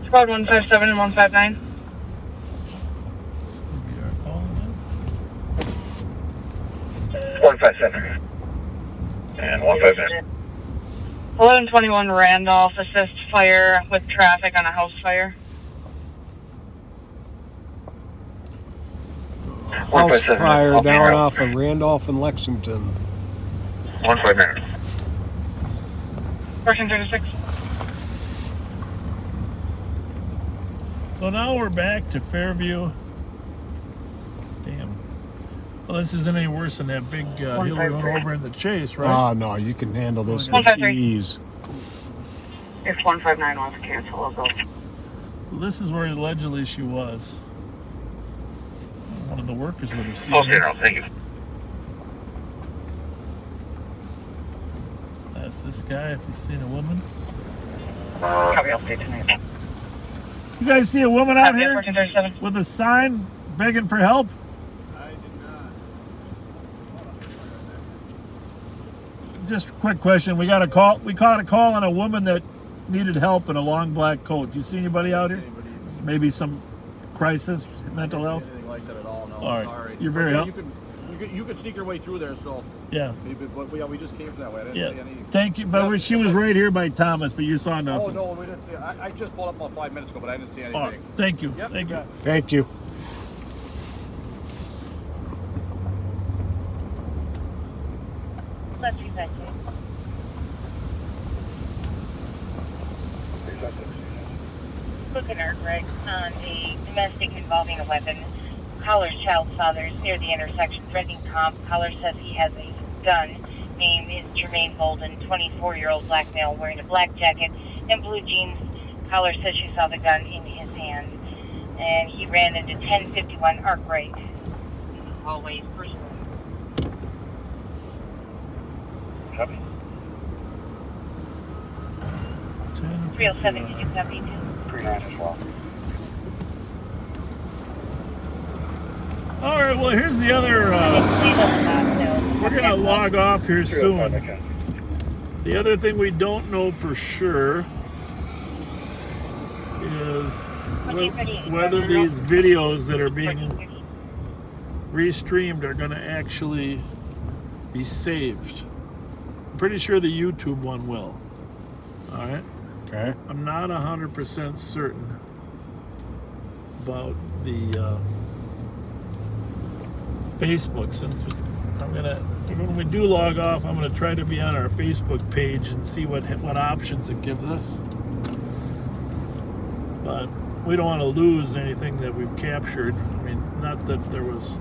Squad 157 and 159. This could be our call again. 157. And 159. 1121 Randolph, assist fire with traffic on a house fire. House fire down off of Randolph and Lexington. 159. 1436. So now we're back to Fairview. Damn. Well, this isn't any worse than that big hill we went over in the Chase, right? Oh, no, you can handle this with 153. ease. If 159 wants to cancel, I'll go. So this is where allegedly she was. One of the workers would have seen Okay, her. no, thank you. That's this guy, if you've seen a woman. Copy, I'll stay tonight. You guys see a woman out Copy, here 1437. with a sign begging for help? I did not. Just a quick question. We caught a call on a woman that needed help in a long black coat. Do you see anybody out here? Maybe some crisis, mental health? Anything like that at all? No. All right. Sorry. You're very Yeah, helpful. you could sneak your way through there, so Yeah. maybe. But we just came from that way. I didn't Yeah. see any. Thank you. But she was right here by Thomas, but you saw nothing. Oh no, we didn't see. I just pulled up about 5 minutes ago, but I didn't see anything. All right. Thank you. Yep, Thank you. bet. Thank you. Let's see that. Looking at Greg on a domestic involving a weapon. Caller's child's father is near the intersection threatening cop. Caller says he has a gun. Name is Jermaine Bolden, 24-year-old black male wearing a black jacket and blue jeans. Caller says she saw the gun in his hand. And he ran into 1051 Arkwright in the hallway. First Copy. 307 272. 39 as well. All right. Well, here's the other. We're gonna log off here soon. The other thing we don't know for sure is whether these videos that are being restreamed are going to actually be saved. I'm pretty sure the YouTube one will. All right. Okay. I'm not 100% certain about the Facebook, since when we do log off, I'm gonna try to be on our Facebook page and see what options it gives us. But we don't want to lose anything that we've captured. I mean, not that there was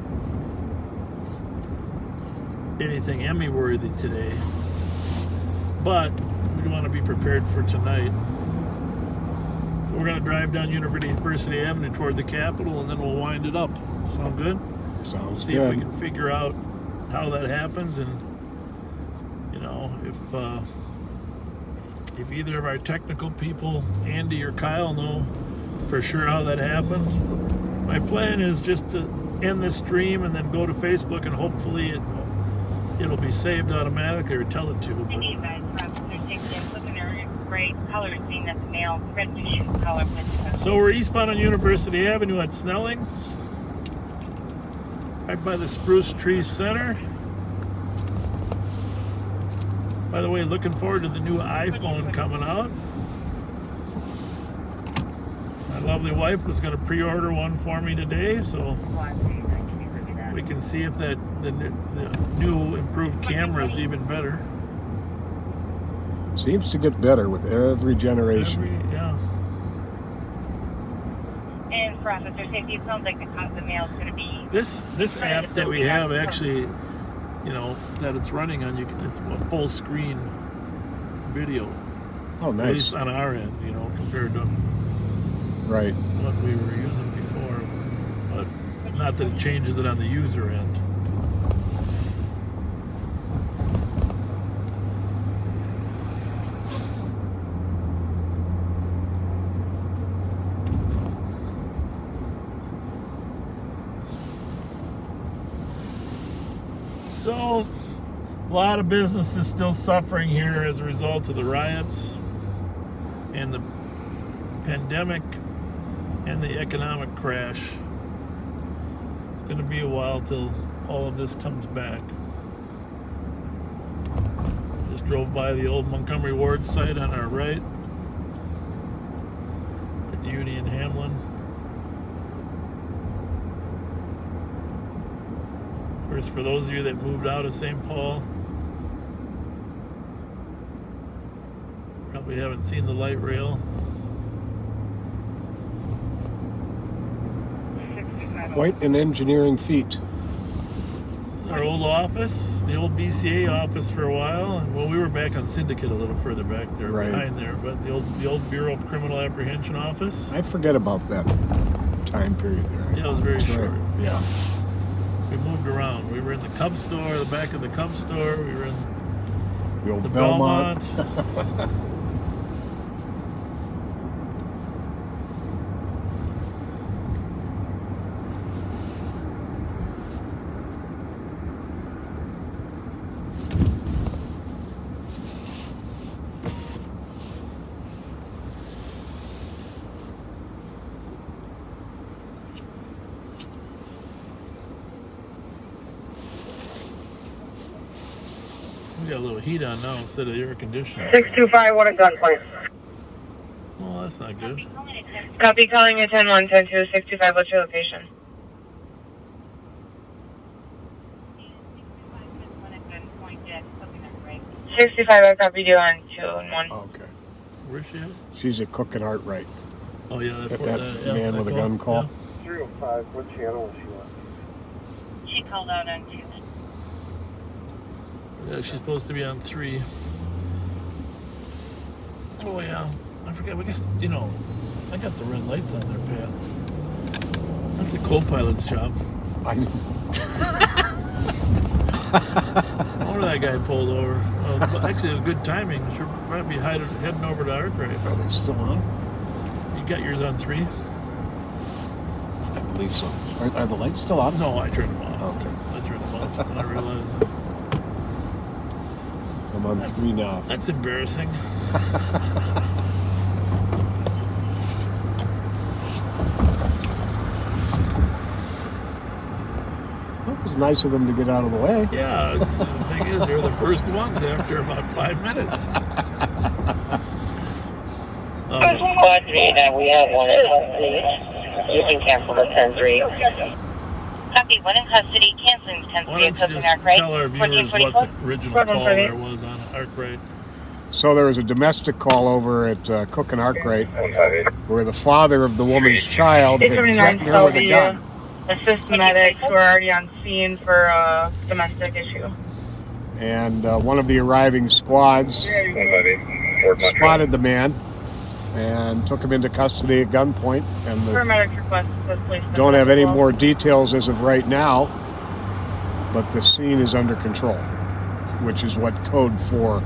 anything Emmy worthy today, but we want to be prepared for tonight. So we're going to drive down University Avenue toward the Capitol, and then we'll wind it up. Sound good? Sounds See good. if we can figure out how that happens, and if either of our technical people, Andy or Kyle, know for sure how that happens. My plan is just to end this stream and then go to Facebook, and hopefully it'll be saved automatically, or tell it to. I need advice from Officer Safety. I'm looking at gray color, seeing that the male red shoe color with So we're eastbound on University Avenue at Snelling, right by the Spruce Tree Center. By the way, looking forward to the new iPhone coming out. My lovely wife was going to pre-order one for me today, so we can see if the new improved camera is even better. Seems to get better with every generation. Yeah. And for Officer Safety, it sounds like the male's going to be... This app that we have actually, that it's running on, it's a full screen video. Oh, nice. At least on our end, compared to Right. what we were using before. But not that it changes it on the user end. So, a lot of businesses still suffering here as a result of the riots and the pandemic and the economic crash. It's going to be a while till all of this comes back. Just drove by the old Montgomery Ward site on our right at Uni and Hamlin. Of course, for those of you that moved out of St. Paul, probably haven't seen the light rail. Quite an engineering feat. This is our old office, the old BCA office for a while, and we were back on Syndicate a little further back there, Right. behind there, but the old Bureau of Criminal Apprehension office. I forget about that time period there. Yeah, it was very That's short. right. Yeah. We moved around. We were in the Cub store, the back of the Cub store. We were in The old the Belmont. We got a little heat on now instead of the air conditioner. 625, what a gunpoint. Well, that's not good. Copy, calling at 10-1, 10-2, 625, what's your location? 65, I copied you on 2 and 1. Okay. Where's she at? She's at Cook and Hart, right? Oh, yeah. That man with a gun call. 305, what channel is she on? She called out on 2. Yeah, she's supposed to be on 3. Oh, yeah. I forgot. I guess, I got the red lights on there, Pat. That's the co-pilot's job. I wonder that guy pulled over. Well, actually, it was good timing. Should probably be heading over to Arkwright. Are they still on? You got yours on 3? I believe so. Are the lights still on? No, I turned them off. Okay. I turned them off. I realized it. I'm on 3 now. That's embarrassing. It's nice of them to get out of the way. Yeah, the thing is, they're the first ones after about 5 minutes. Squad 3, now we have one in custody. You can cancel the 10-3. Copy, one in custody, canceling 10-3. Why don't you just tell our viewers what the original call there was on Arkwright? So there was a domestic call over at Cook and Arkwright where the father of the woman's child had threatened her with a gun. Assist medics who are already on scene for a domestic issue. And one of the arriving squads spotted the man and took him into custody at gunpoint. And the Paramedics request was placed. don't have any more details as of right now, but the scene is under control, which is what Code 4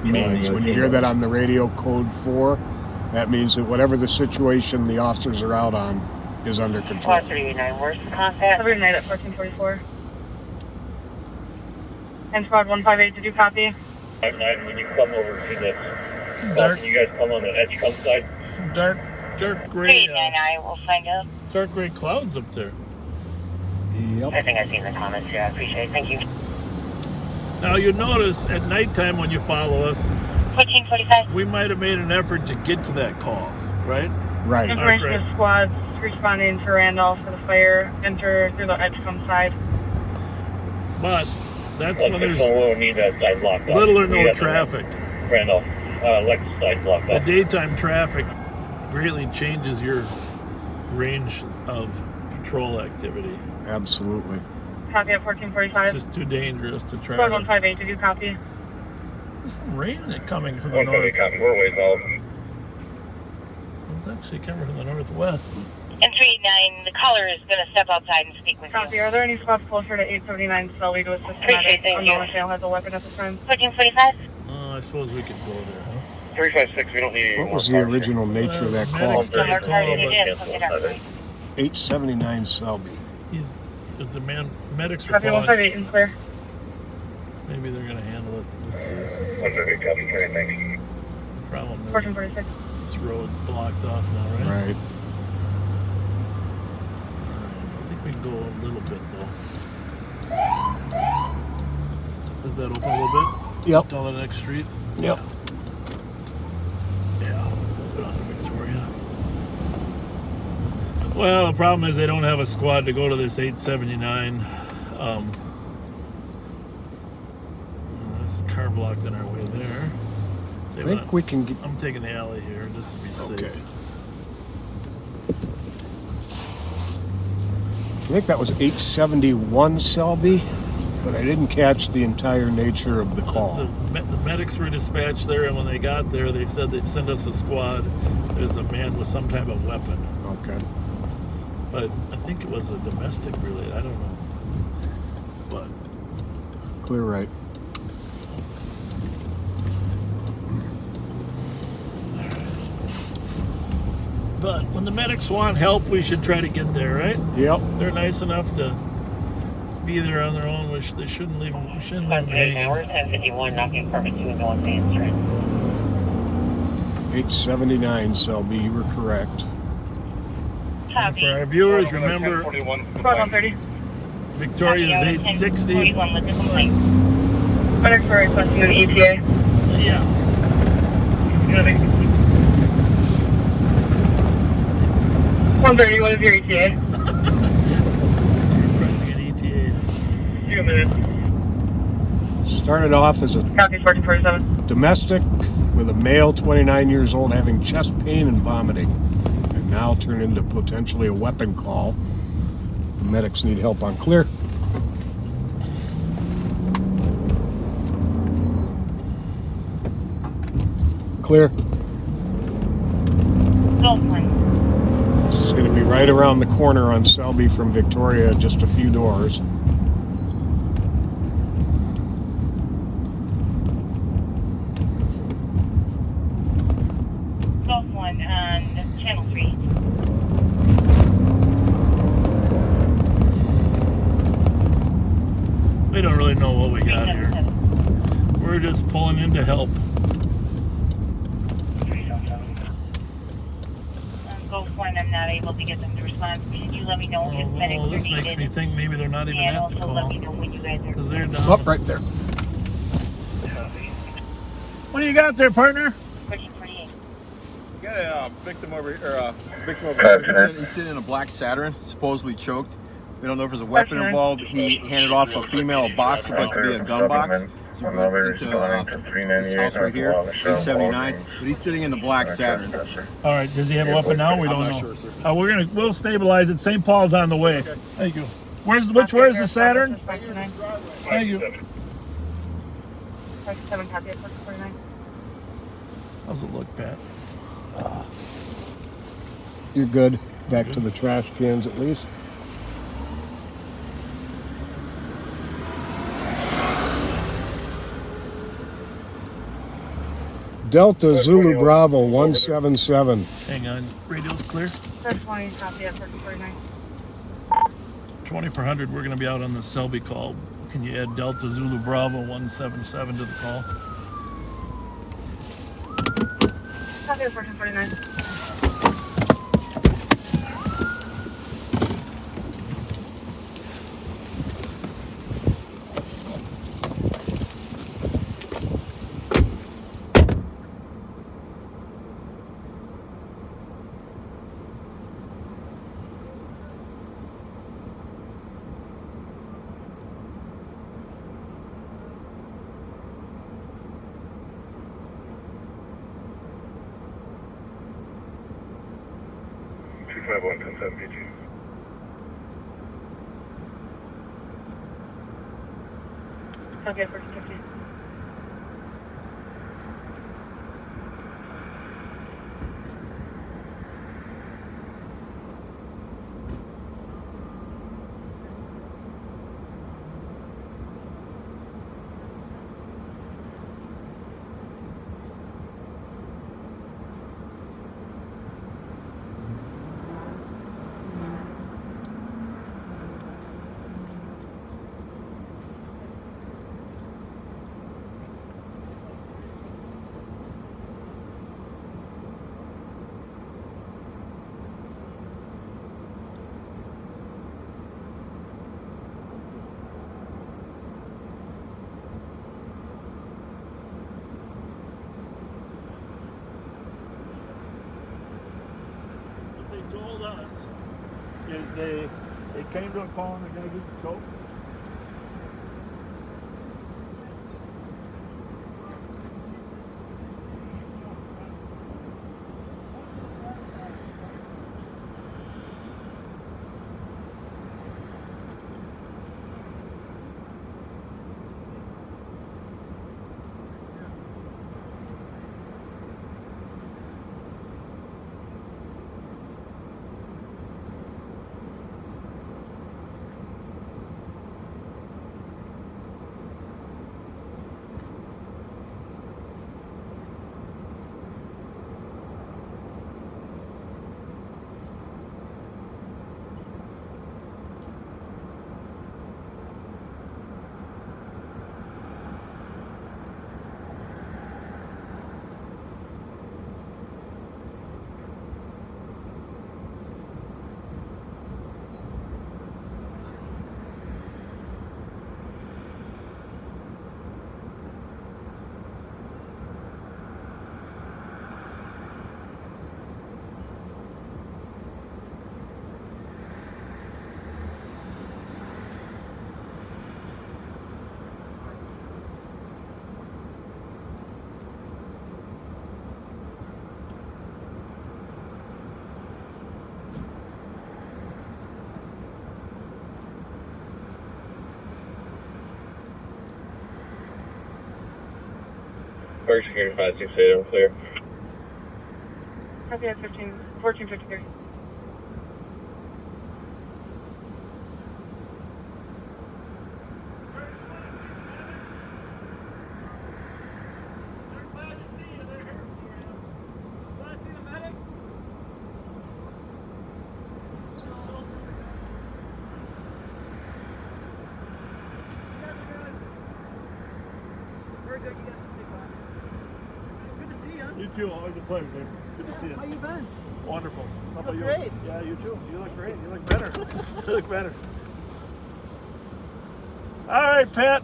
means. When you hear that on the radio, Code 4, that means that whatever the situation the officers are out on is under control. Squad 389, where's the contact? Every night at 1444. And Squad 158, did you copy? 59, when you come over to this, Some dark, you guys come on the edge come side. some dark gray, 389, we'll find out. dark gray clouds up there. Yep. I think I've seen the comments here. I appreciate it. Thank you. Now you notice at nighttime when you follow us, 1445. we might have made an effort to get to that call, right? Right. Information Arkwright. of squads responding to Randolph for the fire. Enter through the Edgecombe side. But that's when there's We'll need that side blocked off. little or no traffic. Randolph, Lexus side blocked The off. daytime traffic greatly changes your range of patrol activity. Absolutely. Copy at It's 1445. just too dangerous to try Squad to... 158, did you copy? There's some rain coming from the north. We're ways out. It's actually coming from the northwest. And 389, the caller is going to step outside and speak with Copy. you. Are there any squads closer to 879 Selby to assist Appreciate medics? it, thank Unknown you. if male has a weapon at this time. 1445. I suppose we could go there, huh? 356, we don't need any What more was the cars here. original nature of that call? Medics got a Mark call, Hardy, but it is. Look it up. 879 Selby. it's a man. Medics were Copy calling. 158 and clear. Maybe they're gonna handle it. Let's see. 158, copy, carry, thanks. Problem is 1446. this road's blocked off now, right? Right. I think we can go a little bit though. Is that open a little bit? Yep. Down the next street? Yep. Yeah. Put on the Victoria. Well, the problem is they don't have a squad to go to this 879. There's a car blocked in our way there. I think we can get... I'm taking the alley here just to be safe. Okay. I think that was 871 Selby, but I didn't catch the entire nature of the call. The medics were dispatched there, and when they got there, they said they'd send us a squad. There's a man with some type of weapon. Okay. But I think it was a domestic related. I don't know. But Clear right. But when the medics want help, we should try to get there, right? Yep. They're nice enough to be there on their own. They shouldn't leave them. We shouldn't leave them hanging. 1051, knocking permit 2 and going Main Street. 879 Selby, you were correct. And for our viewers, remember, 41. Squad 130. Victoria is 860. 41 with the complaint. Medics are requesting an ETA. Yeah. 130, what is your ETA? Requesting an ETA. 2 minutes. Started off as a Copy 1447. domestic with a male 29 years old having chest pain and vomiting, and now turned into potentially a weapon call. The medics need help on clear. Clear. Golf one. This is going to be right around the corner on Selby from Victoria, just a few doors. Golf one on channel 3. We don't really know what we got here. We're just pulling in to help. 377. Golf one and I'm not able to get them to respond, can you let me know if medics Well, are this makes needed? me think maybe they're not even And at the also let call. me know when you guys are. Because they're down. Oh, right there. What do you got there, partner? 1448. We got a victim over here. He's sitting in a black Saturn, supposedly choked. We don't know if there's a weapon involved. He handed off a female a box that looked to be a gun box. So we went into this house right here, 879. But he's sitting in the black Saturn. All right, does he have a weapon now? We don't I'm know. not sure, sir. We'll stabilize it. St. Paul's on the way. Okay. Thank you. Where's the Saturn? Thank you. 7 copy at 49. How's it look, Pat? You're good. Back to the trash cans at least. Delta Zulu Bravo 177. Hang on. Radio's clear. 20 copy at 49. 2400. We're going to be out on the Selby call. Can you add Delta Zulu Bravo 177 to the call? Copy at 1449. Copy at 1450. What they told us is they came to a call and they're going to get the coke. Park Security 568, I'm clear. Copy at 1453. You too. Always a pleasure, Dave. Good to see you. How you been? Wonderful. How about look you? great. Yeah, you too. You look great. You look better. You look better. All right, Pat.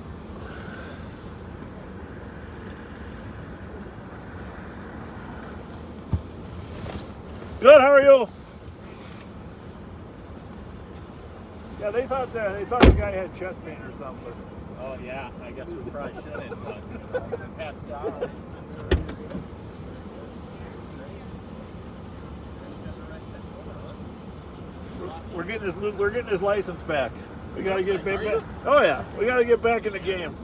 Good. How are you? Yeah, they thought the guy had chest pain or something. Oh yeah, I guess we probably shouldn't, but Pat's gone. We're getting his license back. We gotta get back. Oh yeah, we gotta get back in the game.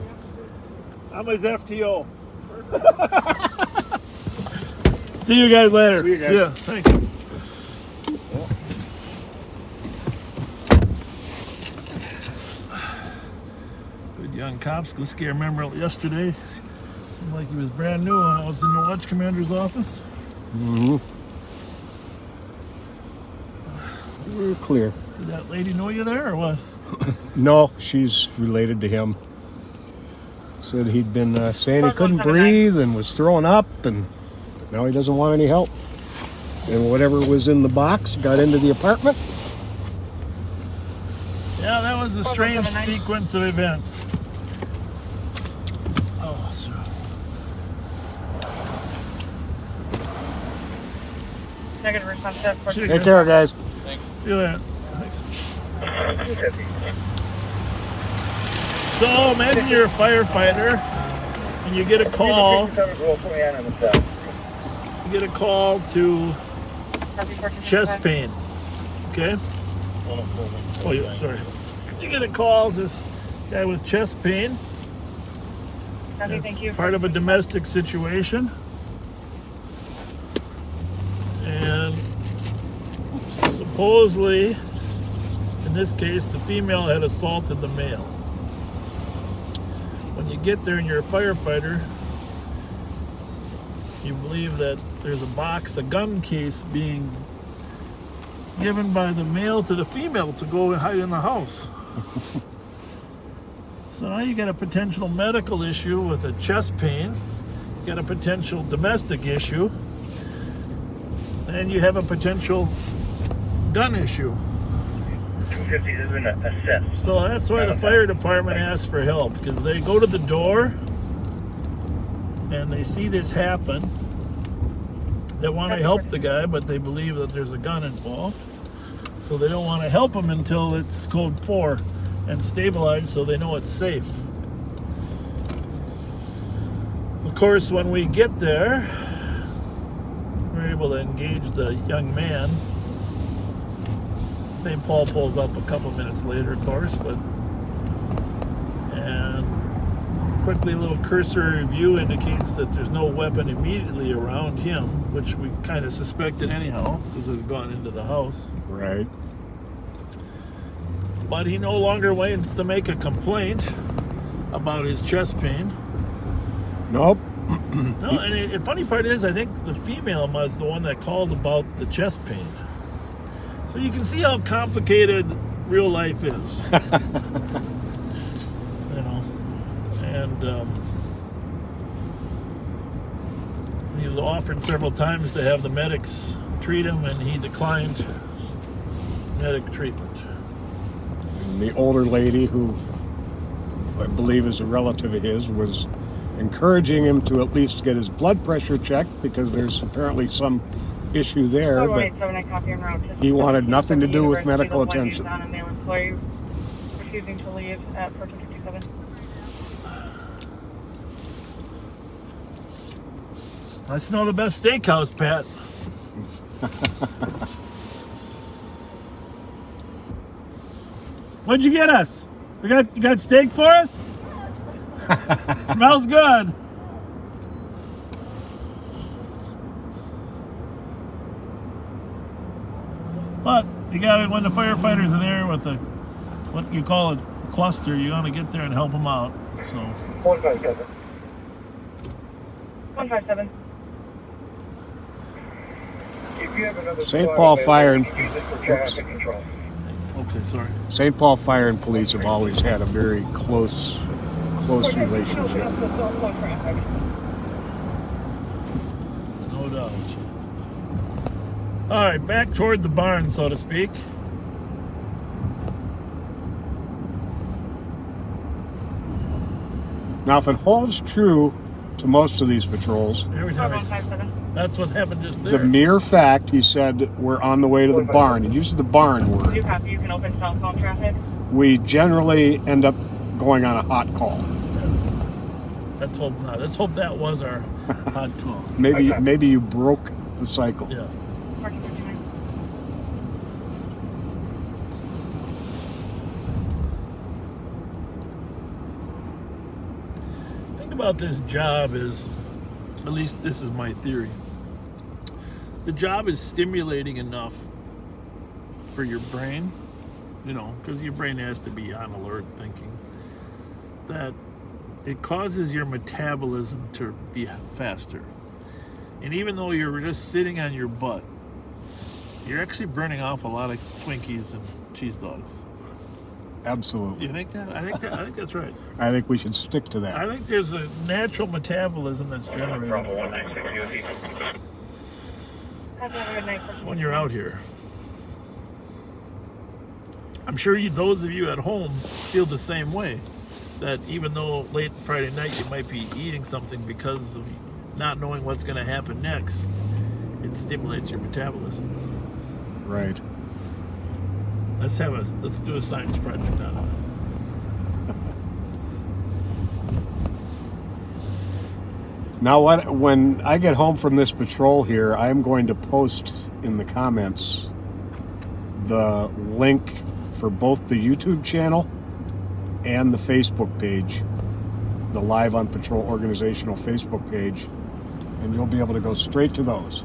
I'm his FTO. See you guys later. See you guys. Yeah, thank you. Good young cops. This guy, remember yesterday? Seemed like he was brand new when I was in the watch commander's office. Mm-hmm. We're clear. Did that lady know you there or what? No, she's related to him. Said he'd been saying he couldn't breathe and was throwing up, and now he doesn't want any help. And whatever was in the box got into the apartment. Yeah, that was a strange sequence of events. Oh, so. Negative response to Take care, guys. Thanks. See you later. So imagine you're a firefighter and you get a call. You get a call to chest pain. Okay? Oh, yeah, sorry. You get a call, this guy with chest pain. Thank you. Part of a domestic situation. And supposedly, in this case, the female had assaulted the male. When you get there and you're a firefighter, you believe that there's a gun case being given by the male to the female to go and hide in the house. So now you got a potential medical issue with a chest pain, you got a potential domestic issue, and you have a potential gun issue. 250 has been assessed. So that's why the fire department asks for help, because they go to the door and they see this happen. They want to help the guy, but they believe that there's a gun involved. So they don't want to help him until it's code 4 and stabilized so they know it's safe. Of course, when we get there, we're able to engage the young man. St. Paul pulls up a couple minutes later, of course, and quickly a little cursory review indicates that there's no weapon immediately around him, which we kind of suspected anyhow, because it had gone into the house. Right. But he no longer waits to make a complaint about his chest pain. Nope. No, and the funny part is, I think the female was the one that called about the chest pain. So you can see how complicated real life is. You know, and he was offered several times to have the medics treat him, and he declined medic treatment. And the older lady, who I believe is a relative of his, was encouraging him to at least get his blood pressure checked, because there's apparently some issue there, but he wanted nothing to do with medical attention. On a male employee refusing to leave at 1457. I smell the best steakhouse, Pat. What'd you get us? You got steak for us? Smells good. But you got it when the firefighters are there with what you call a cluster. You want to get there and help them out. So. 157. 157. If you have another St. Paul Fire and use it for traffic control. Okay, sorry. St. Paul Fire and Police have always had a very close relationship. No doubt. All right, back toward the barn, so to speak. Now, if it holds true to most of these patrols, Every time I 4157. that's what happened just there. the mere fact he said we're on the way to the barn, he uses the barn You word, copy. You can open southbound traffic. we generally end up going on a hot call. Let's hope not. Let's hope that was our hot call. Maybe you broke the cycle. Yeah. Parking 59. Think about this job is, at least this is my theory. The job is stimulating enough for your brain, you know, because your brain has to be on alert thinking, that it causes your metabolism to be faster. And even though you're just sitting on your butt, you're actually burning off a lot of Twinkies and cheese dogs. Do Absolutely. you think that? I think that's right. I think we should stick to that. I think there's a natural metabolism that's generated Have a good night. when you're out here. I'm sure those of you at home feel the same way. That even though late Friday night you might be eating something because of not knowing what's going to happen next, it stimulates your metabolism. Right. Let's do a science project on it. Now, when I get home from this patrol here, I'm going to post in the comments the link for both the YouTube channel and the Facebook page, the Live on Patrol organizational Facebook page, and you'll be able to go straight to those.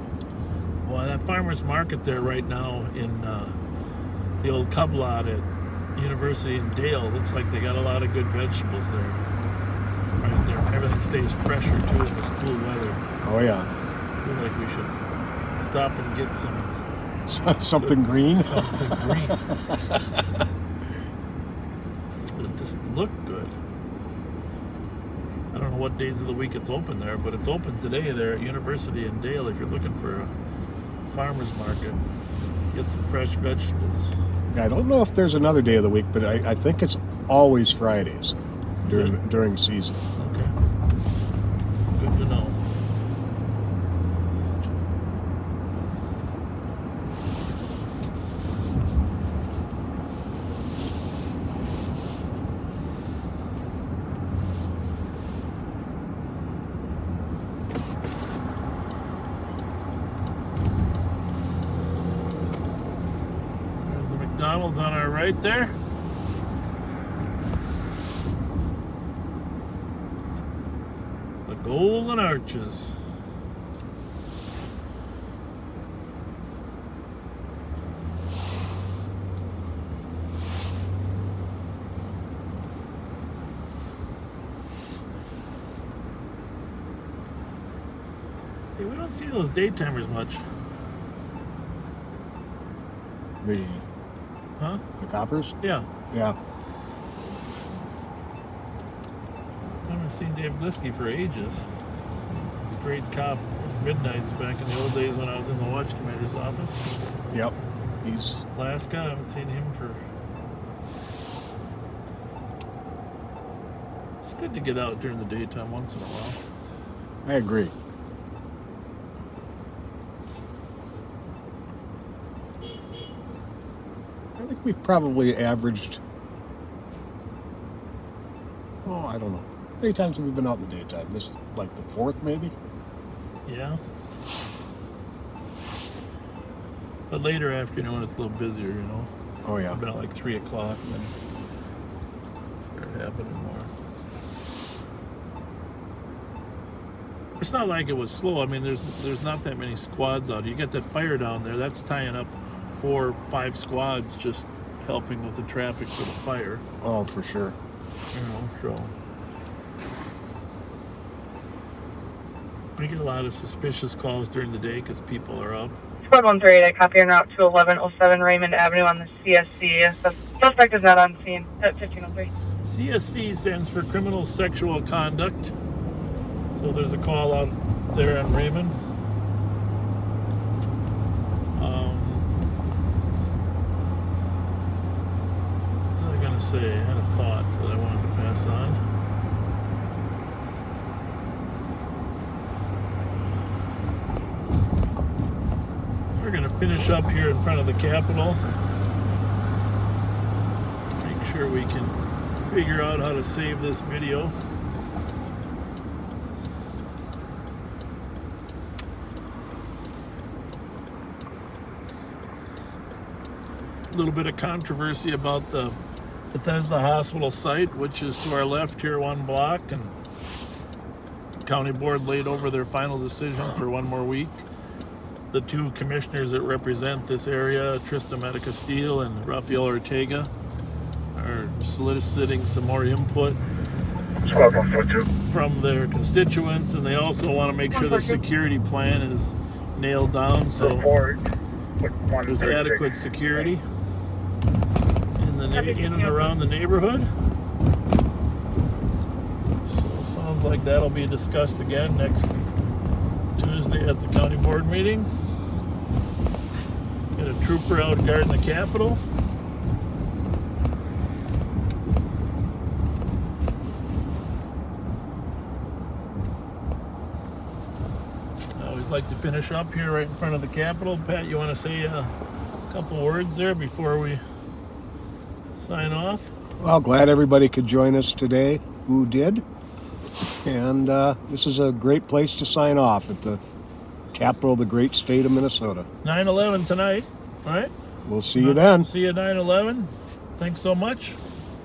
Well, that farmer's market there right now in the old cub lot at University in Dale, looks like they got a lot of good vegetables there. Right there. Everything stays fresher too in this cool weather. Oh yeah. I feel like we should stop and get some something green. Something green. It just look good. I don't know what days of the week it's open there, but it's open today there at University in Dale if you're looking for a farmer's market. Get some fresh vegetables. I don't know if there's another day of the week, but I think it's always Fridays during the season. Okay. Good to know. There's the McDonald's on our right there. Golden Arches. Hey, we don't see those daytimers much. The coppers? Yeah. Yeah. I haven't seen Dave Glisky for ages. Great cop midnights back in the old days when I was in the watch commander's office. Yep. He's Alaska, I haven't seen him for... It's good to get out during the daytime once in a while. I agree. I think we've probably averaged, I don't know. How many times have we been out in the daytime? This is like the fourth, maybe? Yeah. But later afternoon it's a little busier, you know. Oh, yeah. About like 3 o'clock and then start happening more. It's not like it was slow. I mean, there's not that many squads out. You got that fire down there. That's tying up 4 or 5 squads just helping with the traffic for the fire. Oh, for sure. You know, so we get a lot of suspicious calls during the day because people are up. Squad 138, I copy en route to 1107 Raymond Avenue on the CSC. Suspect is not on scene at 1503. CSC stands for Criminal Sexual Conduct. So there's a call out there on Raymond. say? I had a thought that I wanted to pass on. We're going to finish up here in front of the Capitol. Make sure we can figure out how to save this video. A little bit of controversy about the Bethesda Hospital site, which is to our left here, 1 block, and County Board laid over their final decision for 1 more week. The 2 commissioners that represent this area, Trista Medica-Steele and Rafael Ortega, are soliciting some more input from their constituents, and they also want to make sure the security plan is nailed down so there's adequate security in and around the neighborhood. So sounds like that'll be discussed again next Tuesday at the county board meeting. Got a trooper out guarding the Capitol. I always like to finish up here right in front of the Capitol. Pat, you want to say a couple words there before we sign off? Well, glad everybody could join us today who did. And this is a great place to sign off at the capital of the great state of Minnesota. 9/11 tonight, all right? We'll see you then. See you 9/11. Thanks so much.